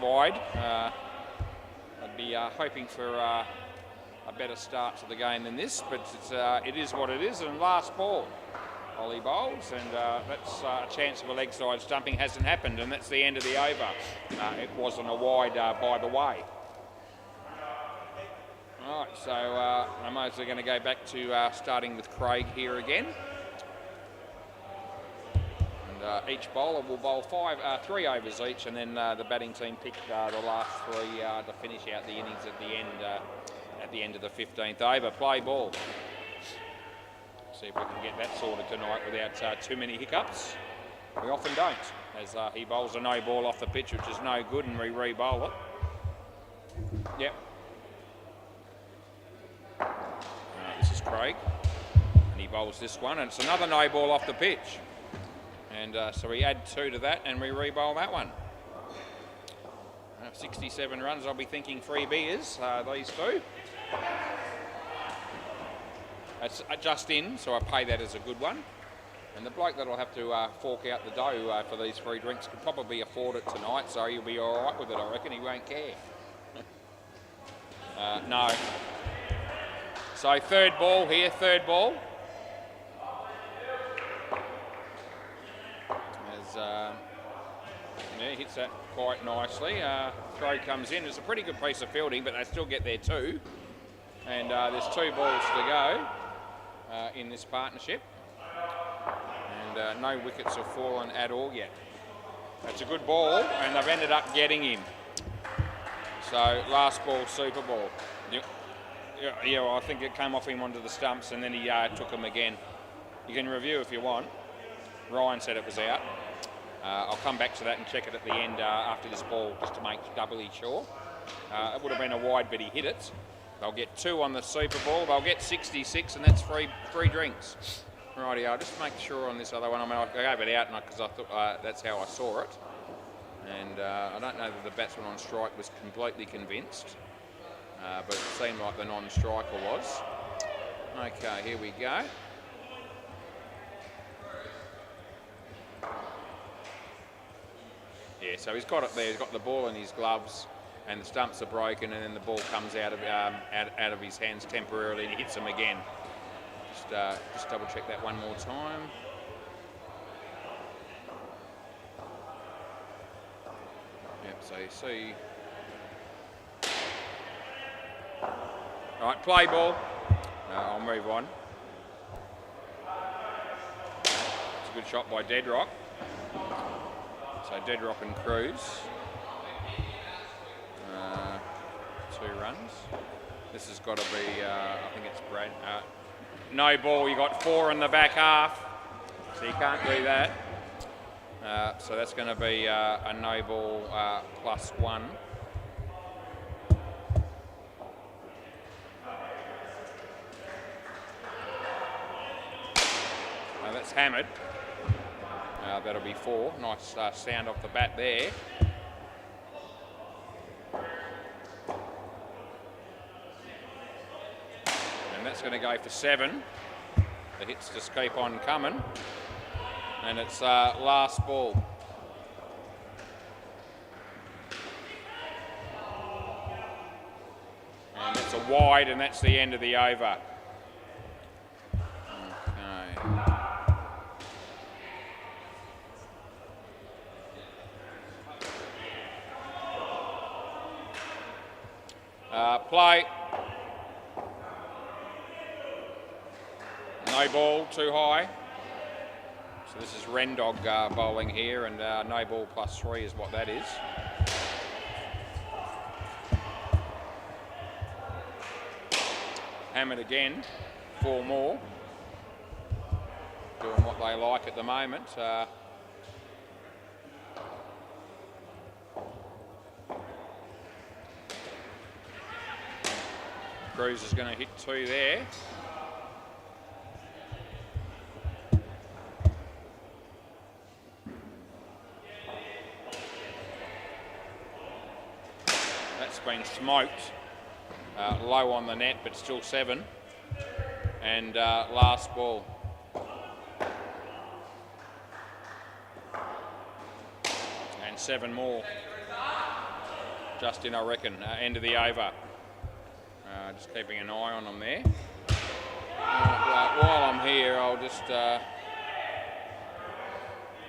wide. I'd be hoping for a better start to the game than this, but it is what it is. And last ball, Ollie bowls, and that's a chance of a leg side stumping. Hasn't happened, and that's the end of the over. It wasn't a wide, by the way. All right, so I'm mostly going to go back to starting with Craig here again. And each bowler will bowl 3 overs each, and then the batting team pick the last 3 to finish out the innings at the end of the 15th over. Play ball. See if we can get that sorted tonight without too many hiccups. We often don't, as he bowls a no ball off the pitch, which is no good, and we re-bowl it. Yep. This is Craig, and he bowls this one, and it's another no ball off the pitch. And so we add 2 to that, and we re-bowl that one. 67 runs, I'll be thinking 3 beers, these 2. It's just in, so I pay that as a good one. And the bloke that'll have to fork out the dough for these 3 drinks can probably afford it tonight, so he'll be all right with it, I reckon. He won't care. No. So 3rd ball here, 3rd ball. As yeah, hits that quite nicely. Throw comes in. It's a pretty good piece of fielding, but they still get there too. And there's 2 balls to go in this partnership. And no wickets have fallen at all yet. That's a good ball, and they've ended up getting him. So last ball, super ball. Yeah, I think it came off him onto the stumps, and then he took them again. You can review if you want. Ryan said it was out. I'll come back to that and check it at the end after this ball, just to make doubly sure. It would have been a wide, but he hit it. They'll get 2 on the super ball. They'll get 66, and that's three drinks. Righty, I'll just make sure on this other one. I mean, I gave it out because I thought that's how I saw it. And I don't know that the batsman on strike was completely convinced. But it seemed like the non-striker was. Okay, here we go. Yeah, so he's got it there. He's got the ball in his gloves, and the stumps are broken, and then the ball comes out of his hands temporarily, and he hits them again. Just double check that one more time. Yep. So you see. All right, play ball. I'll move on. It's a good shot by Deadrock. So Deadrock and Cruz. 2 runs. This has got to be, I think it's Brad. No ball, you got 4 in the back half. So you can't do that. So that's going to be a no ball +1. That's hammered. That'll be 4. Nice sound off the bat there. And that's going to go for 7. The hits just keep on coming. And it's last ball. And it's a wide, and that's the end of the over. Play. No ball, too high. So this is Rendog bowling here, and no ball +3 is what that is. Hammered again, 4 more. Doing what they like at the moment. Cruz is going to hit 2 there. That's been smoked. Low on the net, but still 7. And last ball. And 7 more. Justin, I reckon, end of the over. Just keeping an eye on them there. While I'm here, I'll just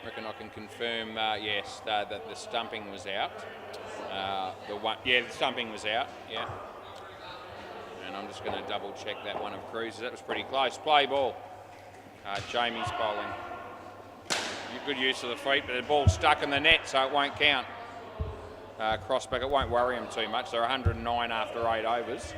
reckon I can confirm. Yes, that the stumping was out. The stumping was out. Yeah. And I'm just going to double check that one of Cruz's. That was pretty close. Play ball. Jamie's bowling. Good use of the feet, but the ball's stuck in the net, so it won't count. Crossback, it won't worry him too much. They're 109 after 8 overs.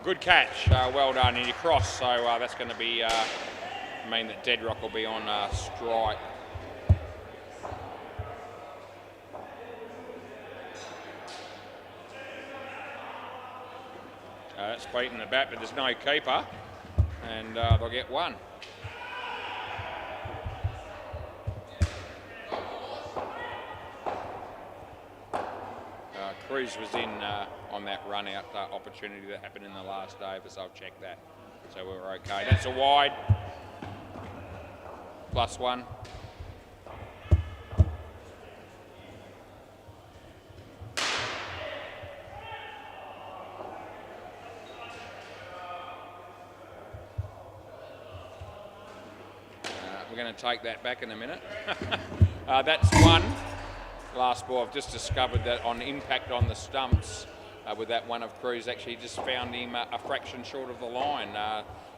Good catch, well done, and you cross, so that's going to be mean that Deadrock will be on strike. That's beating the bat, but there's no keeper, and they'll get 1. Cruz was in on that run-out opportunity that happened in the last over, so I've checked that. So we were okay. That's a wide. +1. We're going to take that back in a minute. That's 1. Last ball, I've just discovered that on impact on the stumps with that one of Cruz, actually just found him a fraction short of the line.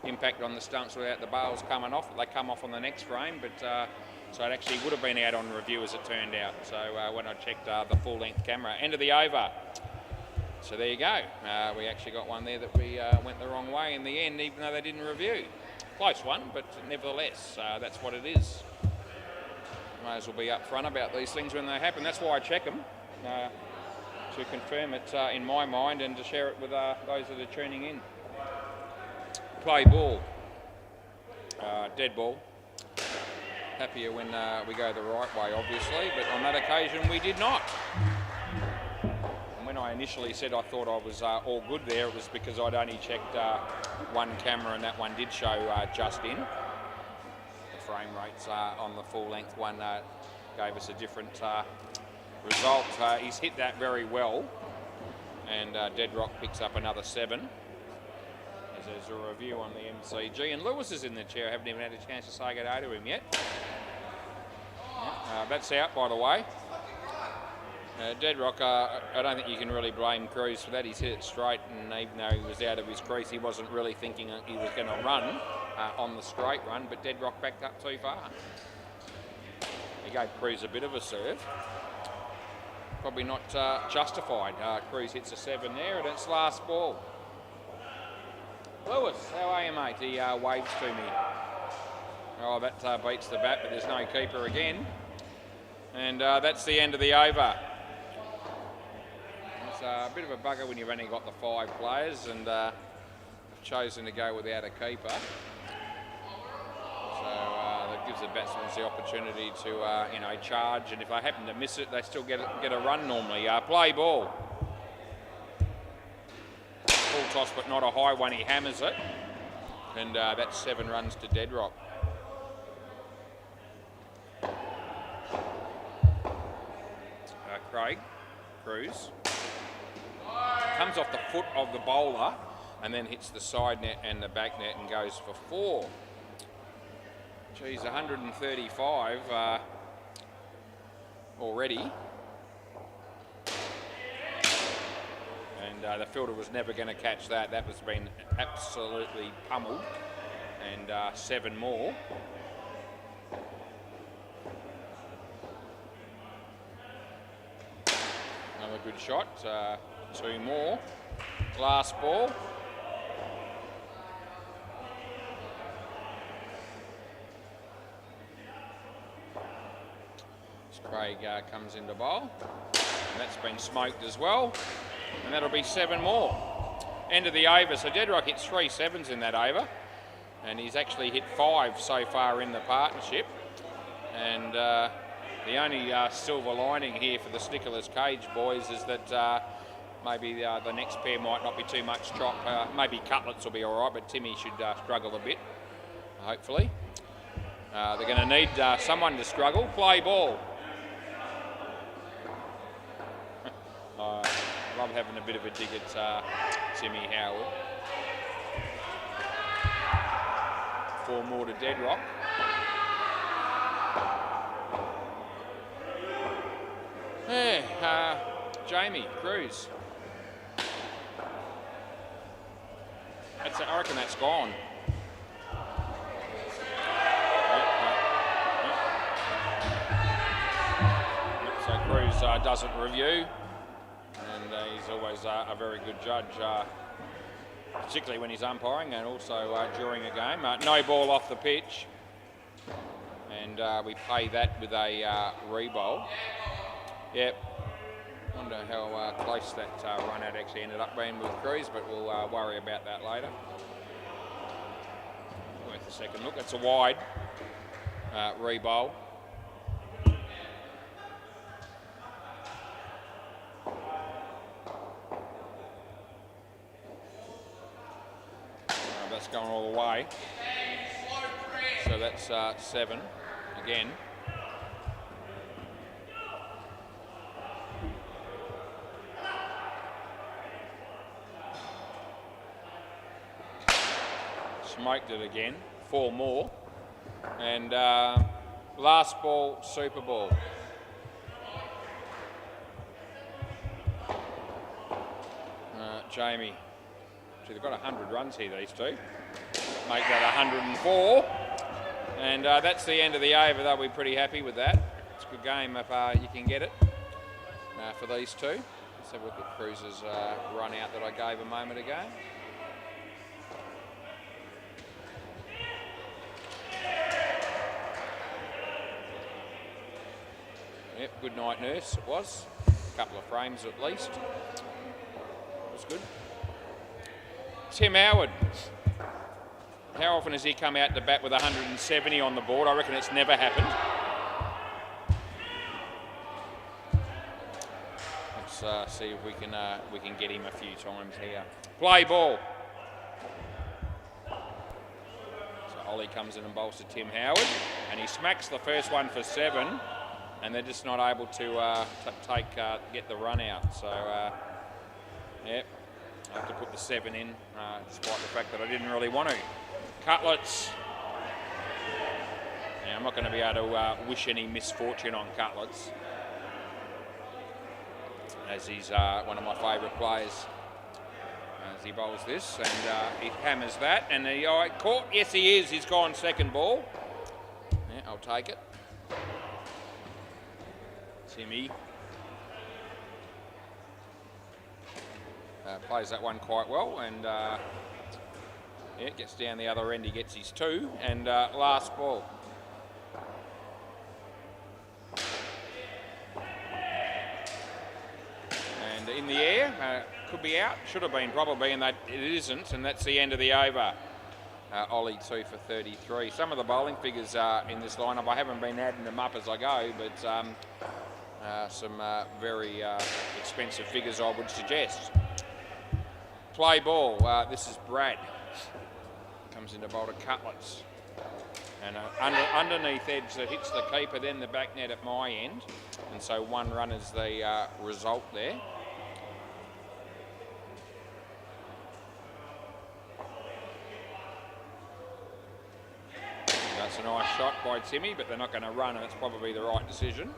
Impact on the stumps without the bails coming off. They come off on the next frame, but so it actually would have been out on review as it turned out. So when I checked the full-length camera, end of the over. So there you go. We actually got one there that we went the wrong way in the end, even though they didn't review. Close one, but nevertheless, that's what it is. May as well be upfront about these things when they happen. That's why I check them, to confirm it in my mind and to share it with those that are tuning in. Play ball. Dead ball. Happier when we go the right way, obviously, but on that occasion we did not. And when I initially said I thought I was all good there, it was because I'd only checked one camera, and that one did show just in. The frame rates on the full-length one gave us a different result. He's hit that very well, and Dead Rock picks up another 7. There's a review on the MCG, and Lewis is in the chair. I haven't even had a chance to say good-day to him yet. That's out, by the way. Dead Rock, I don't think you can really blame Cruz for that. He's hit it straight, and even though he was out of his crease, he wasn't really thinking he was going to run on the straight run, but Dead Rock backed up too far. He gave Cruz a bit of a serve. Probably not justified. Cruz hits a 7 there, and it's last ball. Lewis, how are you, mate? He waves to me. Oh, that beats the bat, but there's no keeper again. And that's the end of the over. It's a bit of a bugger when you've only got the 5 players and chosen to go without a keeper. So that gives the batsmen the opportunity to, charge. And if they happen to miss it, they still get a run normally. Play ball. Full toss, but not a high one. He hammers it, and that's 7 runs to Dead Rock. Cruz comes off the foot of the bowler, and then hits the side net and the back net and goes for 4. Geez, 135 already. And the fielder was never going to catch that. That was been absolutely pummeled. And 7 more. Another good shot. 2 more. Last ball. As Craig comes into bowl. And that's been smoked as well. And that'll be 7 more. End of the over. So Dead Rock hits 3 7s in that over. And he's actually hit 5 so far in the partnership. And the only silver lining here for the Stickerless Cage boys is that maybe the next pair might not be too much chop. Maybe Cutlets will be all right, but Timmy should struggle a bit, hopefully. They're going to need someone to struggle. Play ball. Love having a bit of a dig at Timmy Howard. 4 more to Dead Rock. Yeah, Jamie Cruz. I reckon that's gone. So Cruz doesn't review. And he's always a very good judge, particularly when he's umpiring and also during a game. No ball off the pitch, and we pay that with a re-bowl. Yep. Wonder how close that run out actually ended up being with Cruz, but we'll worry about that later. Worth a second look. It's a wide re-bowl. That's going all the way. So that's 7 again. Smoked it again. 4 more. And last ball, Super Ball. Jamie. They've got 100 runs here, these two. Make that 104. And that's the end of the over. They'll be pretty happy with that. It's a good game if you can get it for these two. Let's have a look at Cruz's run out that I gave a moment ago. Yep, good night, nurse, it was. A couple of frames at least. It was good. Tim Howard. How often has he come out to bat with 170 on the board? I reckon it's never happened. Let's see if we can get him a few times here. Play ball. So Ollie comes in and bowls to Tim Howard, and he smacks the first one for 7, and they're just not able to get the run out. So, yep, I have to put the 7 in, despite the fact that I didn't really want to. Cutlets. Now, I'm not going to be able to wish any misfortune on Cutlets, as he's one of my favourite players as he bowls this, and he hammers that, and he caught. Yes, he is. He's gone second ball. Yeah, I'll take it. Timmy plays that one quite well, and yeah, gets down the other end. He gets his 2, and last ball. In the air, could be out, should have been probably, and it isn't, and that's the end of the over. Ollie 2 for 33. Some of the bowling figures in this lineup, I haven't been adding them up as I go, but some very expensive figures I would suggest. Play ball. This is Brad. Comes into bowl to Cutlets. And underneath edge that hits the keeper, then the back net at my end. And so 1 run is the result there. That's a nice shot by Timmy, but they're not going to run, and it's probably the right decision.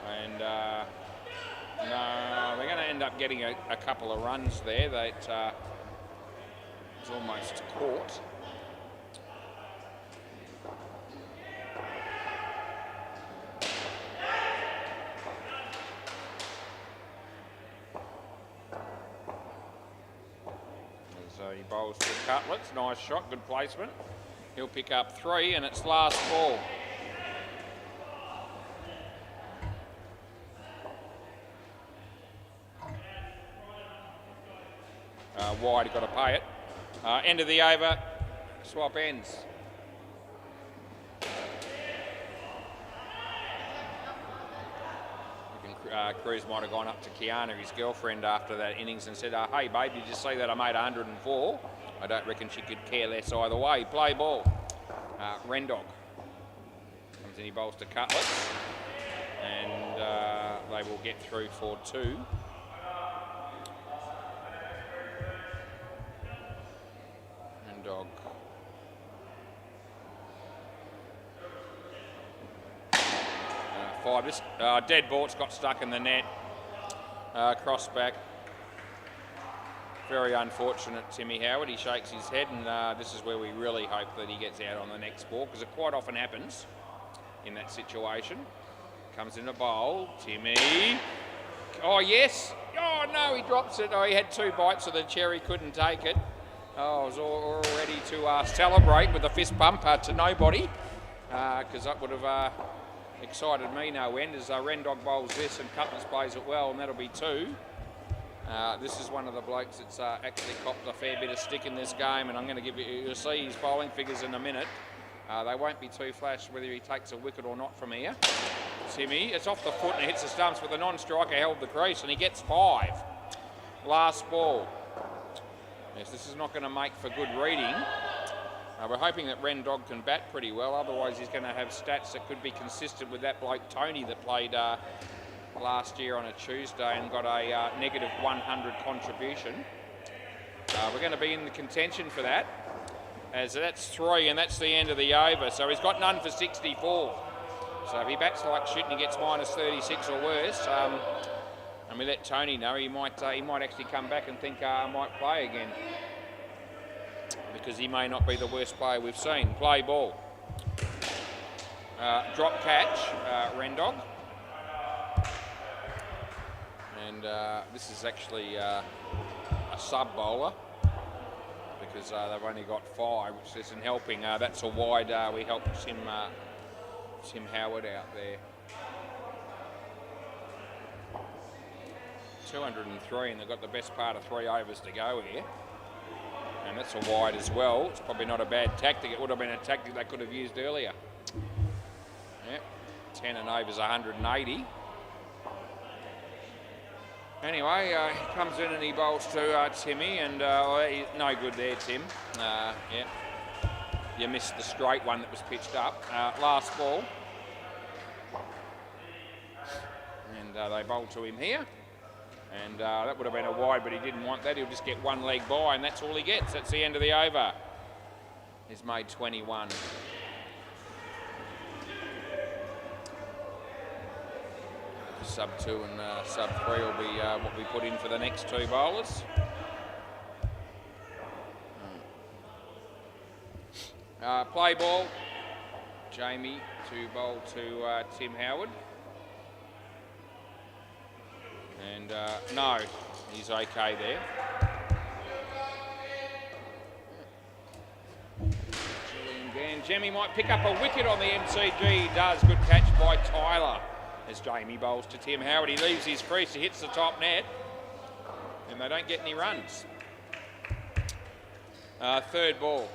And no, they're going to end up getting a couple of runs there. That was almost caught. So he bowls to Cutlets. Nice shot, good placement. He'll pick up 3, and it's last ball. Wide, got to pay it. End of the over, swap ends. Cruz might have gone up to Kiana, his girlfriend, after that innings and said, hey babe, did you see that I made 104? I don't reckon she could care less either way. Play ball. Rendog comes in, he bowls to Cutlets, and they will get through for 2. Rendog. Five. This dead ball's got stuck in the net. Cross back. Very unfortunate, Timmy Howard. He shakes his head, and this is where we really hope that he gets out on the next ball, because it quite often happens in that situation. Comes in a bowl. Timmy. Oh, yes. Oh, no, he drops it. Oh, he had 2 bites, so the cherry couldn't take it. Oh, I was all ready to celebrate with a fist bump to nobody, because that would have excited me no end, as Rendog bowls this and Cutlets plays it well, and that'll be 2. This is one of the blokes that's actually copped a fair bit of stick in this game, and I'm going to give you, you'll see his bowling figures in a minute. They won't be too flash whether he takes a wicket or not from here. Timmy, it's off the foot and it hits the stumps, but the non-striker held the crease, and he gets 5. Last ball. Yes, this is not going to make for good reading. We're hoping that Rendog can bat pretty well, otherwise he's going to have stats that could be consistent with that bloke Tony that played last year on a Tuesday and got a negative 100 contribution. We're going to be in the contention for that, as that's 3, and that's the end of the over. So he's got none for 64. So if he bats like shit and he gets minus 36 or worse, and we let Tony know, he might actually come back and think I might play again, because he may not be the worst player we've seen. Play ball. Drop catch, Rendog. And this is actually a sub bowler, because they've only got 5, which isn't helping. That's a wide. We helped Tim Howard out there. 203, and they've got the best part of 3 overs to go here. And that's a wide as well. It's probably not a bad tactic. It would have been a tactic they could have used earlier. Yep, 10 and overs 180. Anyway, he comes in and he bowls to Timmy, and no good there, Tim. Yeah, you missed the straight one that was pitched up. Last ball. And they bowl to him here. And that would have been a wide, but he didn't want that. He'll just get one leg by, and that's all he gets. That's the end of the over. He's made 21. Sub 2 and sub 3 will be what we put in for the next 2 bowlers. Play ball. Jamie to bowl to Tim Howard. And no, he's okay there. Jemmy might pick up a wicket on the MCG. He does. Good catch by Tyler as Jamie bowls to Tim Howard. He leaves his crease, he hits the top net, and they don't get any runs. Third ball.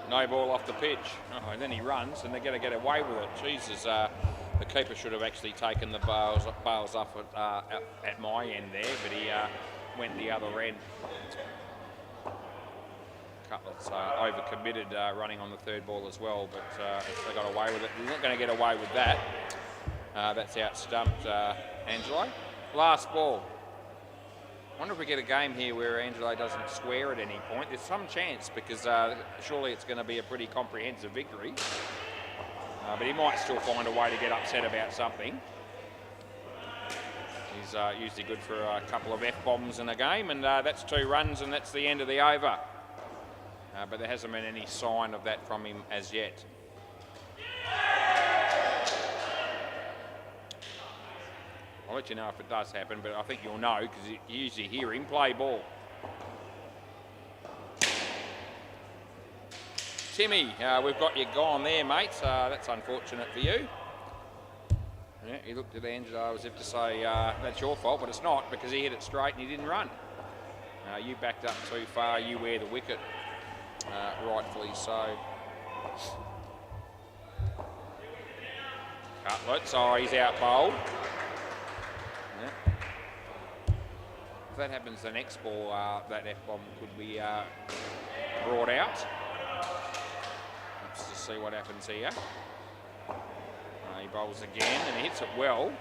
No ball off the pitch. Oh, and then he runs, and they're going to get away with it. Jesus, the keeper should have actually taken the bails off at my end there, but he went the other end. Cutlets overcommitted running on the third ball as well, but they got away with it. They're not going to get away with that. That's out stumped Angelo. Last ball. I wonder if we get a game here where Angelo doesn't swear at any point. There's some chance because surely it's going to be a pretty comprehensive victory. But he might still find a way to get upset about something. He's usually good for a couple of F-bombs in a game, and that's 2 runs, and that's the end of the over. But there hasn't been any sign of that from him as yet. I'll let you know if it does happen, but I think you'll know because you usually hear him play ball. Timmy, we've got you gone there, mate. That's unfortunate for you. Yeah, he looked at Angelo as if to say, that's your fault, but it's not because he hit it straight and he didn't run. You backed up too far, you wear the wicket, rightfully so. Cutlets, he's out bowled. Yeah. If that happens the next ball, that F-bomb could be brought out. Let's just see what happens here. He bowls again and he hits it well.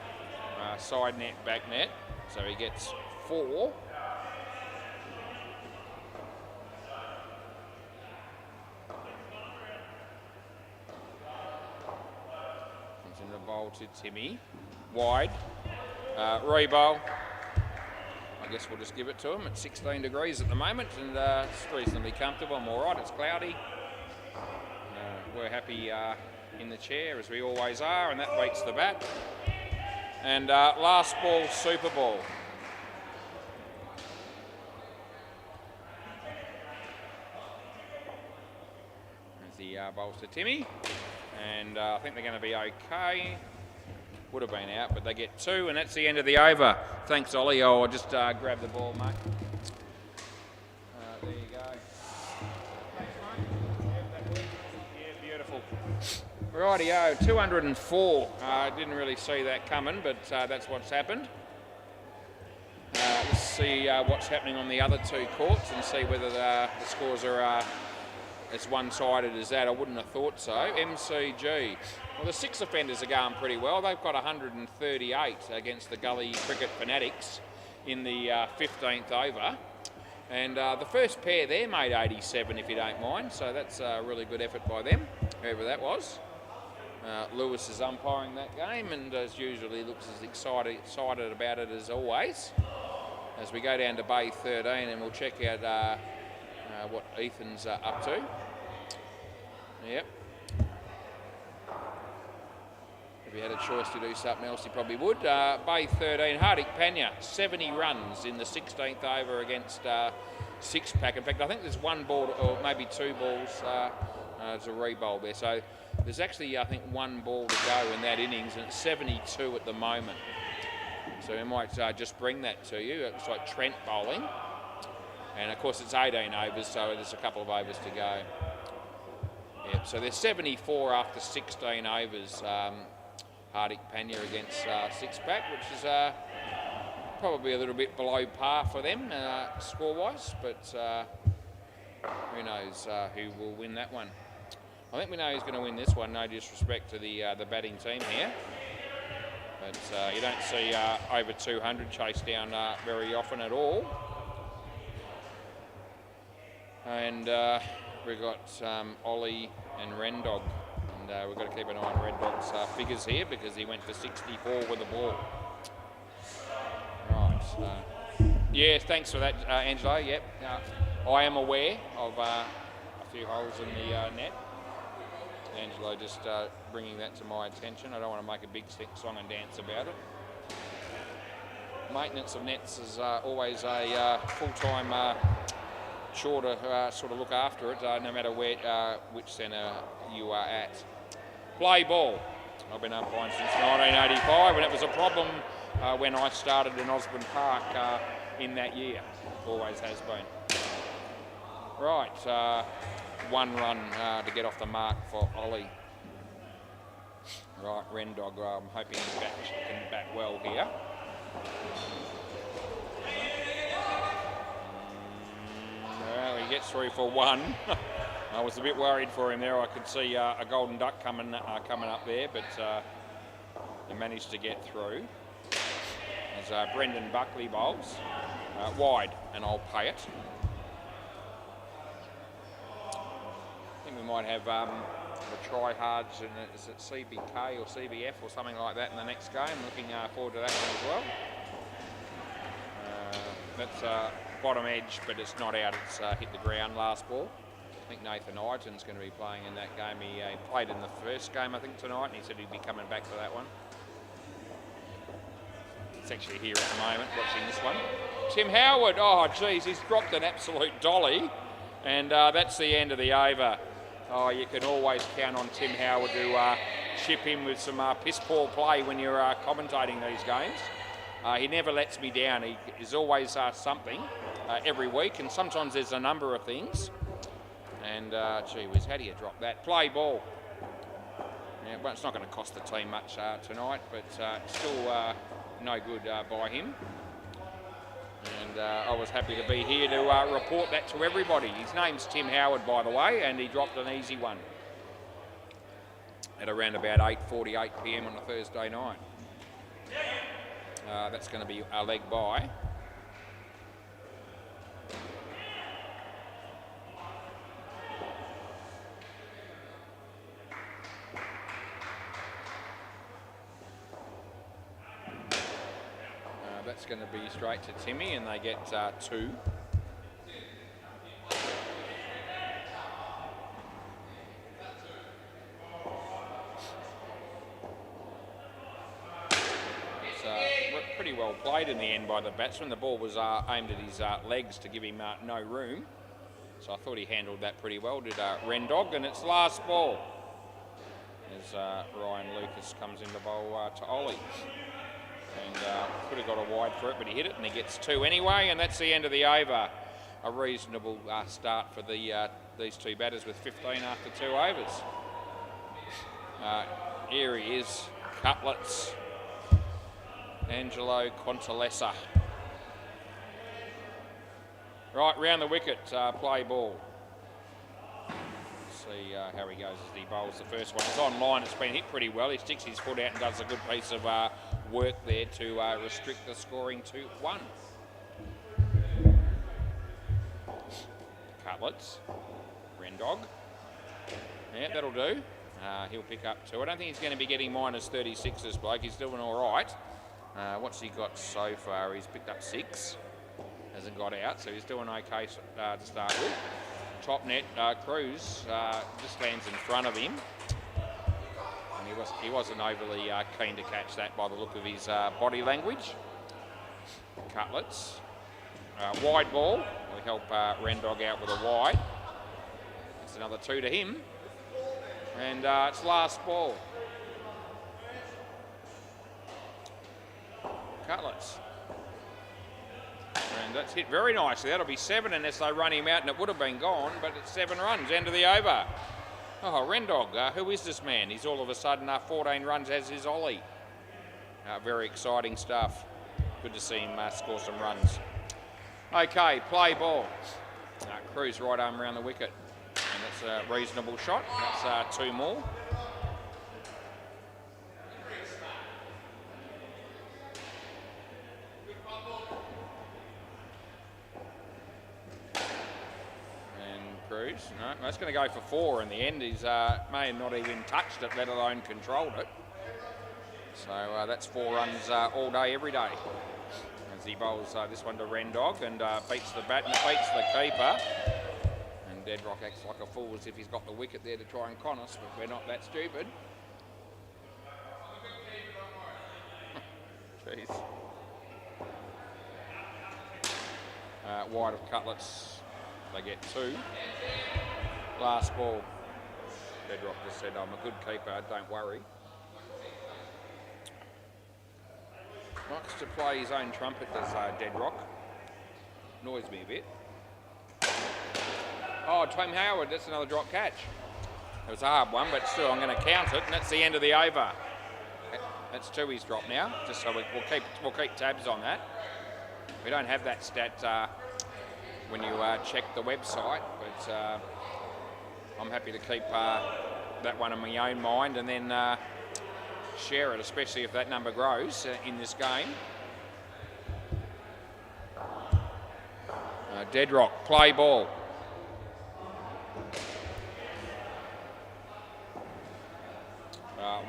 Side net, back net. So he gets 4. Comes in the bowl to Timmy. Wide. Rebowl. I guess we'll just give it to him at 16 degrees at the moment, and it's reasonably comfortable. I'm all right. It's cloudy. We're happy in the chair, as we always are, and that beats the bat. And last ball, super ball. As the bowls to Timmy, and I think they're going to be okay. Would have been out, but they get 2, and that's the end of the over. Thanks, Ollie. I'll just grab the ball, mate. There you go. Thanks, mate. Yeah, beautiful. Rightio, 204. Didn't really see that coming, but that's what's happened. Let's see what's happening on the other 2 courts and see whether the scores are as one-sided as that. I wouldn't have thought so. MCG. Well, the 6 offenders are going pretty well. They've got 138 against the Gully Cricket Fanatics in the 15th over. And the first pair there made 87, if you don't mind. So that's a really good effort by them, whoever that was. Lewis is umpiring that game and as usually looks as excited about it as always. As we go down to Bay 13 and we'll check out what Ethan's up to. Yep. If he had a choice to do something else, he probably would. Bay 13, Hardik Pandya, 70 runs in the 16th over against 6-pack. In fact, I think there's 1 ball, or maybe 2 balls. There's a re-bowl there. So There's actually, I think, one ball to go in that innings, and it's 72 at the moment. So we might just bring that to you. It's like Trent bowling. And of course it's 18 overs, so there's a couple of overs to go. Yep, so there's 74 after 16 overs. Hardik Pandya against six-pack, which is probably a little bit below par for them score-wise, but who knows who will win that one. I think we know who's going to win this one, no disrespect to the batting team here. But you don't see over 200 chased down very often at all. And we've got Ollie and Rendog. And we've got to keep an eye on Rendog's figures here because he went for 64 with the ball. Right. Yeah, thanks for that, Angelo. Yep. I am aware of a few holes in the net. Angelo just bringing that to my attention. I don't want to make a big song and dance about it. Maintenance of nets is always a full-time chore to sort of look after it, no matter which centre you are at. Play ball. I've been umpiring since 1985, and it was a problem when I started in Osborne Park in that year. Always has been. Right. One run to get off the mark for Ollie. Right, Rendog, I'm hoping he can bat well here. Well, he gets through for one. I was a bit worried for him there. I could see a golden duck coming up there, but he managed to get through. As Brendan Buckley bowls. Wide, and I'll pay it. I think we might have the try-hards, and is it CBK or CBF or something like that in the next game. Looking forward to that one as well. That's bottom edge, but it's not out. It's hit the ground last ball. I think Nathan Iton's going to be playing in that game. He played in the first game, I think, tonight, and he said he'd be coming back for that one. It's actually here at the moment, watching this one. Tim Howard, oh geez, he's dropped an absolute dolly, and that's the end of the over. Oh, you can always count on Tim Howard to chip in with some piss-poor play when you're commentating these games. He never lets me down. He is always something every week, and sometimes there's a number of things. And gee whiz, how do you drop that? Play ball. Yeah, well, it's not going to cost the team much tonight, but still no good by him. And I was happy to be here to report that to everybody. His name's Tim Howard, by the way, and he dropped an easy one at around about 8:48 p.m. on a Thursday night. That's going to be a leg by. That's going to be straight to Timmy, and they get 2. It's pretty well played in the end by the batsman. The ball was aimed at his legs to give him no room. So I thought he handled that pretty well, did Rendog, and it's last ball. As Ryan Lucas comes in to bowl to Ollie. And could have got a wide for it, but he hit it, and he gets 2 anyway, and that's the end of the over. A reasonable start for these two batters with 15 after 2 overs. Here he is, Cutlets, Angelo Contalessa. Right, round the wicket, play ball. See how he goes as he bowls the first one. It's on line, it's been hit pretty well. He sticks his foot out and does a good piece of work there to restrict the scoring to 1. Cutlets, Rendog. Yeah, that'll do. He'll pick up 2. I don't think he's going to be getting minus 36, this bloke. He's doing all right. What's he got so far? He's picked up 6. Hasn't got out, so he's doing okay to start with. Top net, Cruz just stands in front of him. And he wasn't overly keen to catch that by the look of his body language. Cutlets. Wide ball. Will help Rendog out with a wide. That's another 2 to him. And it's last ball. Cutlets. And that's hit very nicely. That'll be 7 unless they run him out, and it would have been gone, but it's 7 runs, end of the over. Oh, Rendog, who is this man? He's all of a sudden 14 runs as his Ollie. Very exciting stuff. Good to see him score some runs. Okay, play ball. Cruz right arm around the wicket. And that's a reasonable shot. That's 2 more. Cruz. No, that's going to go for 4 in the end. He's may have not even touched it, let alone controlled it. So that's 4 runs all day, every day. As he bowls this one to Rendog and beats the bat and beats the keeper. And Deadrock acts like a fool as if he's got the wicket there to try and con us, but we're not that stupid. Jeez. Wide of Cutlets. They get 2. Last ball. Deadrock just said, I'm a good keeper, don't worry. Likes to play his own trumpet, does Deadrock. Annoys me a bit. Oh, Tim Howard, that's another drop catch. It was a hard one, but still I'm going to count it, and that's the end of the over. That's 2 he's dropped now, just so we'll keep tabs on that. We don't have that stat when you check the website, but I'm happy to keep that one in my own mind and then share it, especially if that number grows in this game. Deadrock, play ball.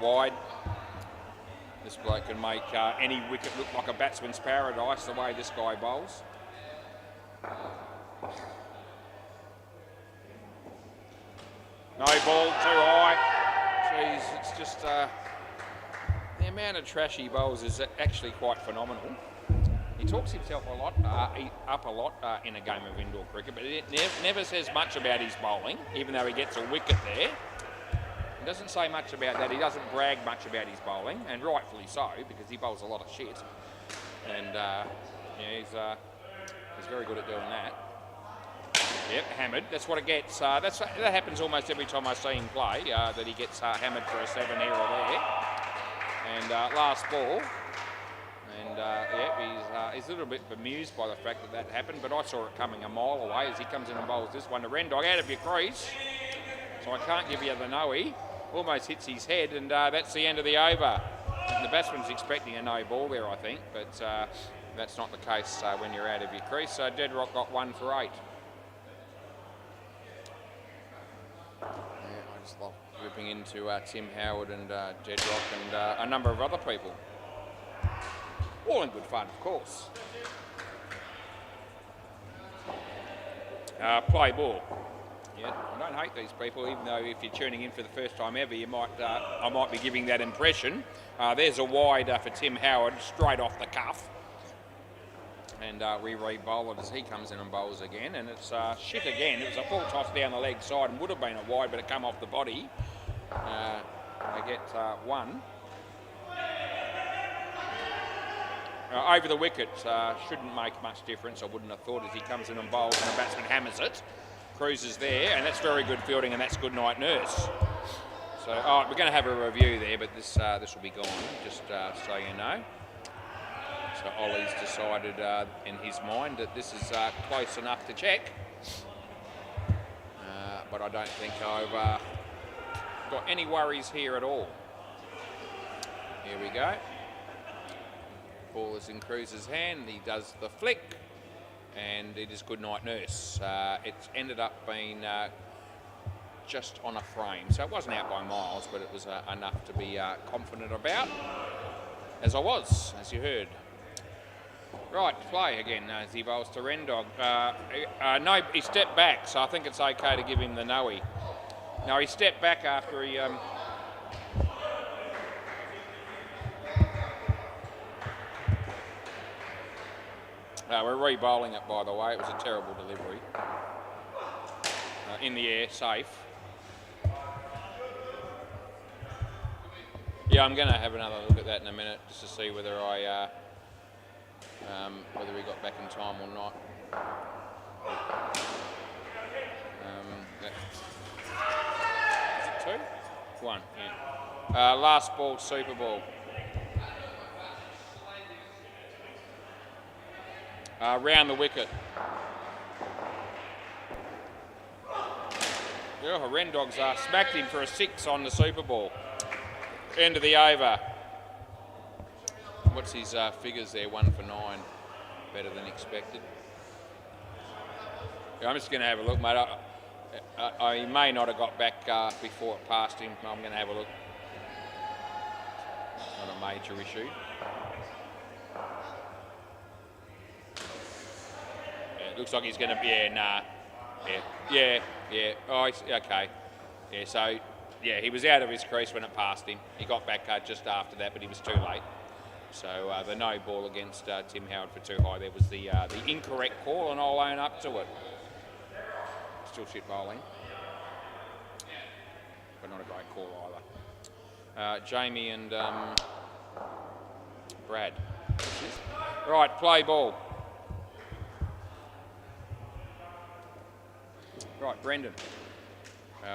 Wide. This bloke can make any wicket look like a batsman's paradise the way this guy bowls. No ball, too high. Jeez, it's just the amount of trash he bowls is actually quite phenomenal. He talks himself a lot, up a lot in a game of indoor cricket, but it never says much about his bowling, even though he gets a wicket there. He doesn't say much about that. He doesn't brag much about his bowling, and rightfully so, because he bowls a lot of shit. And yeah, he's very good at doing that. Yep, hammered. That's what it gets. That happens almost every time I see him play, that he gets hammered for a 7 here or there. And last ball. And yeah, he's a little bit bemused by the fact that that happened, but I saw it coming a mile away as he comes in and bowls this one to Rendog out of your crease. So I can't give you the no-y. Almost hits his head, and that's the end of the over. The batsman's expecting a no ball there, I think, but that's not the case when you're out of your crease. So Deadrock got 1 for 8. Yeah, I just love ripping into Tim Howard and Deadrock and a number of other people. All in good fun, of course. Play ball. Yeah, I don't hate these people, even though if you're tuning in for the first time ever, you might I might be giving that impression. There's a wide for Tim Howard, straight off the cuff. And we re-bowl it as he comes in and bowls again, and it's shit again. It was a full toss down the leg side and would have been a wide, but it come off the body. They get 1. Over the wicket shouldn't make much difference, I wouldn't have thought, as he comes in and bowls and the batsman hammers it. Cruz is there, and that's very good fielding, and that's good night nurse. So, we're going to have a review there, but this will be gone, just so you know. So Ollie's decided in his mind that this is close enough to check. But I don't think I've got any worries here at all. Here we go. Ball is in Cruz's hand. He does the flick, and it is good night nurse. It's ended up being just on a frame, so it wasn't out by miles, but it was enough to be confident about, as I was, as you heard. Right, play again as he bowls to Rendog. No, he stepped back, so I think it's okay to give him the no-y. No, he stepped back after he... we're re-bowling it, by the way. It was a terrible delivery. In the air, safe. Yeah, I'm going to have another look at that in a minute just to see whether whether we got back in time or not. Is it 2? 1, yeah. Last ball, Super Ball. Round the wicket. Yeah, Ren Dogs smacked him for a 6 on the Super Ball. End of the over. What's his figures there? 1 for 9. Better than expected. Yeah, I'm just going to have a look, mate. I may not have got back before it passed him. I'm going to have a look. It's not a major issue. Yeah, it looks like he's going to be, yeah. Oh, okay. Yeah, so, yeah, he was out of his crease when it passed him. He got back just after that, but he was too late. So the no ball against Tim Howard for too high there was the incorrect call, and I'll own up to it. Still shit bowling, but not a great call either. Jamie and Brad. Right, play ball. Right, Brendan.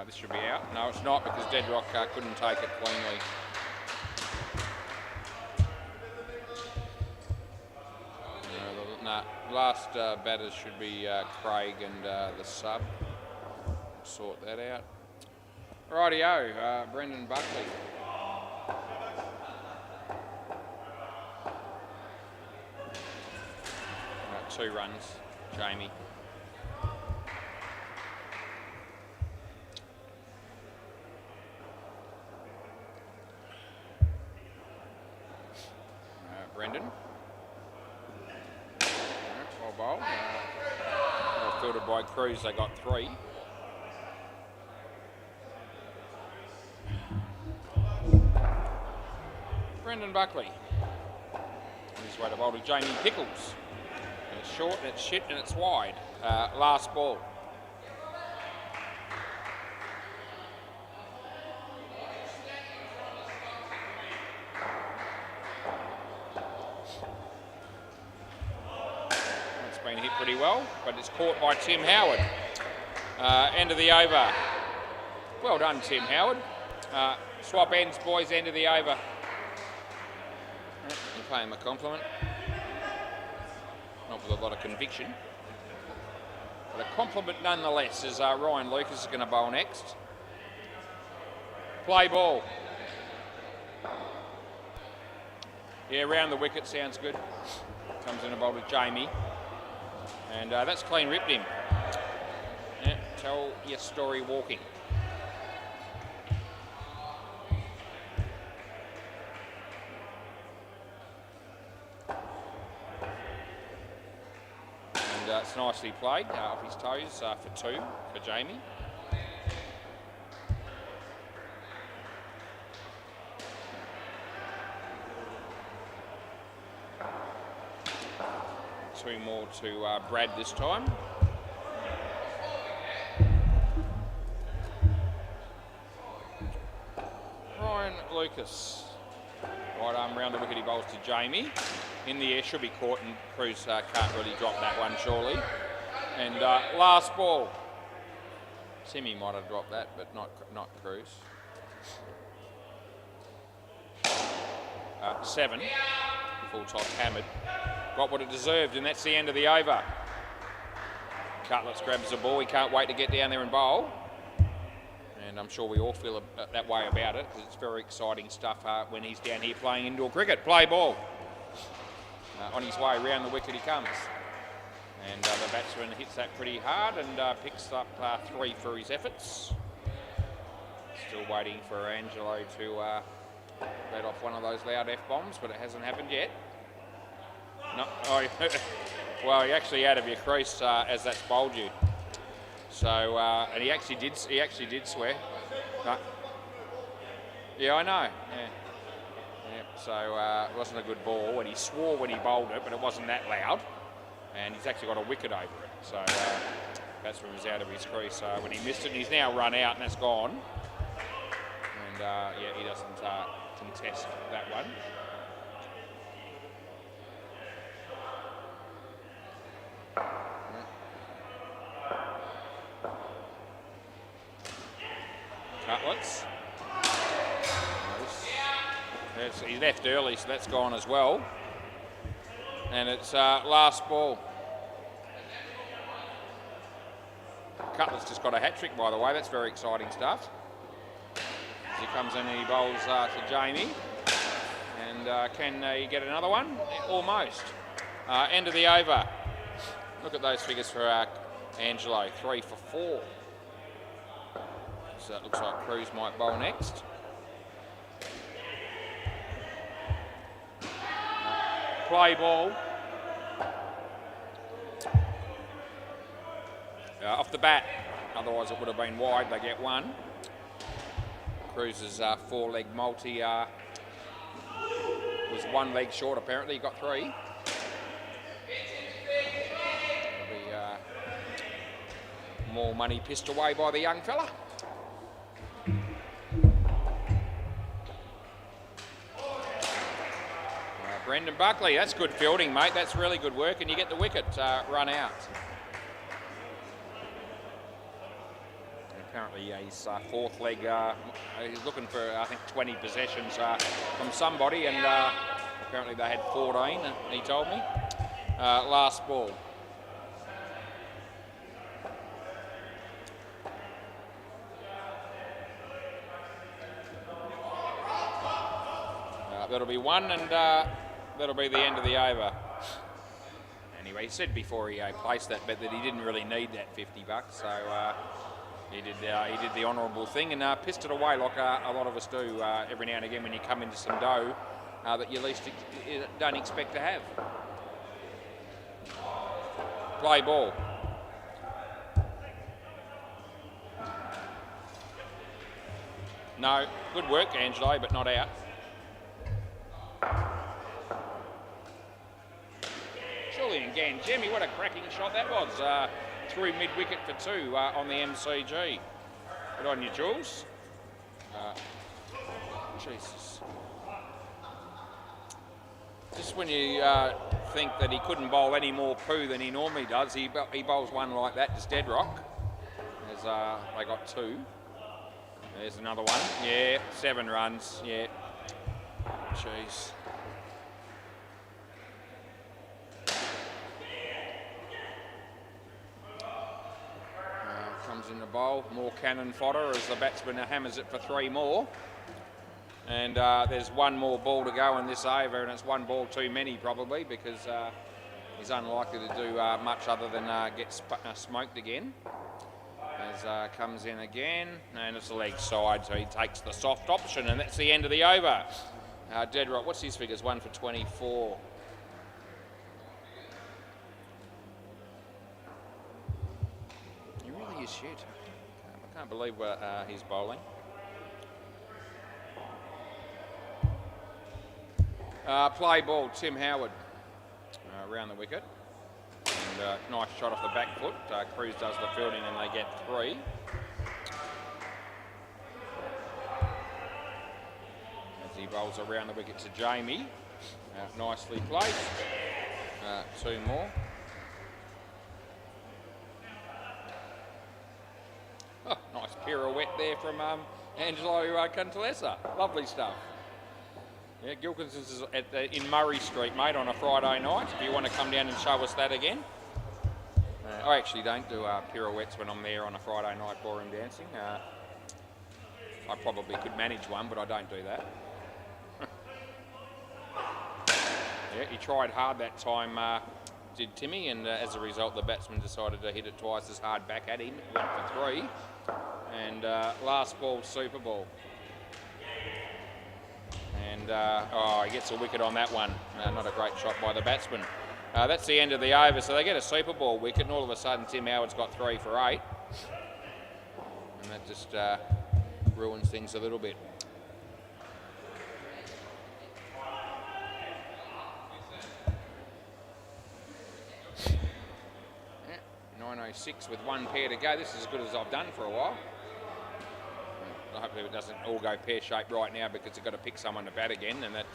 This should be out. No, it's not, because Deadrock couldn't take it cleanly. Last batters should be Craig and the sub. Sort that out. Rightio, Brendan Buckley. 2 runs, Jamie. Brendan. Well bowled. Well fielded by Cruz, they got 3. Brendan Buckley. On his way to bowl to Jamie Pickles. And it's short, and it's shit, and it's wide. Last ball. Been hit pretty well, but it's caught by Tim Howard. End of the over. Well done, Tim Howard. Swap ends, boys, end of the over. You pay him a compliment. Not with a lot of conviction, but a compliment nonetheless, as Ryan Lucas is going to bowl next. Play ball. Yeah, round the wicket sounds good. Comes in a bowl to Jamie. And that's clean ripped him. Yeah, tell your story walking. And it's nicely played off his toes for 2 for Jamie. Two more to Brad this time. Ryan Lucas. Right arm round the wicket, he bowls to Jamie. In the air, should be caught, and Cruz can't really drop that one, surely. And last ball. Timmy might have dropped that, but not Cruz. 7. Full toss hammered. Got what it deserved, and that's the end of the over. Cutlets grabs the ball. He can't wait to get down there and bowl. And I'm sure we all feel that way about it, because it's very exciting stuff when he's down here playing indoor cricket. Play ball. On his way round the wicket he comes. And the batsman hits that pretty hard and picks up 3 for his efforts. Still waiting for Angelo to let off one of those loud F-bombs, but it hasn't happened yet. No, oh, well, you're actually out of your crease as that's bowled you. So, and he actually did swear. No. Yeah, I know. Yeah. So it wasn't a good ball, and he swore when he bowled it, but it wasn't that loud. And he's actually got a wicket over it. So batsman was out of his crease when he missed it, and he's now run out, and that's gone. And yeah, he doesn't contest that one. Cutlets. He left early, so that's gone as well. And it's last ball. Cutlet's just got a hat-trick, by the way. That's very exciting stuff. As he comes in and he bowls to Jamie. And can he get another one? Almost. End of the over. Look at those figures for Angelo. 3 for 4. So it looks like Cruz might bowl next. Play ball. Off the bat, otherwise it would have been wide. They get one. Cruz's 4-leg multi was 1 leg short apparently. He got 3. There'll be more money pissed away by the young fella. Brendan Buckley, that's good fielding, mate. That's really good work, and you get the wicket run out. Apparently his 4th leg, he's looking for, I think, 20 possessions from somebody, and apparently they had 14, he told me. Last ball. That'll be 1, and that'll be the end of the over. Anyway, he said before he placed that bet that he didn't really need that $50, so he did the honourable thing and pissed it away like a lot of us do every now and again when you come into some dough that you least don't expect to have. Play ball. No, good work, Angelo, but not out. Julian Gangemi, what a cracking shot that was. Through mid-wicket for 2 on the MCG. Good on you, Jules. Jesus. Just when you think that he couldn't bowl any more poo than he normally does, he bowls one like that, just dead rock. As they got 2. There's another one. Yeah, 7 runs. Yeah. Jeez. Comes in the bowl. More cannon fodder as the batsman hammers it for 3 more. And there's 1 more ball to go in this over, and it's 1 ball too many probably, because he's unlikely to do much other than get smoked again. As comes in again, and it's the leg side, so he takes the soft option, and that's the end of the over. Dead right, what's his figures? 1 for 24. He really is shit. I can't believe he's bowling. Play ball, Tim Howard around the wicket. And nice shot off the back foot. Cruz does the fielding and they get 3. As he bowls around the wicket to Jamie. Nicely placed. 2 more. Oh, nice pirouette there from Angelo Cantalesa. Lovely stuff. Yeah, Gilkinson's is in Murray Street, mate, on a Friday night. If you want to come down and show us that again. I actually don't do pirouettes when I'm there on a Friday night ballroom dancing. I probably could manage one, but I don't do that. Yeah, he tried hard that time, did Timmy, and as a result, the batsman decided to hit it twice as hard back at him. Went for 3. And last ball, Super Ball. And he gets a wicket on that one. Not a great shot by the batsman. That's the end of the over, so they get a Super Ball wicket, and all of a sudden Tim Howard's got 3 for 8. And that just ruins things a little bit. Yeah, 9:06 with 1 pair to go. This is as good as I've done for a while. hopefully it doesn't all go pear-shaped right now because they've got to pick someone to bat again, and that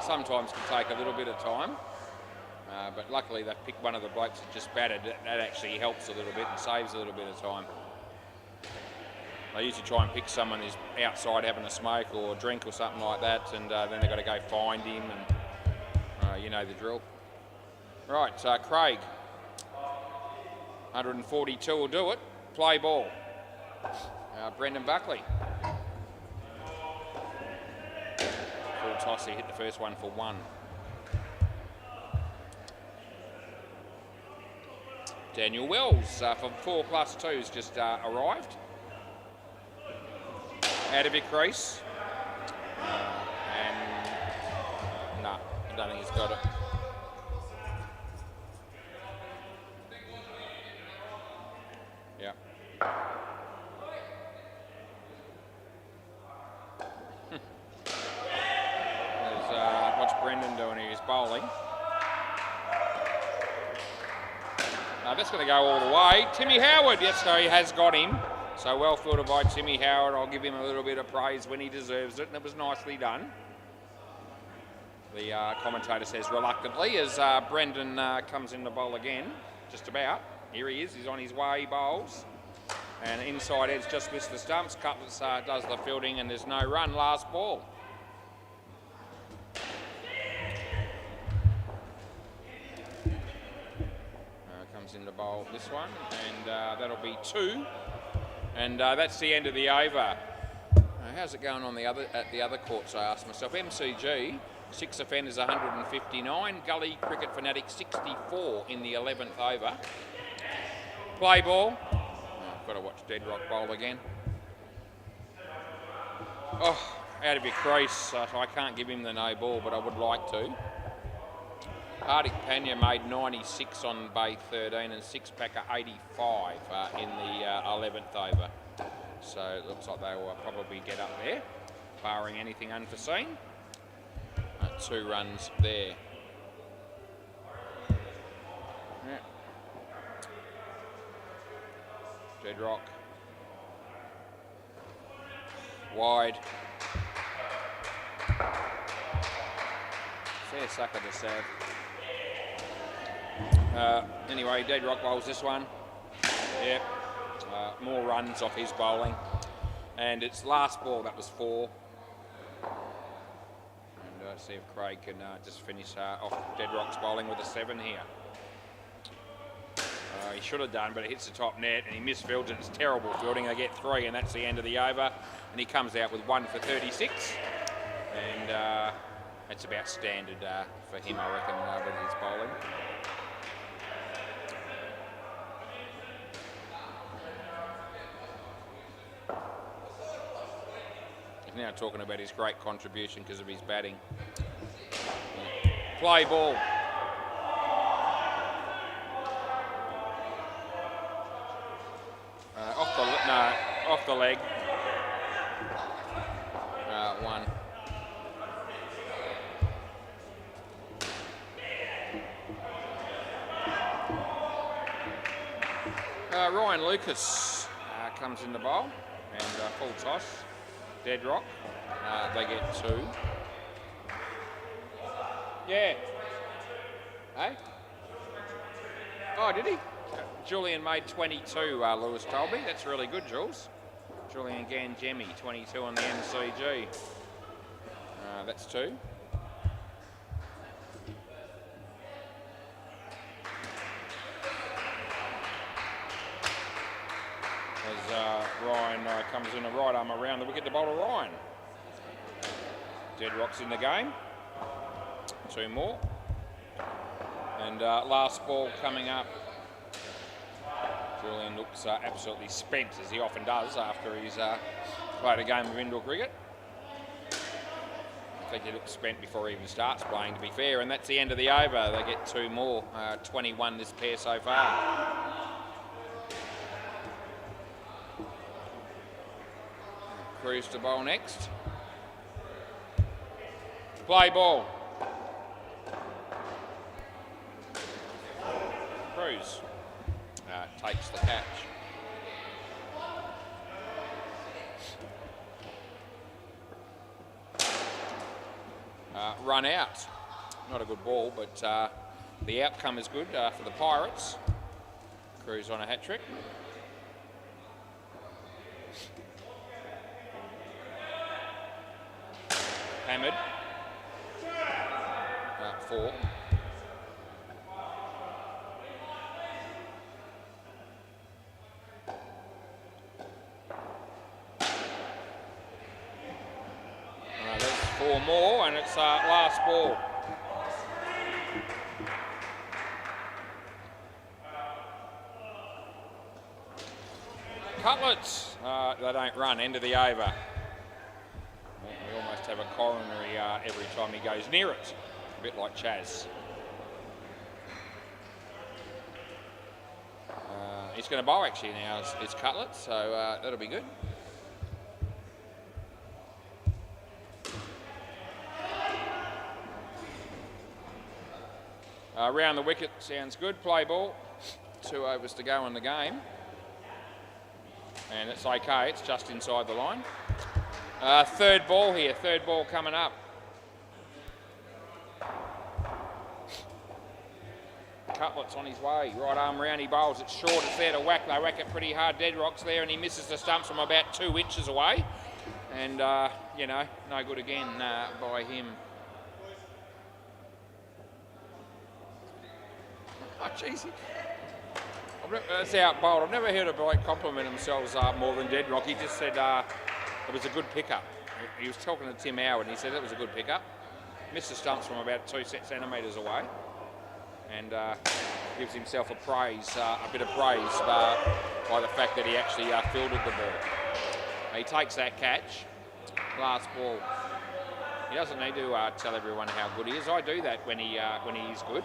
sometimes can take a little bit of time. But luckily they've picked one of the blokes that just batted. That actually helps a little bit and saves a little bit of time. They usually try and pick someone who's outside having a smoke or a drink or something like that, and then they've got to go find him, and you know the drill. Right, Craig. 142 will do it. Play ball. Brendan Buckley. Full toss, he hit the first one for 1. Daniel Wells for 4+2's just arrived. Out of your crease. And no, I don't think he's got it. Yeah. What's Brendan doing here? He's bowling. That's going to go all the way. Timmy Howard, yes, so he has got him. So well fielded by Timmy Howard. I'll give him a little bit of praise when he deserves it, and it was nicely done. The commentator says reluctantly as Brendan comes in the bowl again, just about. Here he is, he's on his way, he bowls. And inside edge just missed the stumps. Cutlass does the fielding, and there's no run, last ball. Comes in the bowl this one, and that'll be 2. And that's the end of the over. How's it going on at the other courts, I asked myself. MCG, 6 offenders, 159. Gully Cricket Fanatic, 64 in the 11th over. Play ball. I've got to watch Dead Rock bowl again. Oh, out of your crease. So I can't give him the no ball, but I would like to. Hardik Pandya made 96 on Bay 13 and 6-packer 85 in the 11th over. So it looks like they will probably get up there, barring anything unforeseen. 2 runs there. Yeah. Dead Rock. Wide. Fair sucker to Sav. Anyway, Dead Rock bowls this one. Yep. More runs off his bowling. And it's last ball, that was 4. And see if Craig can just finish off Dead Rock's bowling with a 7 here. He should have done, but it hits the top net and he misfields it. It's terrible fielding. They get 3 and that's the end of the over. And he comes out with 1 for 36. And it's about standard for him, I reckon, with his bowling. He's now talking about his great contribution because of his batting. Play ball. Off the leg. 1. Ryan Lucas comes in the bowl and full toss. Dead Rock. They get 2. Yeah. Hey? Oh, did he? Julian made 22, Lewis told me. That's really good, Jules. Julian Gangemi, 22 on the MCG. That's 2. As Ryan comes in the right arm around the wicket to bowl to Ryan. Dead Rock's in the game. 2 more. And last ball coming up. Julian looks absolutely spent, as he often does after he's played a game of indoor cricket. I think he looks spent before he even starts playing, to be fair, and that's the end of the over. They get 2 more, 21 this pair so far. Cruz to bowl next. Play ball. Cruz takes the catch. run out. Not a good ball, but the outcome is good for the Pirates. Cruz on a hat-trick. Hammered. 4. There's 4 more, and it's last ball. Cutlets, they don't run, end of the over. We almost have a coronary every time he goes near it, a bit like Chaz. He's going to bowl actually now, it's Cutlets, so that'll be good. Round the wicket sounds good, play ball. 2 overs to go in the game. And it's okay, it's just inside the line. Third ball here, third ball coming up. Cutlet's on his way, right arm round, he bowls it short, it's there to whack. They whack it pretty hard, dead rocks there, and he misses the stumps from about 2 inches away. And, you know, no good again by him. Oh, jeez. That's out bowled. I've never heard a bloke compliment themselves more than dead rock. He just said it was a good pickup. He was talking to Tim Howard and he said it was a good pickup. Missed the stumps from about 2 centimetres away. And gives himself a bit of praise by the fact that he actually fielded the ball. He takes that catch. Last ball. He doesn't need to tell everyone how good he is. I do that when he is good.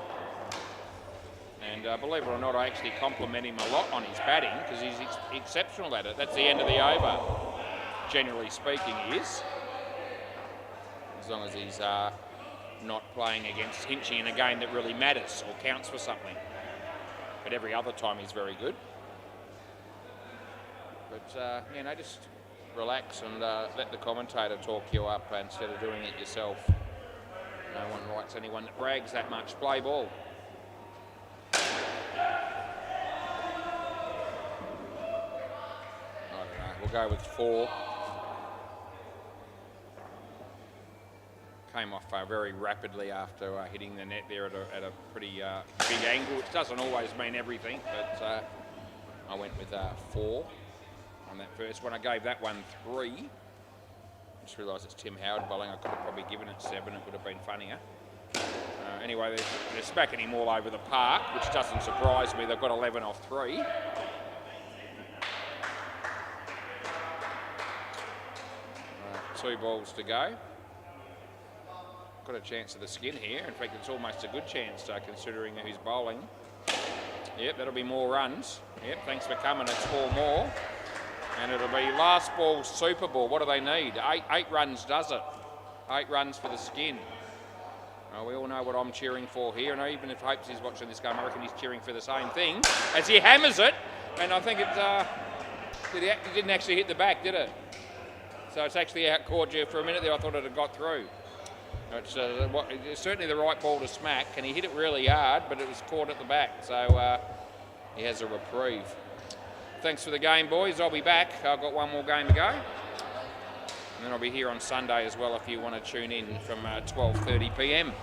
And believe it or not, I actually compliment him a lot on his batting because he's exceptional at it. That's the end of the over. Generally speaking, he is. As long as he's not playing against Hinchy in a game that really matters or counts for something. But every other time he's very good. But, you know, just relax and let the commentator talk you up instead of doing it yourself. No one likes anyone that brags that much. Play ball. We'll go with 4. Came off very rapidly after hitting the net there at a pretty big angle, which doesn't always mean everything, but I went with 4 on that first one. I gave that one 3. Just realised it's Tim Howard bowling. I could have probably given it 7. It would have been funnier. Anyway, they're smacking him all over the park, which doesn't surprise me. They've got 11 off 3. 2 balls to go. Got a chance of the skin here. In fact, it's almost a good chance considering who's bowling. Yep, that'll be more runs. Yep, thanks for coming. It's 4 more. And it'll be last ball, super ball. What do they need? 8 runs does it. 8 runs for the skin. We all know what I'm cheering for here. And even if Hopes is watching this game, I reckon he's cheering for the same thing. As he hammers it. And I think it didn't actually hit the back, did it? So it's actually out-caught you for a minute there. I thought it had got through. It's certainly the right ball to smack, and he hit it really hard, but it was caught at the back. So he has a reprieve. Thanks for the game, boys. I'll be back. I've got 1 more game to go. And then I'll be here on Sunday as well if you want to tune in from 12:30 p.m.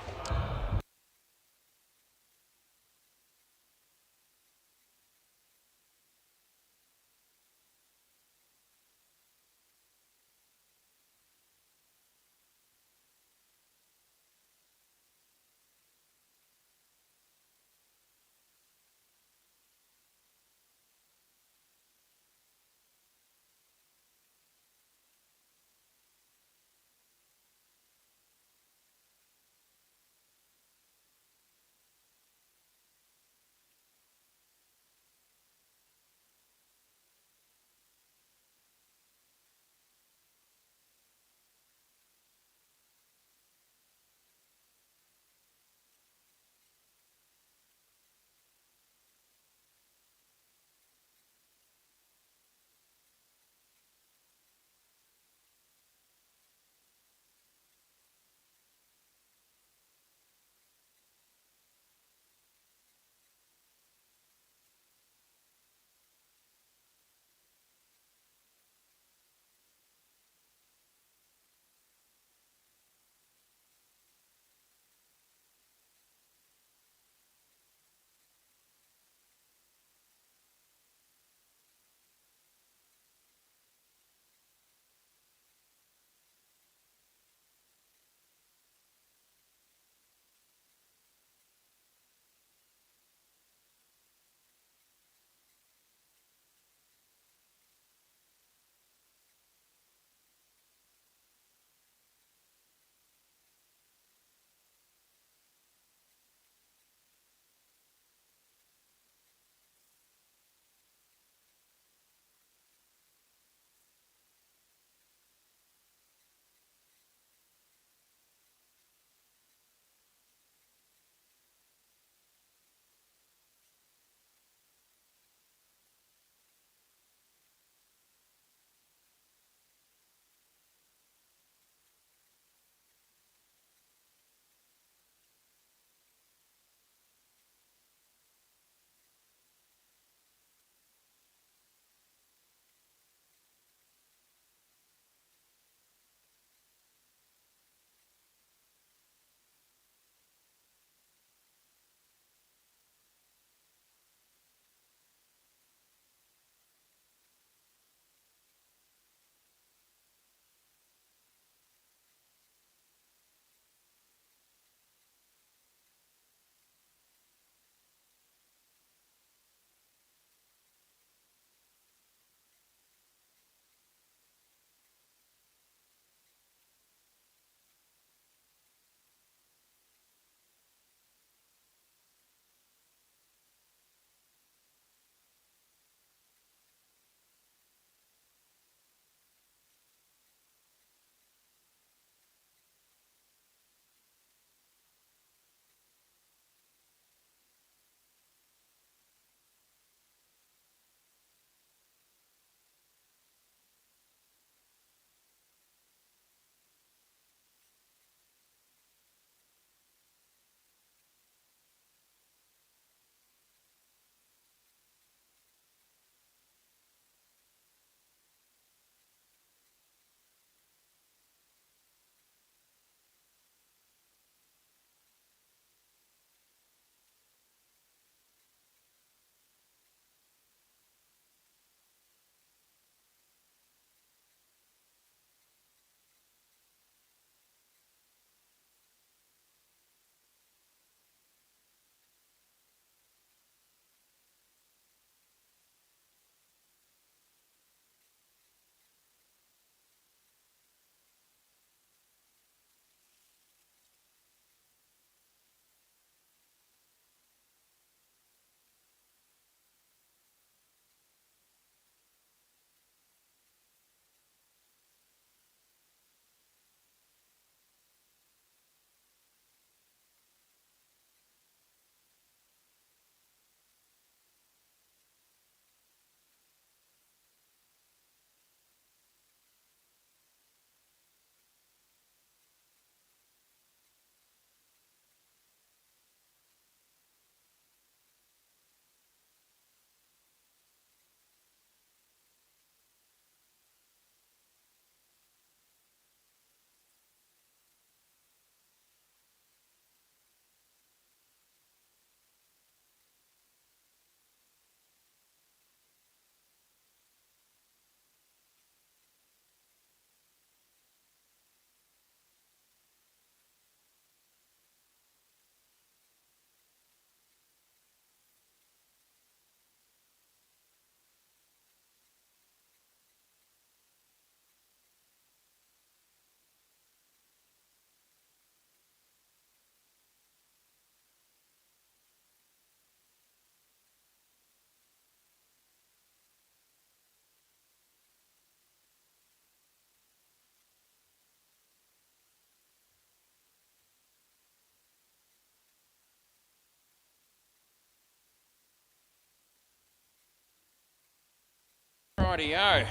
Rightio.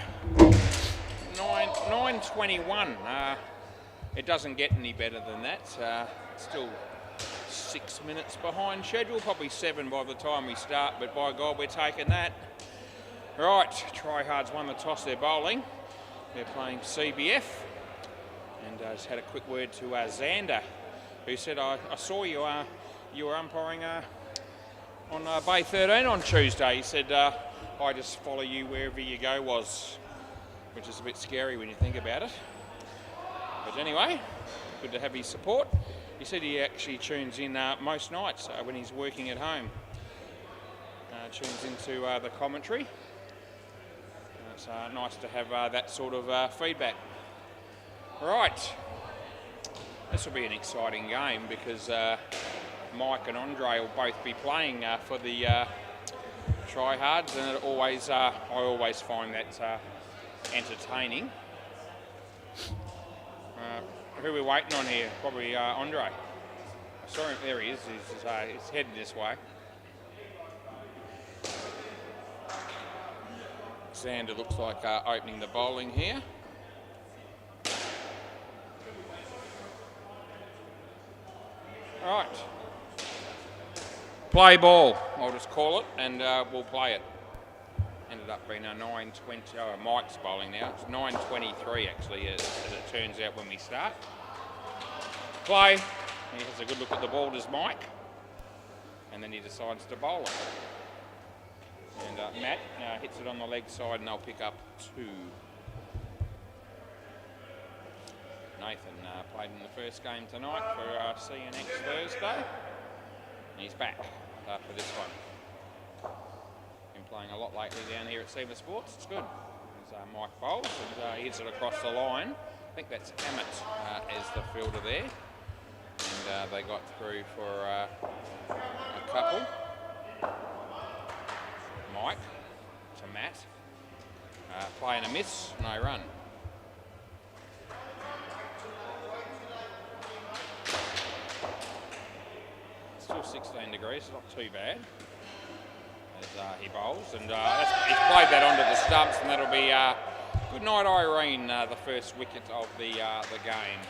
9:21. It doesn't get any better than that. Still 6 minutes behind schedule, probably 7 by the time we start, but by God, we're taking that. Right, Tryhards won the toss, they're bowling. They're playing CBF. And just had a quick word to Xander, who said, I saw you were umpiring on Bay 13 on Tuesday. He said, I just follow you wherever you go which is a bit scary when you think about it. But anyway, good to have his support. He said he actually tunes in most nights when he's working at home. Tunes into the commentary. It's nice to have that sort of feedback. Right, this will be an exciting game because Mike and Andre will both be playing for the Tryhards, and I always find that entertaining. Who are we waiting on here? Probably Andre. I saw him, there he is, he's heading this way. Xander looks like opening the bowling here. Right. Play ball, I'll just call it, and we'll play it. Ended up being a 9:20. Oh, Mike's bowling now. It's 9:23 actually, as it turns out when we start. Play. He has a good look at the ball, does Mike, and then he decides to bowl it. And Matt hits it on the leg side, and they'll pick up 2. Nathan played in the first game tonight for CNX Thursday. And he's back for this one. Been playing a lot lately down here at Seaver Sports. It's good. There's Mike bowls, and he hits it across the line. I think that's Hammett as the fielder there. And they got through for a couple. Mike to Matt. Play and a miss, no run. Still 16 degrees, not too bad. As he bowls, and he's played that onto the stumps, and that'll be good night, Irene, the first wicket of the game.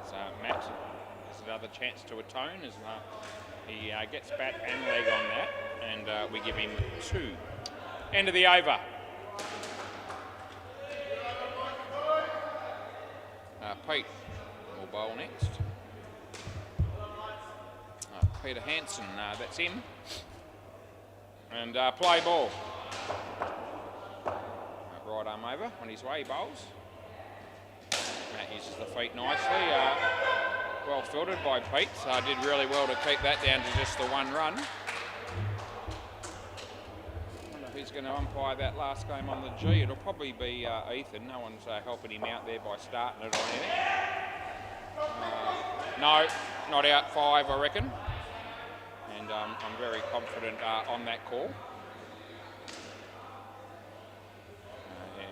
So Matt has another chance to atone as he gets bat and leg on that, and we give him 2. End of the over. Pete will bowl next. Peter Hansen, that's him. And play ball. Right arm over on his way, he bowls. Matt uses the feet nicely. Well filtered by Pete. Did really well to keep that down to just the 1 run. Who's going to umpire that last game on the G? It'll probably be Ethan. No one's helping him out there by starting it or anything. No, not out 5, I reckon. And I'm very confident on that call.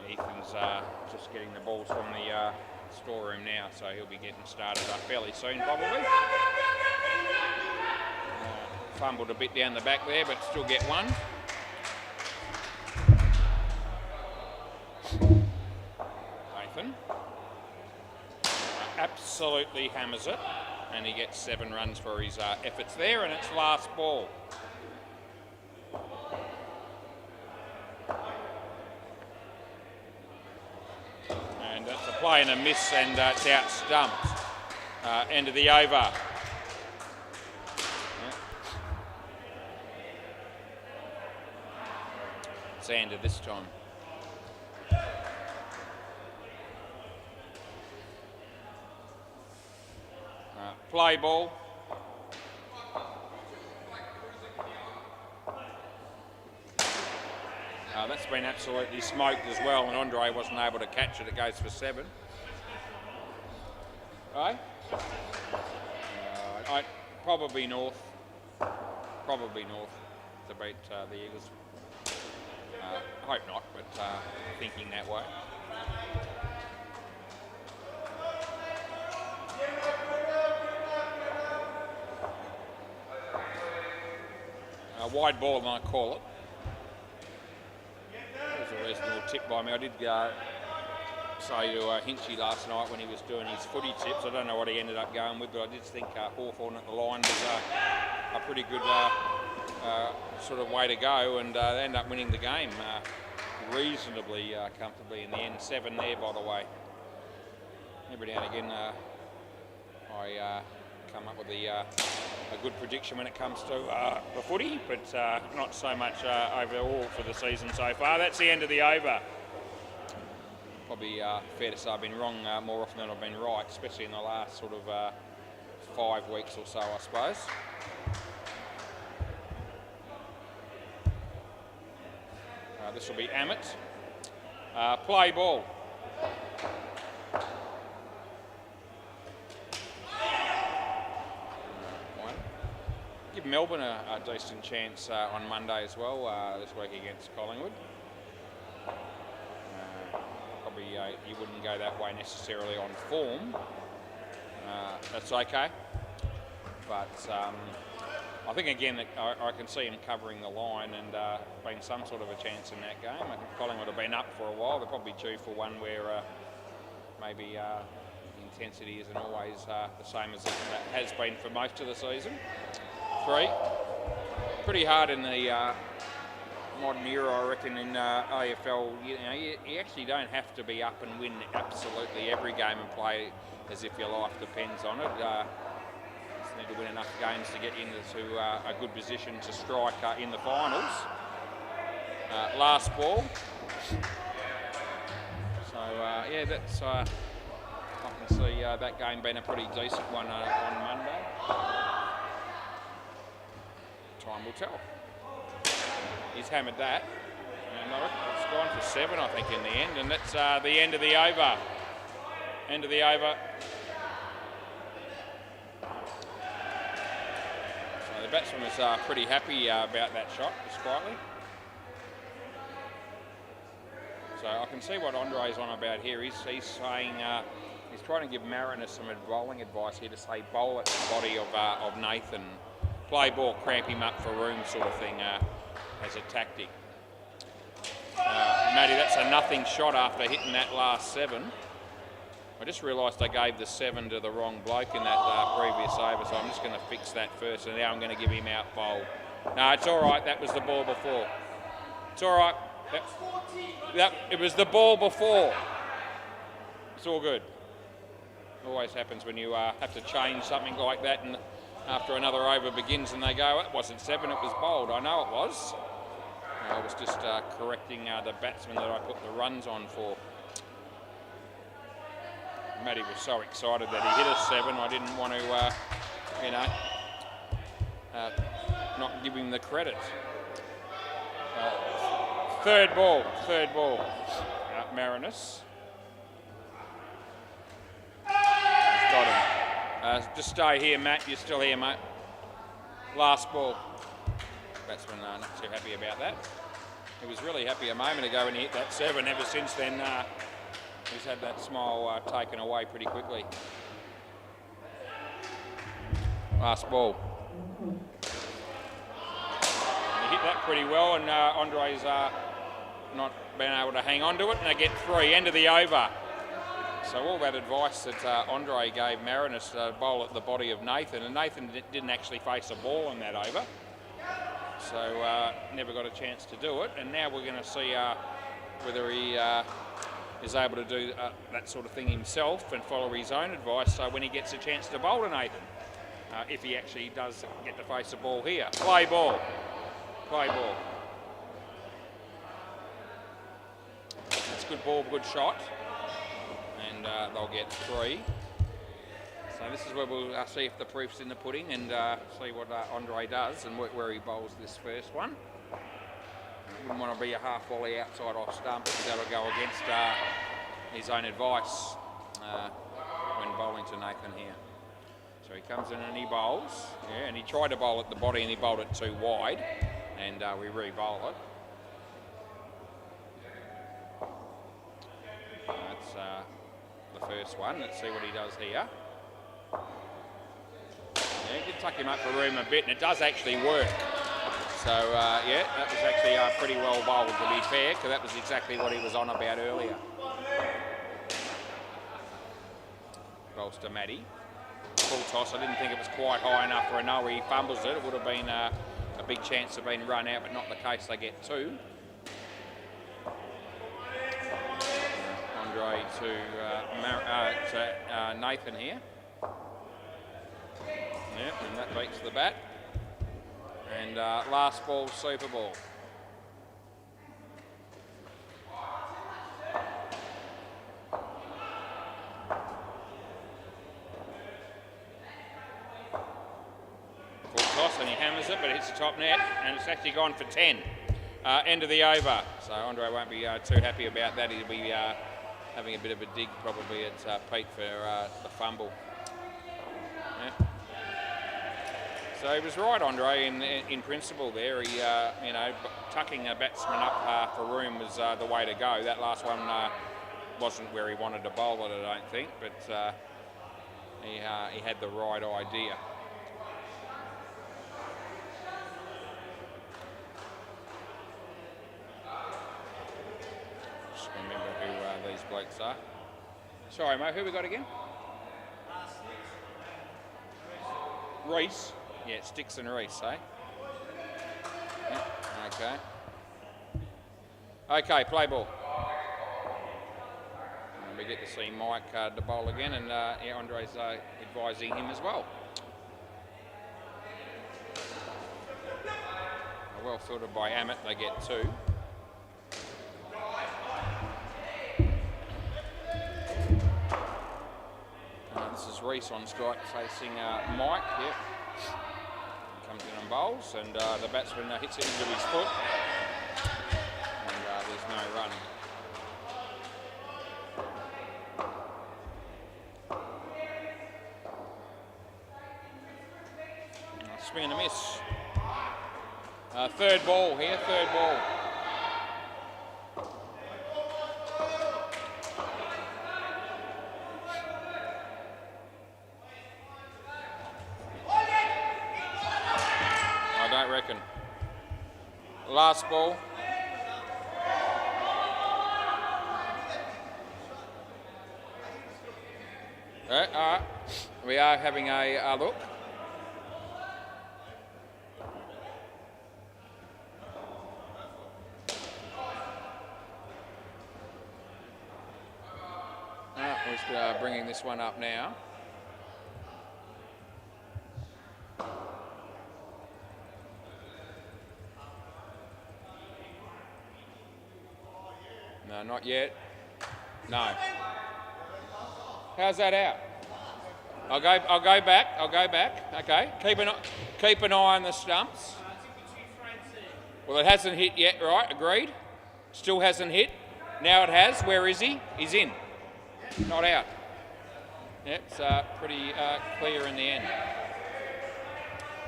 Ethan's just getting the balls from the storeroom now, so he'll be getting started fairly soon, probably. Fumbled a bit down the back there, but still get 1. Nathan absolutely hammers it, and he gets 7 runs for his efforts there, and it's last ball. And that's a play and a miss, and it's out stumped. End of the over. Xander this time. Play ball. That's been absolutely smoked as well, and Andre wasn't able to catch it. It goes for 7. Right? Probably north. Probably north to beat the Eagles. Hope not, but thinking that way. wide ball, and I call it. That was a reasonable tip by me. I did say to Hinchy last night when he was doing his footy tips, I don't know what he ended up going with, but I did think Hawthorn at the line was a pretty good sort of way to go, and they end up winning the game reasonably comfortably in the end. 7 there, by the way. Every now and again I come up with a good prediction when it comes to the footy, but not so much overall for the season so far. That's the end of the over. Probably fair to say I've been wrong more often than I've been right, especially in the last sort of 5 weeks or so, I suppose. This will be Ammett. Play ball. Give Melbourne a decent chance on Monday as well this week against Collingwood. Probably you wouldn't go that way necessarily on form. That's okay. But I think again that I can see him covering the line and being some sort of a chance in that game. I think Collingwood have been up for a while. They're probably due for one where maybe the intensity isn't always the same as it has been for most of the season. 3. Pretty hard in the modern era, I reckon, in AFL. You actually don't have to be up and win absolutely every game and play as if your life depends on it. Just need to win enough games to get into a good position to strike in the finals. Last ball. So yeah, that's I can see that game being a pretty decent one on Monday. Time will tell. He's hammered that. And it's gone for 7, I think, in the end. And that's the end of the over. End of the over. So the batsman was pretty happy about that shot, just quietly. So I can see what Andre's on about here. He's saying he's trying to give Mariner some bowling advice here to say bowl at the body of Nathan. Play ball, cramp him up for room sort of thing as a tactic. Matty, that's a nothing shot after hitting that last 7. I just realised I gave the 7 to the wrong bloke in that previous over, so I'm just going to fix that first, and now I'm going to give him out bowl. No, it's all right. That was the ball before. It's all right. It was the ball before. It's all good. It always happens when you have to change something like that, and after another over begins and they go, it wasn't 7, it was bowled. I know it was. I was just correcting the batsman that I put the runs on for. Matty was so excited that he hit a 7. I didn't want to, not give him the credit. Third ball. Marinus. He's got him. Just stay here, Matt. You're still here, mate. Last ball. Batsman not too happy about that. He was really happy a moment ago when he hit that 7. Ever since then, he's had that smile taken away pretty quickly. Last ball. He hit that pretty well, and Andre's not been able to hang on to it, and they get 3. End of the over. So all that advice that Andre gave Marinus to bowl at the body of Nathan, and Nathan didn't actually face a ball in that over, so never got a chance to do it. And now we're going to see whether he is able to do that sort of thing himself and follow his own advice when he gets a chance to bowl to Nathan, if he actually does get to face a ball here. Play ball. That's good ball, good shot. And they'll get 3. So this is where we'll see if the proof's in the pudding and see what Andre does and where he bowls this first one. Wouldn't want to be a half volley outside off stump, because that'll go against his own advice when bowling to Nathan here. So he comes in and he bowls, and he tried to bowl at the body and he bowled it too wide, and we re-bowl it. That's the first one. Let's see what he does here. Yeah, he did tuck him up for room a bit, and it does actually work. So, yeah, that was actually pretty well bowled, to be fair, because that was exactly what he was on about earlier. Bowls to Matty. Full toss. I didn't think it was quite high enough for a no. He fumbles it. It would have been a big chance of being run out, but not the case. They get two. Andre to Nathan here. Yep, and that beats the bat. And last ball, super ball. Full toss and he hammers it, but it hits the top net, and it's actually gone for 10. End of the over. So Andre won't be too happy about that. He'll be having a bit of a dig probably at Pete for the fumble. Yep. So he was right, Andre, in principle there. He, you know, tucking a batsman up for room was the way to go. That last one wasn't where he wanted to bowl it, I don't think, but he had the right idea. Just remember who these blokes are. Sorry, mate, who we got again? Reese. Yeah, Sticks and Reese, eh? Yeah, okay. Okay, play ball. And we get to see Mike to bowl again, and yeah, Andre's advising him as well. Well filtered by Amit, they get two. This is Reese on strike facing Mike, yep. Comes in and bowls, and the batsman hits it into his foot, and there's no run. Swing and a miss. Third ball here, third ball. Reckon. Last ball. Alright, we are having a look. We're bringing this one up now. No, not yet. No. How's that out? I'll go back. Okay. Keep an eye on the stumps. Well, it hasn't hit yet, right? Agreed. Still hasn't hit. Now it has. Where is he? He's in. Not out. Yep, it's pretty clear in the end.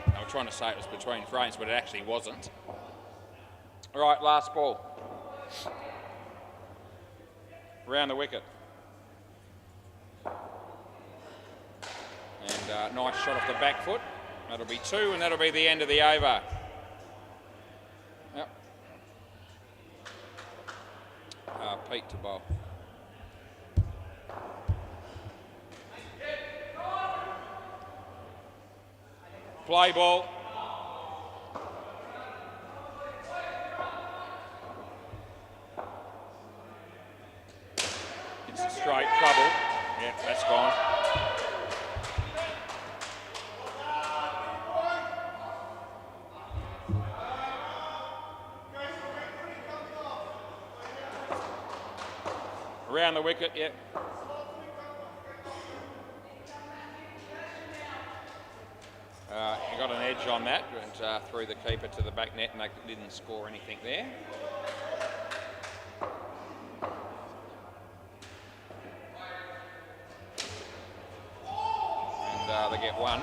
I was trying to say it was between frames, but it actually wasn't. All right, last ball. Around the wicket. And nice shot off the back foot. That'll be two, and that'll be the end of the over. Yep. Pete to bowl. Play ball. It's straight trouble. Yeah, that's gone. Around the wicket, yeah. He got an edge on that and threw the keeper to the back net, and they didn't score anything there. And they get one.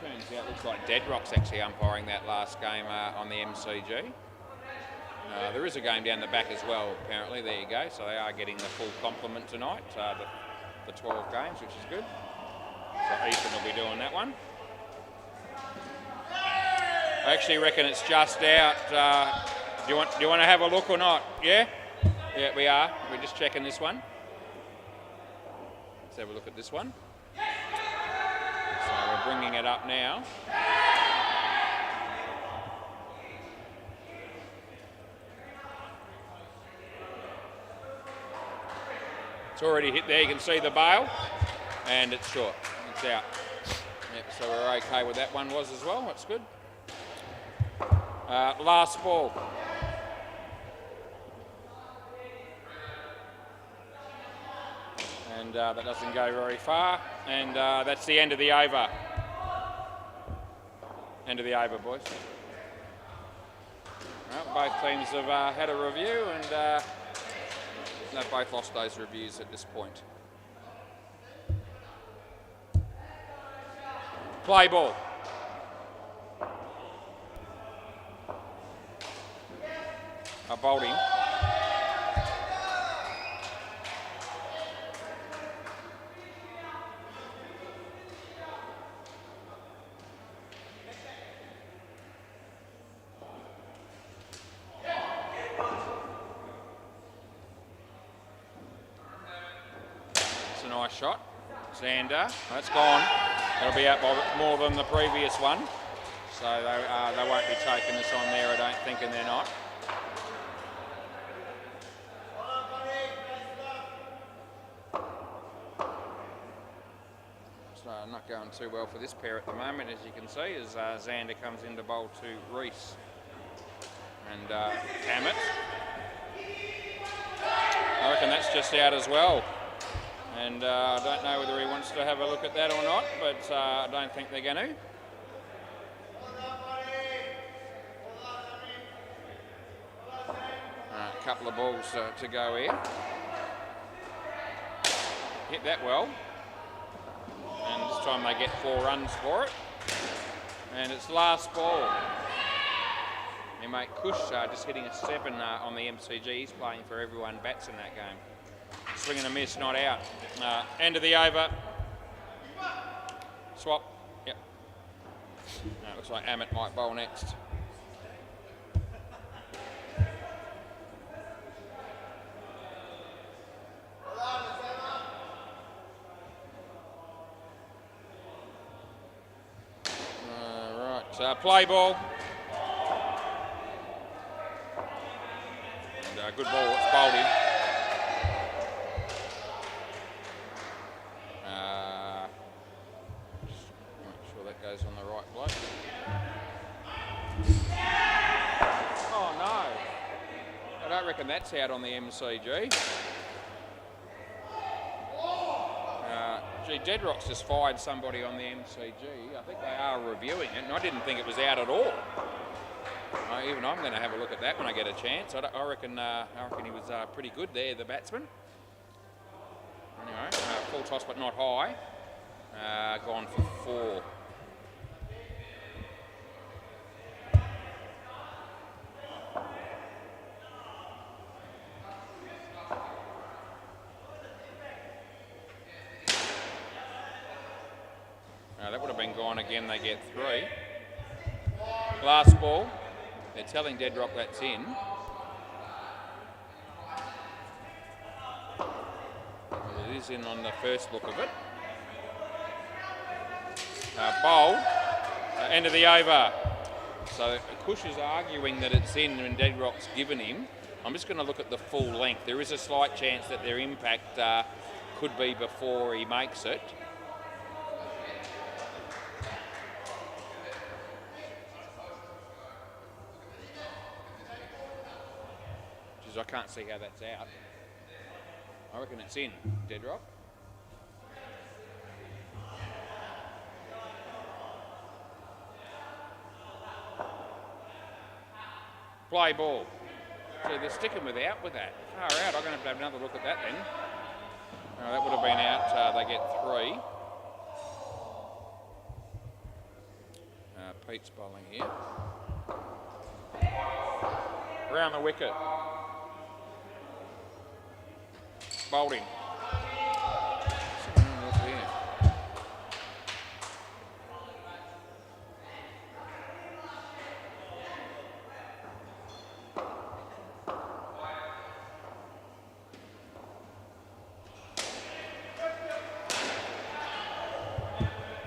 Turns out, looks like Deadrock's actually umpiring that last game on the MCG. There is a game down the back as well, apparently. There you go. So they are getting the full complement tonight, the 12 games, which is good. So Ethan will be doing that one. I actually reckon it's just out. Do you want to have a look or not? Yeah? Yeah, we are. We're just checking this one. Let's have a look at this one. So we're bringing it up now. It's already hit there. You can see the bail, and it's short. It's out. Yep, so we're okay with that one was as well. That's good. Last ball. And that doesn't go very far. And that's the end of the over. End of the over, boys. Well, both teams have had a review, and they've both lost those reviews at this point. Play ball. A bowling. It's a nice shot. Xander, that's gone. It'll be out by more than the previous one. So they won't be taking this on there, I don't think, and they're not. So not going too well for this pair at the moment, as you can see, as Xander comes into bowl to Reese and Hammett. I reckon that's just out as well. And I don't know whether he wants to have a look at that or not, but I don't think they're going to. A couple of balls to go here. Hit that well. And this time they get 4 runs for it. And it's last ball. Their mate Kush just hitting a 7 on the MCG. He's playing for everyone bats in that game. Swing and a miss, not out. End of the over. Swap. Yep. Looks like Amit might bowl next. Right, play ball. And good ball, it's bowled in. Goes on the right bloke. Oh no, I don't reckon that's out on the MCG. Deadrock's just fired somebody on the MCG. I think they are reviewing it, and I didn't think it was out at all. Even I'm going to have a look at that when I get a chance. I reckon he was pretty good there, the batsman. Anyway, full toss but not high. Gone for 4. That would have been gone again, they get 3. Last ball, they're telling Deadrock that's in. Well, it is in on the first look of it. Bowl, end of the over. So Kush is arguing that it's in and Deadrock's given him. I'm just going to look at the full length. There is a slight chance that their impact could be before he makes it. I can't see how that's out. I reckon it's in, Deadrock. Play ball. So they're sticking with that. Far out. I'm going to have another look at that then. That would have been out. They get 3. Pete's bowling here. Around the wicket. Bowled in.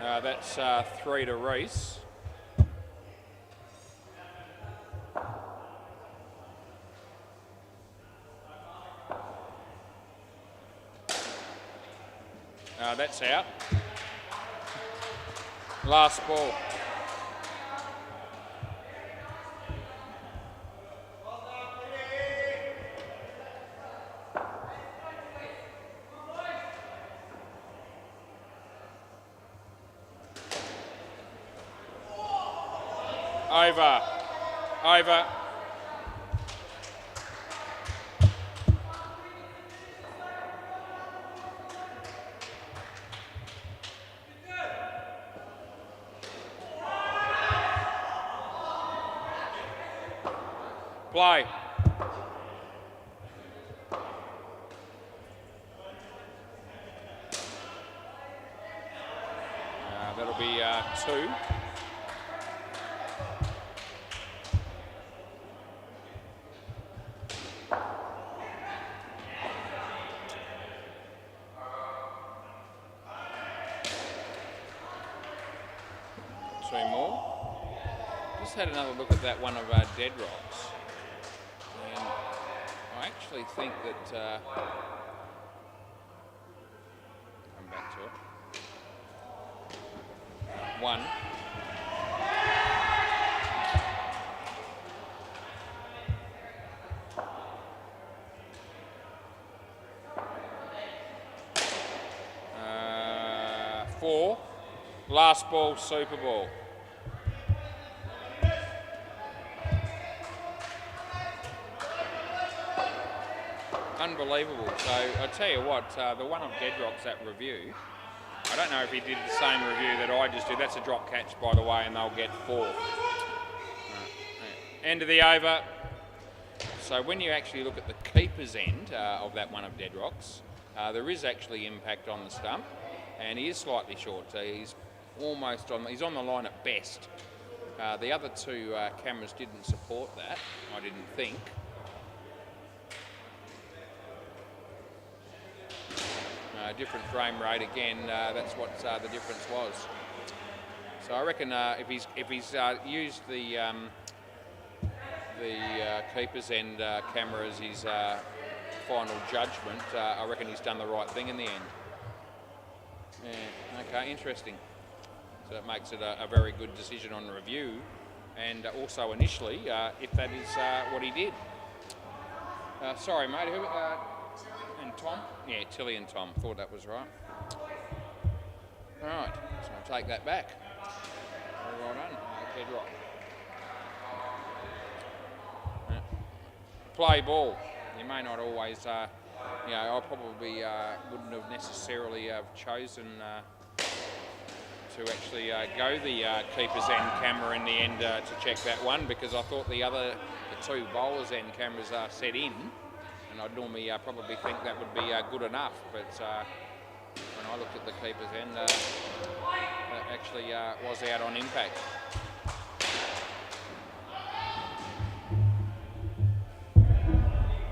That's 3 to Reese. That's out. Last ball. Over. Over. Play. That'll be 2. Two more. Just had another look at that one of Dead Rocks. And I actually think that... come back to it. 1. Four. Last ball, Super Ball. Unbelievable. So I tell you what, the one of Dead Rocks, that review, I don't know if he did the same review that I just did. That's a drop catch, by the way, and they'll get 4. End of the over. So when you actually look at the keeper's end of that one of Dead Rocks, there is actually impact on the stump, and he is slightly short. So he's almost on. He's on the line at best. The other 2 cameras didn't support that, I didn't think. Different frame rate again. That's what the difference was. So I reckon if he's used the keeper's end camera as his final judgment, I reckon he's done the right thing in the end. Yeah, okay, interesting. So that makes it a very good decision on review, and also initially, if that is what he did. Sorry, mate. Who? And Tom? Yeah, Tilly and Tom. Thought that was right. All right, so I'll take that back. Very well done. Dead Rock. Yeah. Play ball. You may not always, I probably wouldn't have necessarily chosen to actually go the keeper's end camera in the end to check that one, because I thought the 2 bowlers' end cameras are set in. And I'd normally probably think that would be good enough, but when I looked at the keeper's end, that actually was out on impact.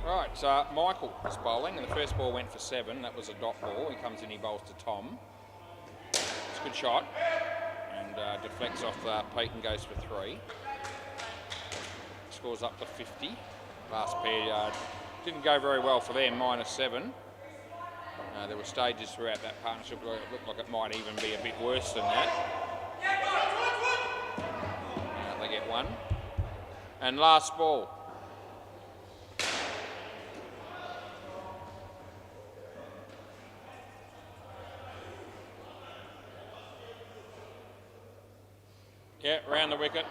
Right, so Michael was bowling, and the first ball went for 7. That was a dot ball. He comes in, he bowls to Tom. It's a good shot, and deflects off Pete and goes for 3. Scores up to 50. Last pair didn't go very well for them, -7. There were stages throughout that partnership where it looked like it might even be a bit worse than that. They get 1. And last ball. Yeah, round the wicket.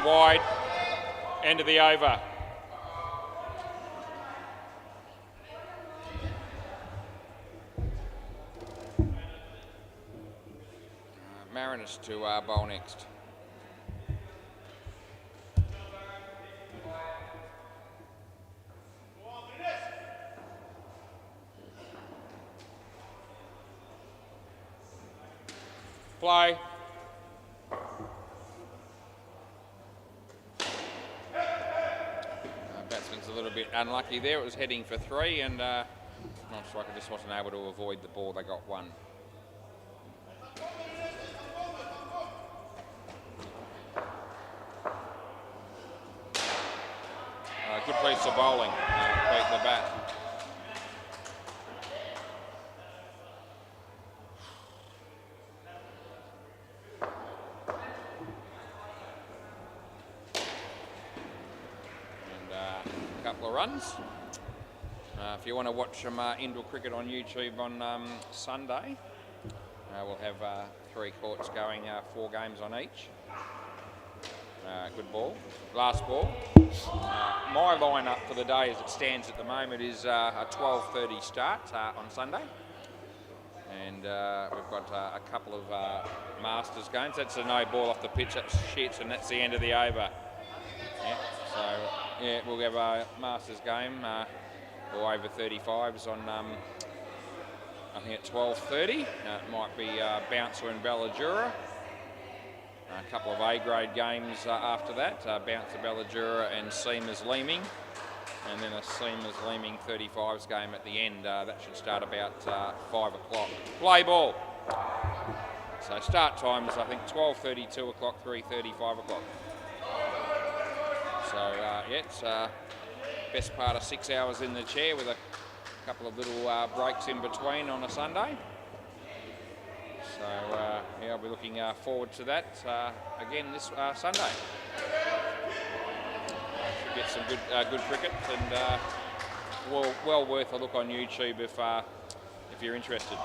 Wide. End of the over. Mariners to bowl next. Play. Batsman's a little bit unlucky there. It was heading for 3, and Non-striker just wasn't able to avoid the ball. They got one. Good piece of bowling. Beat the bat. And a couple of runs. If you want to watch some indoor cricket on YouTube on Sunday, we'll have 3 courts going, 4 games on each. Good ball. Last ball. My lineup for the day as it stands at the moment is a 12:30 start on Sunday. And we've got a couple of Masters games. That's a no ball off the pitch, that's shit, and that's the end of the over. Yeah, so yeah, we'll have a Masters game or over 35s on I think at 12:30. It might be Bouncer and Balladura. A couple of A-grade games after that, Bouncer Balladura and Seamers Leeming, and then a Seamers Leeming 35s game at the end. That should start about 5 o'clock. Play ball. So start times, I think 12:30, 2 o'clock, 3:30, 5 o'clock. So yeah, it's best part of 6 hours in the chair with a couple of little breaks in between on a Sunday. So yeah, I'll be looking forward to that again this Sunday. Should get some good cricket, and well worth a look on YouTube if you're interested.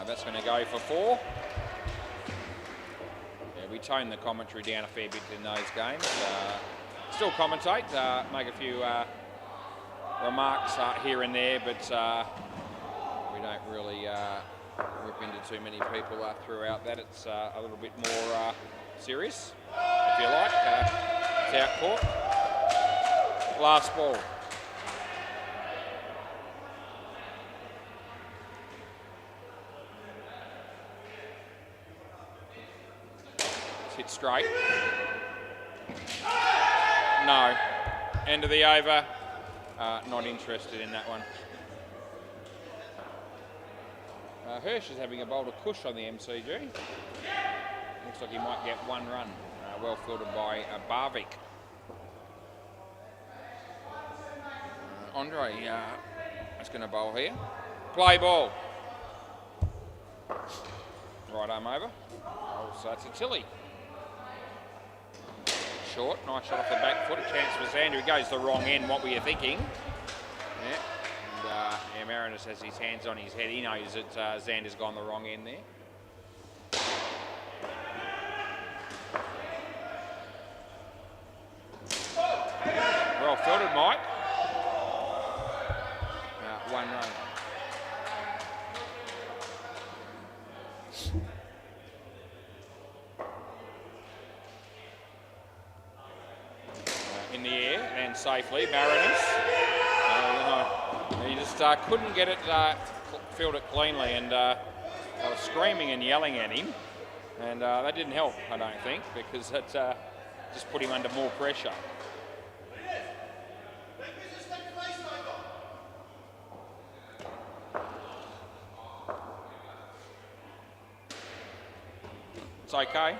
That's going to go for 4. Yeah, we tone the commentary down a fair bit in those games. Still commentate, make a few remarks here and there, but we don't really rip into too many people throughout that. It's a little bit more serious, if you like. It's out court. Last ball. It's hit straight. No. End of the over. Not interested in that one. Hirsch is having a bowl of cush on the MCG. Looks like he might get 1 run. Well fielded by Barvik. Andre is going to bowl here. Play ball. Right arm over. Oh, so it's a Tilly. Short, nice shot off the back foot, a chance for Xander. He goes the wrong end. What were you thinking? Yeah, and Marinus has his hands on his head. He knows that Xander's gone the wrong end there. Well fielded, Mike. 1 run. In the air and safely, Marinus. He just couldn't get it, field it cleanly, and I was screaming and yelling at him, and that didn't help, I don't think, because that just put him under more pressure. It's okay.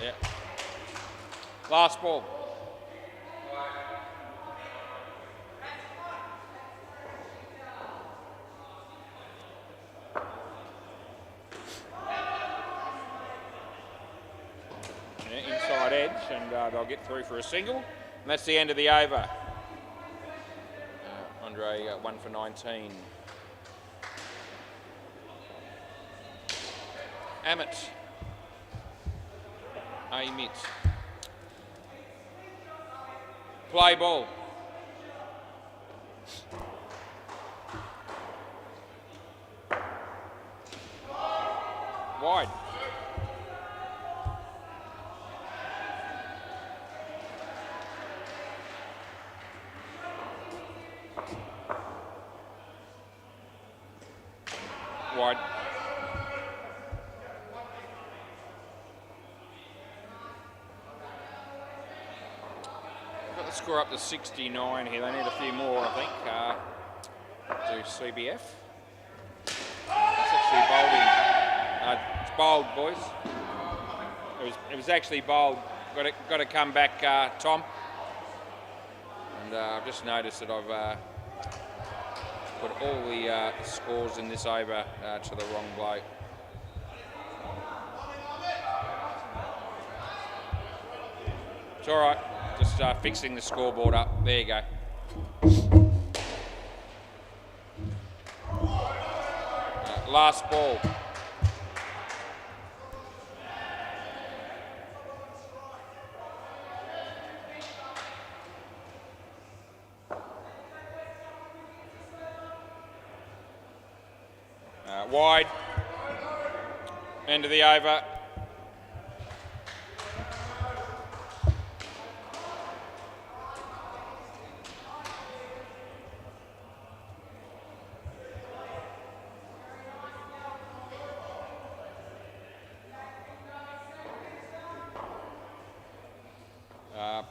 Yeah. Last ball. Inside edge, and they'll get through for a single, and that's the end of the over. Andre 1 for 19. Amit. Amit. Play ball. Wide. Wide. Let's score up to 69 here. They need a few more, I think, to CBF. That's actually bowling. It's bowled, boys. It was actually bowled. Got to come back, Tom. And I've just noticed that I've put all the scores in this over to the wrong bloke. It's all right. Just fixing the scoreboard up. There you go. Last ball. Wide. End of the over.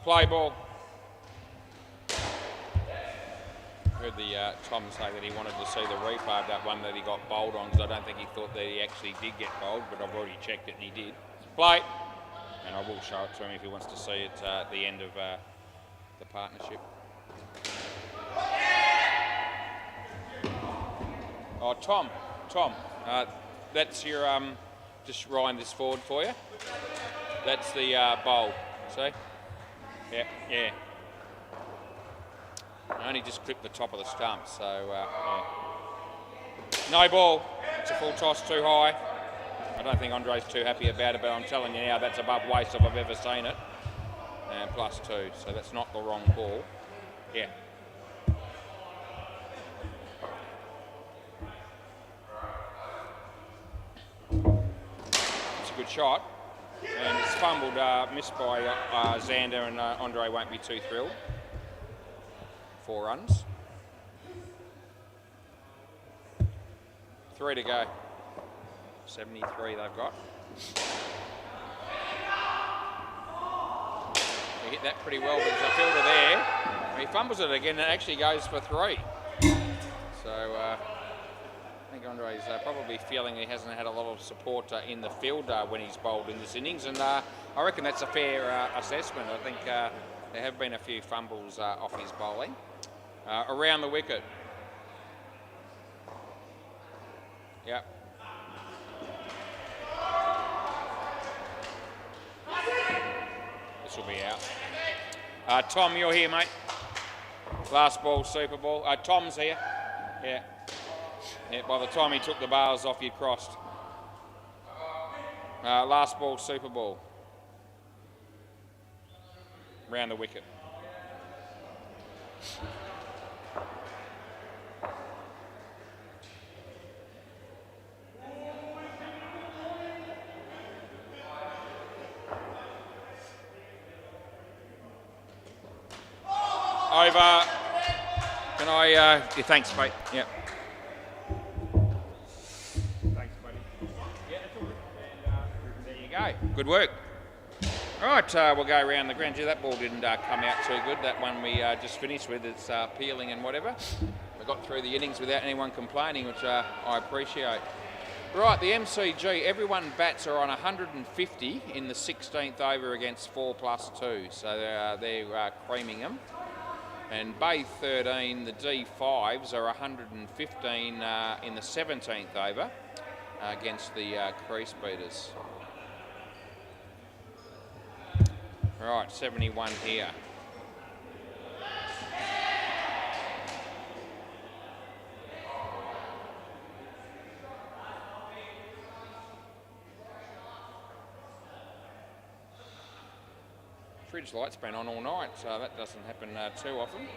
Play ball. Heard the Tom say that he wanted to see the replay of that one that he got bowled on, because I don't think he thought that he actually did get bowled, but I've already checked it and he did. Play. And I will show it to him if he wants to see it at the end of the partnership. Oh, Tom, that's your, just wind this forward for you. That's the bowl, see? Yeah. I only just clipped the top of the stump, so yeah. No ball. It's a full toss too high. I don't think Andre's too happy about it, but I'm telling you now, that's above waist if I've ever seen it. And +2, so that's not the wrong ball. Yeah. It's a good shot. And it's fumbled, missed by Xander, and Andre won't be too thrilled. 4 runs. 3 to go. 73 they've got. He hit that pretty well, but there's a fielder there. He fumbles it again and it actually goes for 3. So I think Andre's probably feeling he hasn't had a lot of support in the field when he's bowled in this innings, and I reckon that's a fair assessment. I think there have been a few fumbles off his bowling. Around the wicket. Yep. This will be out. Tom, you're here, mate. Last ball, super ball. Tom's here. Yeah. By the time he took the bars off, you'd crossed. Last ball, super ball. Round the wicket. Over. Can I? Yeah, thanks, mate. Yeah. Thanks, buddy. Yeah, that's all good. And there you go. Good work. All right, we'll go around the ground. Gee, that ball didn't come out too good. That one we just finished with. It's peeling and whatever. We got through the innings without anyone complaining, which I appreciate. Right, the MCG, everyone bats are on 150 in the 16th over against 4+2. So they're creaming them. And Bay 13, the D5s are 115 in the 17th over against the crease beaters. Right, 71 here. Fridge light's been on all night, so that doesn't happen too often.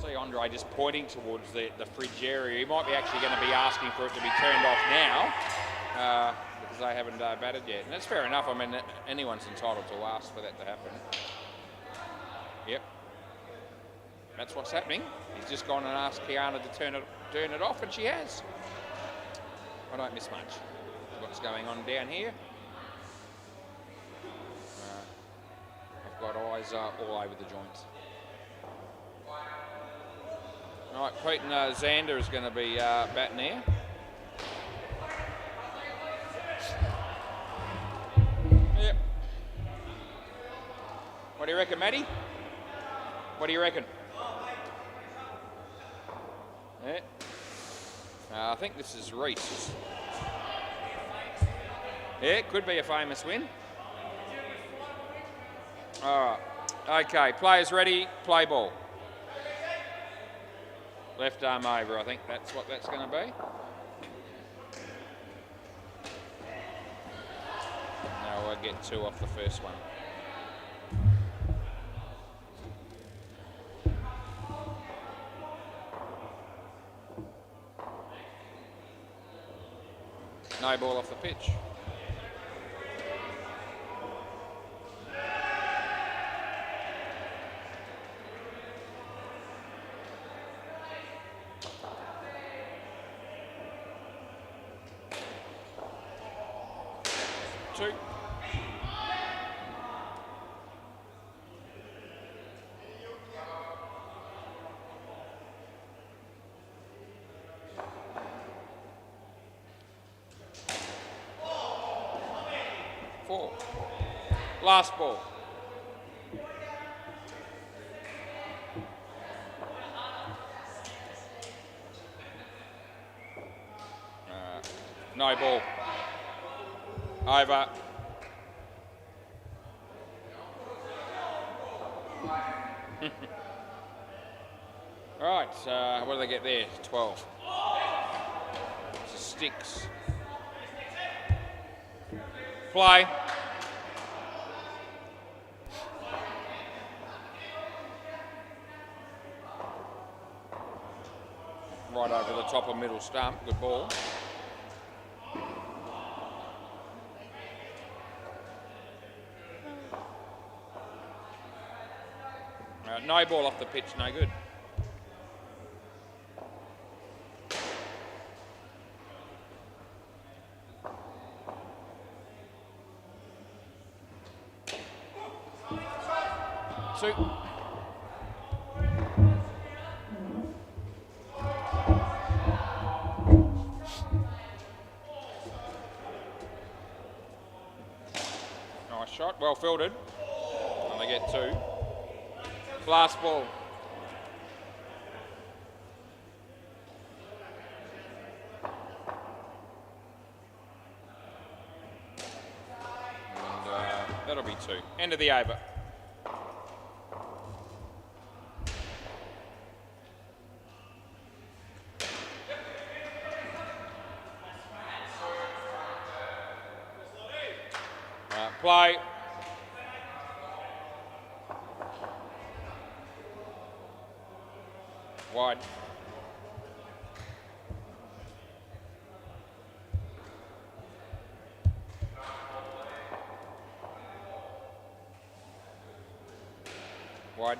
See Andre just pointing towards the fridge area. He might be actually going to be asking for it to be turned off now because they haven't batted yet. And that's fair enough. I mean, anyone's entitled to ask for that to happen. Yep. That's what's happening. He's just gone and asked Kiana to turn it off, and she has. I don't miss much. What's going on down here? got eyes all over the joints. All right, Pete and Xander is going to be batting here. Yep. What do you reckon, Matty? What do you reckon? Yeah. I think this is Reese. Yeah, it could be a famous win. All right. Okay, players ready, play ball. Left arm over, I think that's what that's going to be. No, we'll get 2 off the first one. No ball off the pitch. Two. Four. Last ball. No ball. Over. All right, what do they get there? 12. Sticks. Play. Right over the top of middle stump. Good ball. No ball off the pitch, no good. Two. Nice shot, well fielded. And they get 2. Last ball. And that'll be 2. End of the over. Play. Wide. Wide.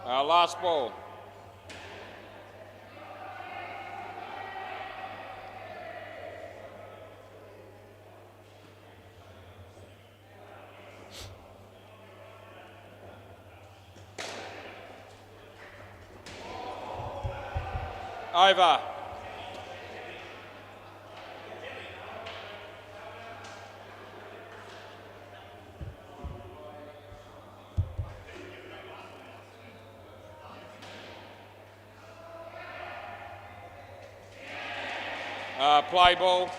Last ball. Over. Play ball.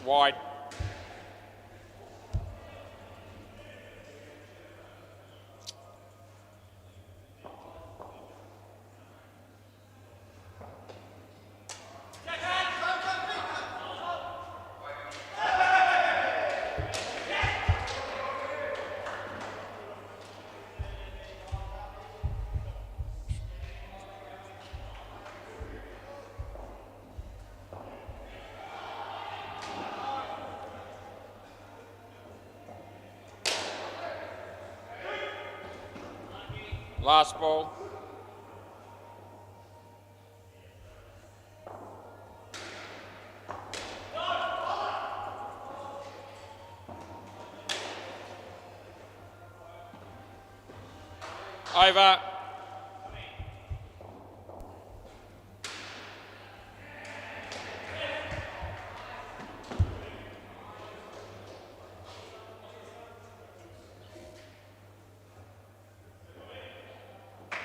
Wide. Last ball. Over.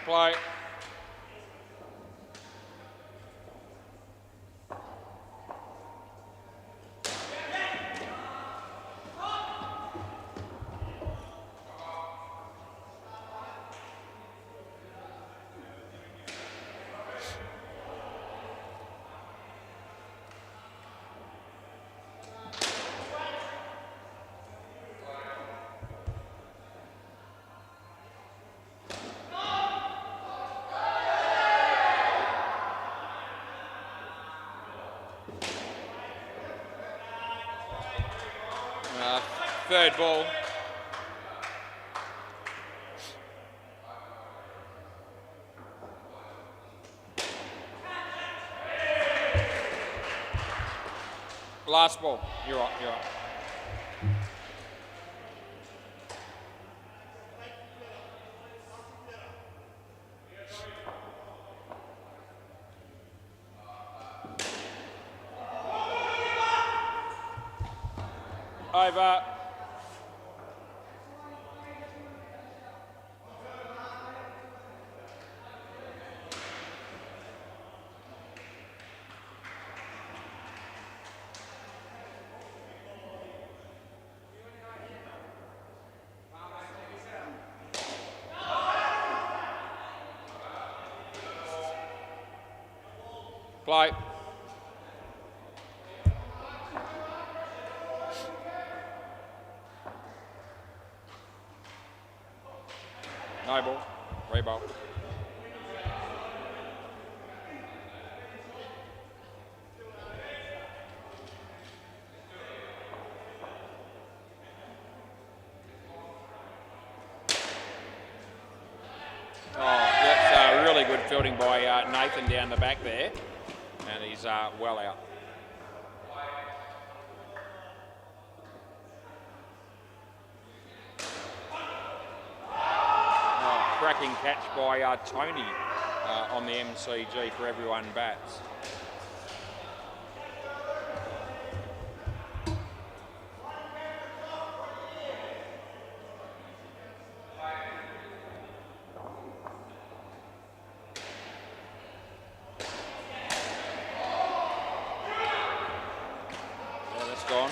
Play. Third ball. Last ball. You're right, you're right. Over. Play. No ball. Reball. Oh, that's really good fielding by Nathan down the back there. And he's well out. Oh, cracking catch by Tony on the MCG for everyone bats. Gone.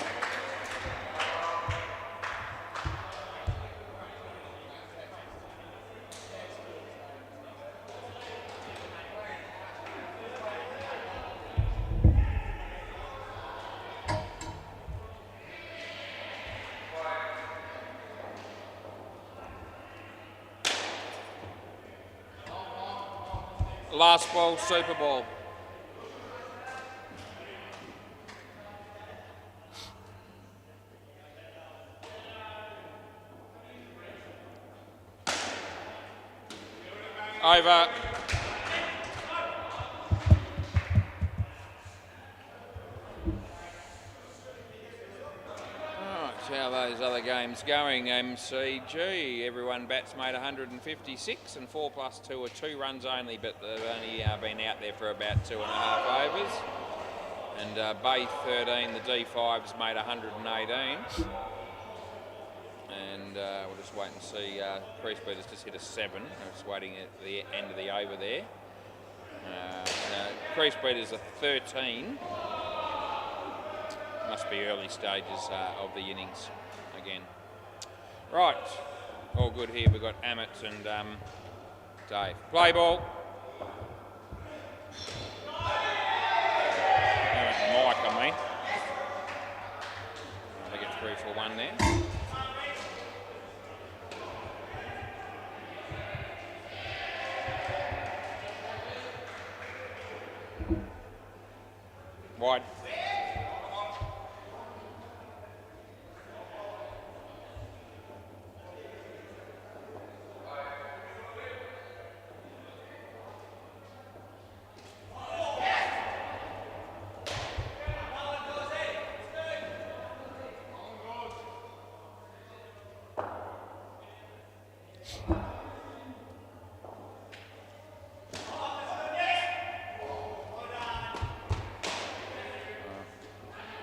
Last ball, Super Bowl. Over. How those other games going? MCG, everyone bats made 156 and 4 plus 2 are 2 runs only, but they've only been out there for about 2.5 overs. And Bay 13, the D5's made 118. And we'll just wait and see. Crease Beaters just hit a 7. I'm just waiting at the end of the over there. Crease Beaters are 13. Must be early stages of the innings again. Right, all good here. We've got Amit and Dave. Play ball. Mike, I mean. They get 3 for 1 there. Wide.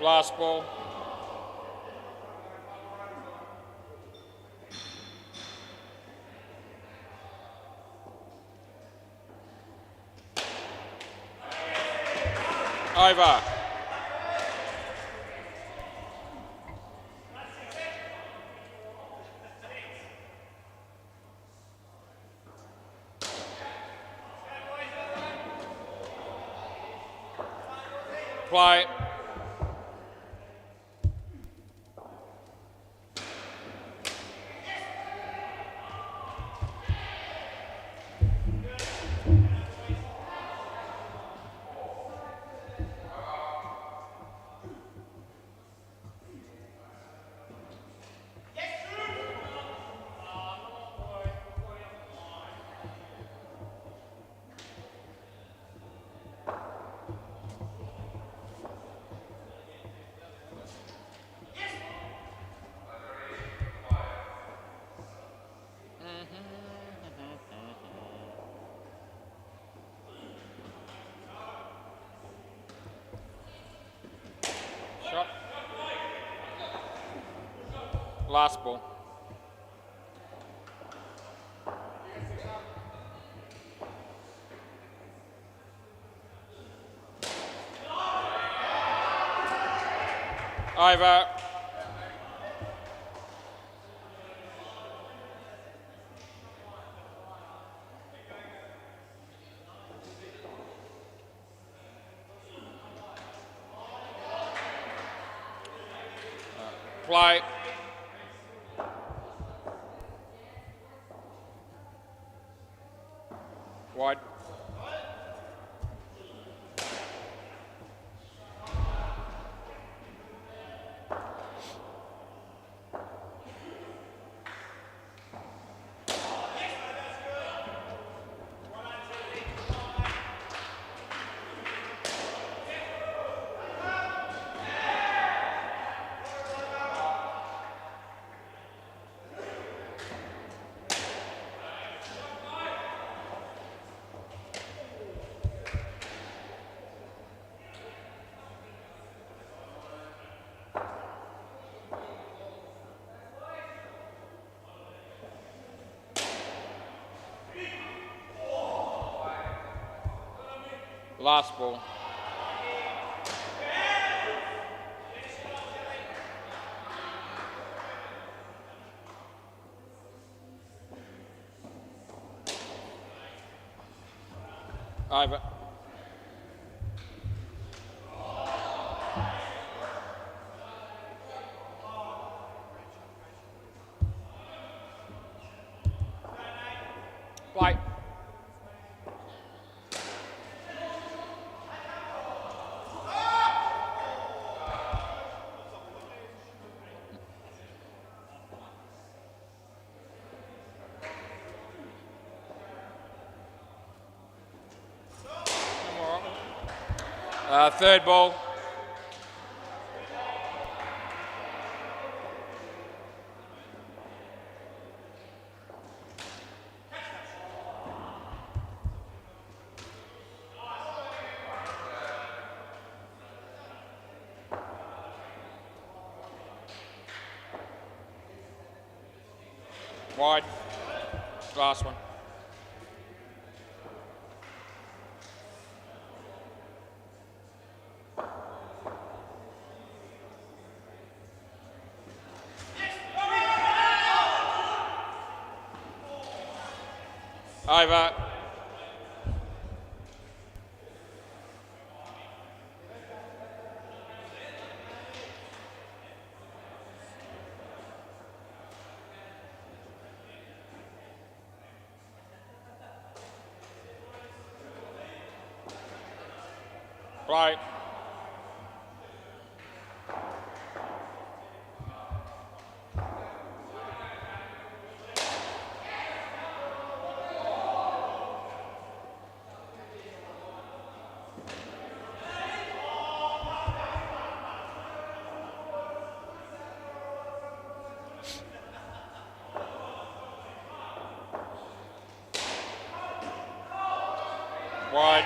Last ball. Over. Play. Shot. Last ball. Over. Play. Wide. Last ball. Over. Play. Third ball. Wide. Last one. Over. Play. Wide.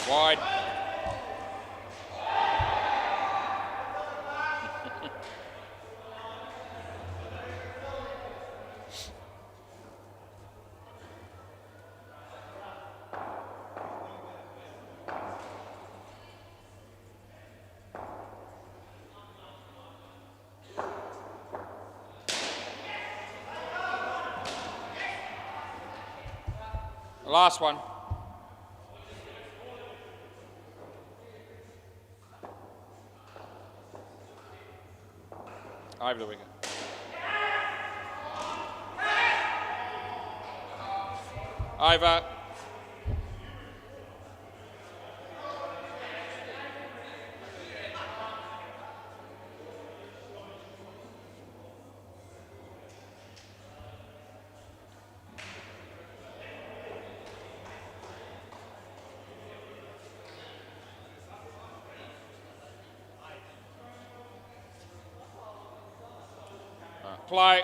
Wide. The last one. Over the wicket. Over. Play.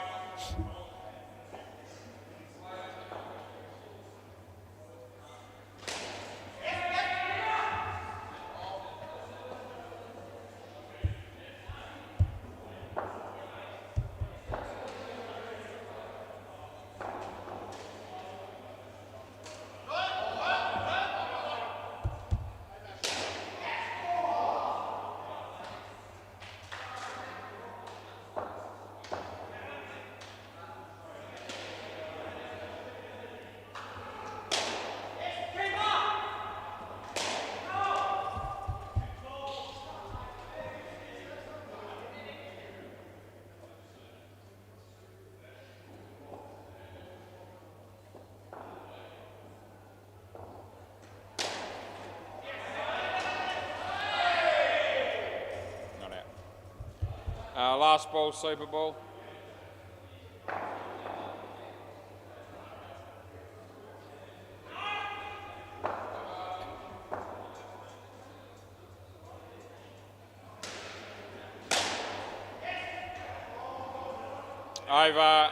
Last ball, Super Ball. Over.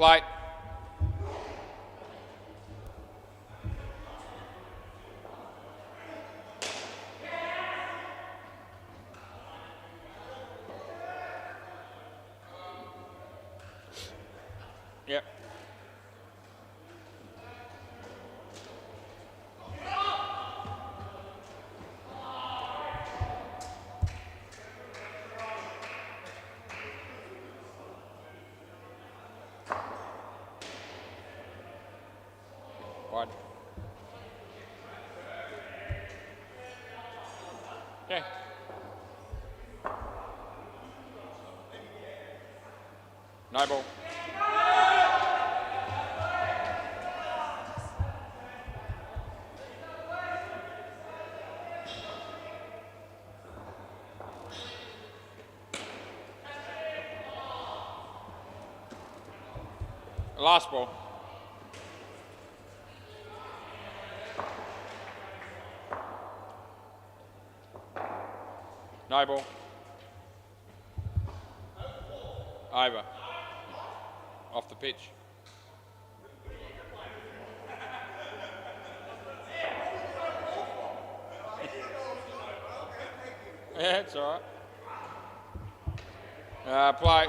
Play. Yep. Wide. Okay. No ball. Last ball. No ball. Over. Off the pitch. Yeah, it's all right. Play.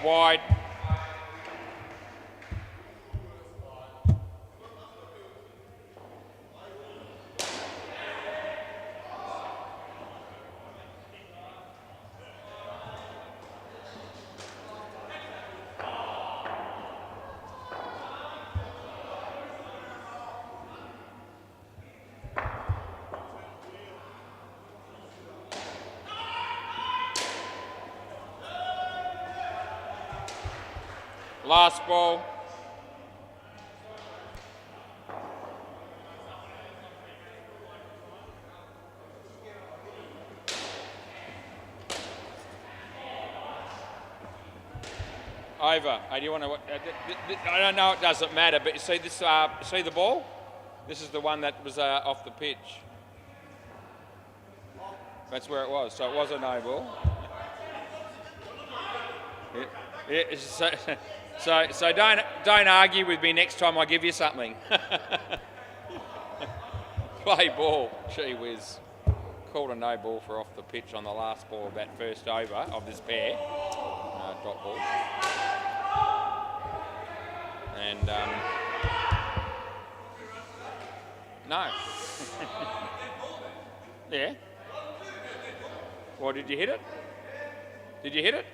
Wide. Last ball. Over. Do you want to? I don't know. It doesn't matter. But you see this. See the ball? This is the one that was off the pitch. That's where it was. So it was a no ball. Yeah. So don't argue with me next time I give you something. Play ball. Gee whiz. Called a no ball for off the pitch on the last ball of that first over of this pair. Dot ball. And no. Yeah. Well, did you hit it? Did you hit it?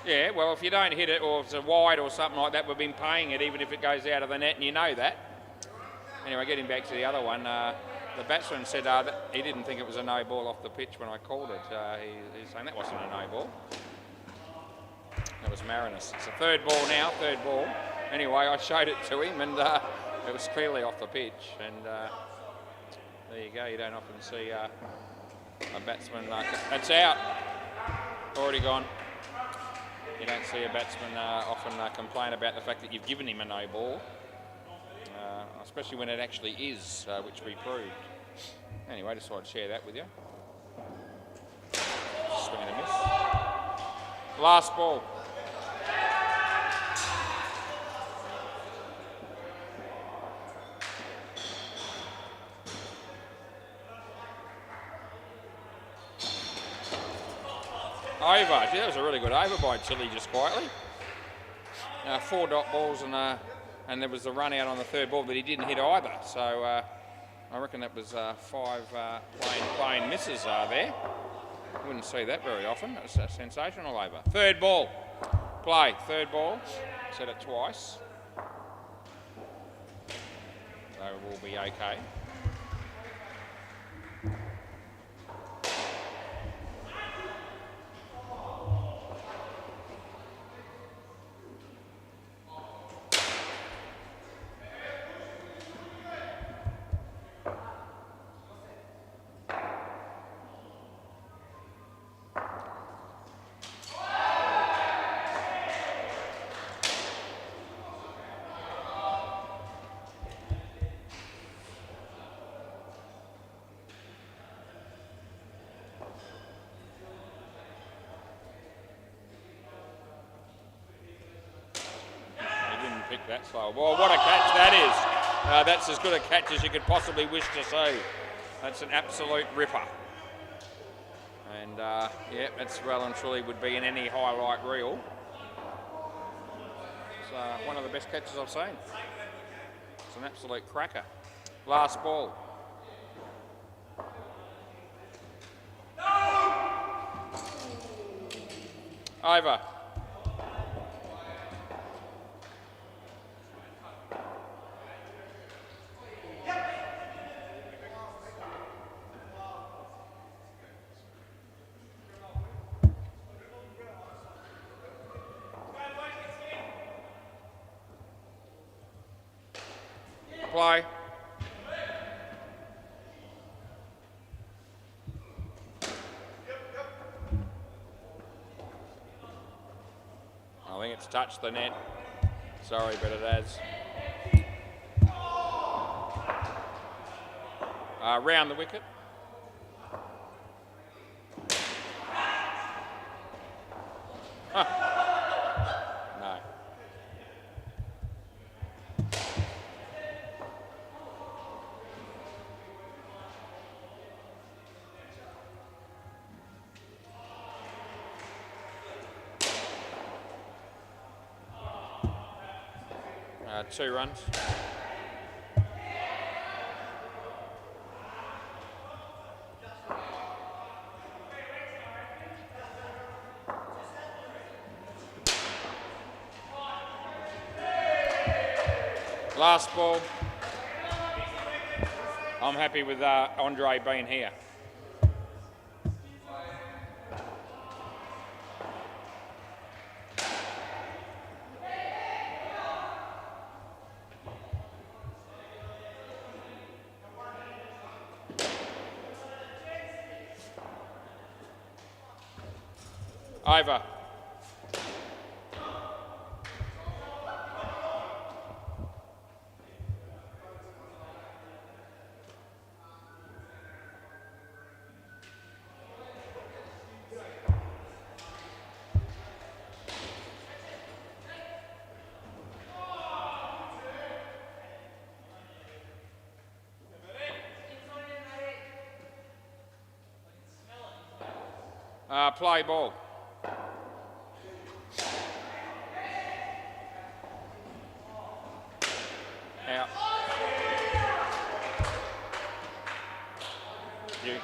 Yeah, well, if you don't hit it, or if it's a wide or something like that, we've been paying it even if it goes out of the net, and you know that. Anyway, getting back to the other one, the batsman said that he didn't think it was a no ball off the pitch when I called it. He's saying that wasn't a no ball. That was Marinus. It's a third ball now, third ball. Anyway, I showed it to him, and it was clearly off the pitch. And there you go. You don't often see a batsman like that. That's out. Already gone. You don't see a batsman often complain about the fact that you've given him a no ball, especially when it actually is, which we proved. Anyway, just thought I'd share that with you. Swing and a miss. Last ball. Over. Gee, that was a really good over by Chile, just quietly. 4 dot balls and there was a run out on the third ball that he didn't hit either. So I reckon that was 5 plain misses there. Wouldn't see that very often. That was a sensational over. Third ball. Play. Third ball. Said it twice. So we'll be okay. That slow. Well, what a catch that is. That's as good a catch as you could possibly wish to see. That's an absolute ripper. And yeah, that's well and truly would be in any highlight reel. one of the best catches I've seen. It's an absolute cracker. Last ball. Over. Play. I think it's touched the net. Sorry, but it has. Round the wicket. No. 2 runs. Last ball. I'm happy with Andre being here. Over. Play ball. Out. You.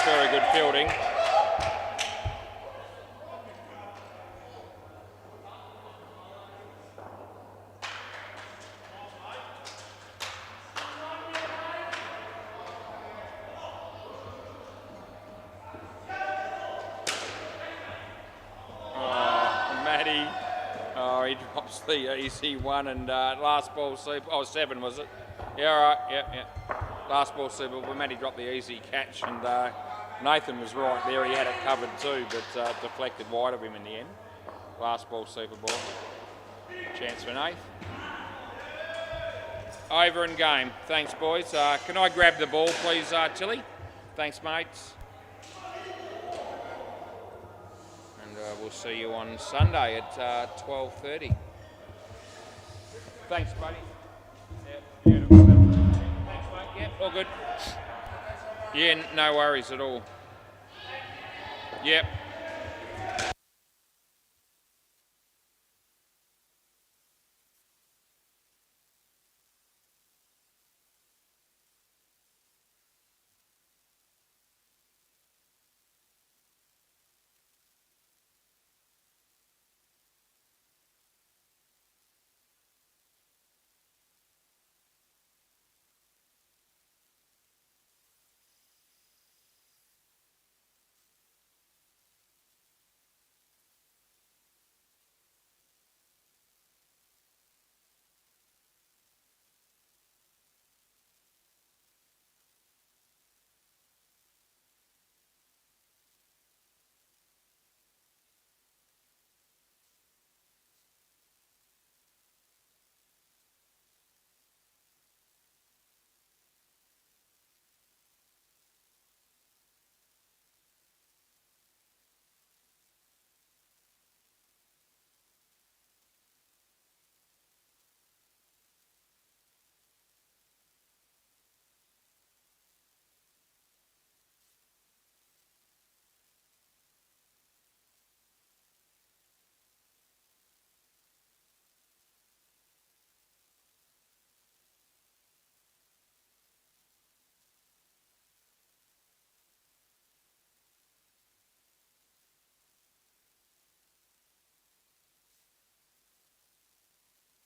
Very good fielding. Matty. Oh, he drops the easy one and last ball super. Oh, 7 was it? Yeah, all right. Yeah. Last ball super. But Matty dropped the easy catch and Nathan was right there. He had it covered too, but deflected wide of him in the end. Last ball super ball. Chance for Nath. Over and game. Thanks, boys. Can I grab the ball, please, Tilly? Thanks, mates. And we'll see you on Sunday at 12:30. Thanks, buddy. Yeah, thanks, mate. Yeah, all good. Yeah, no worries at all. Yep.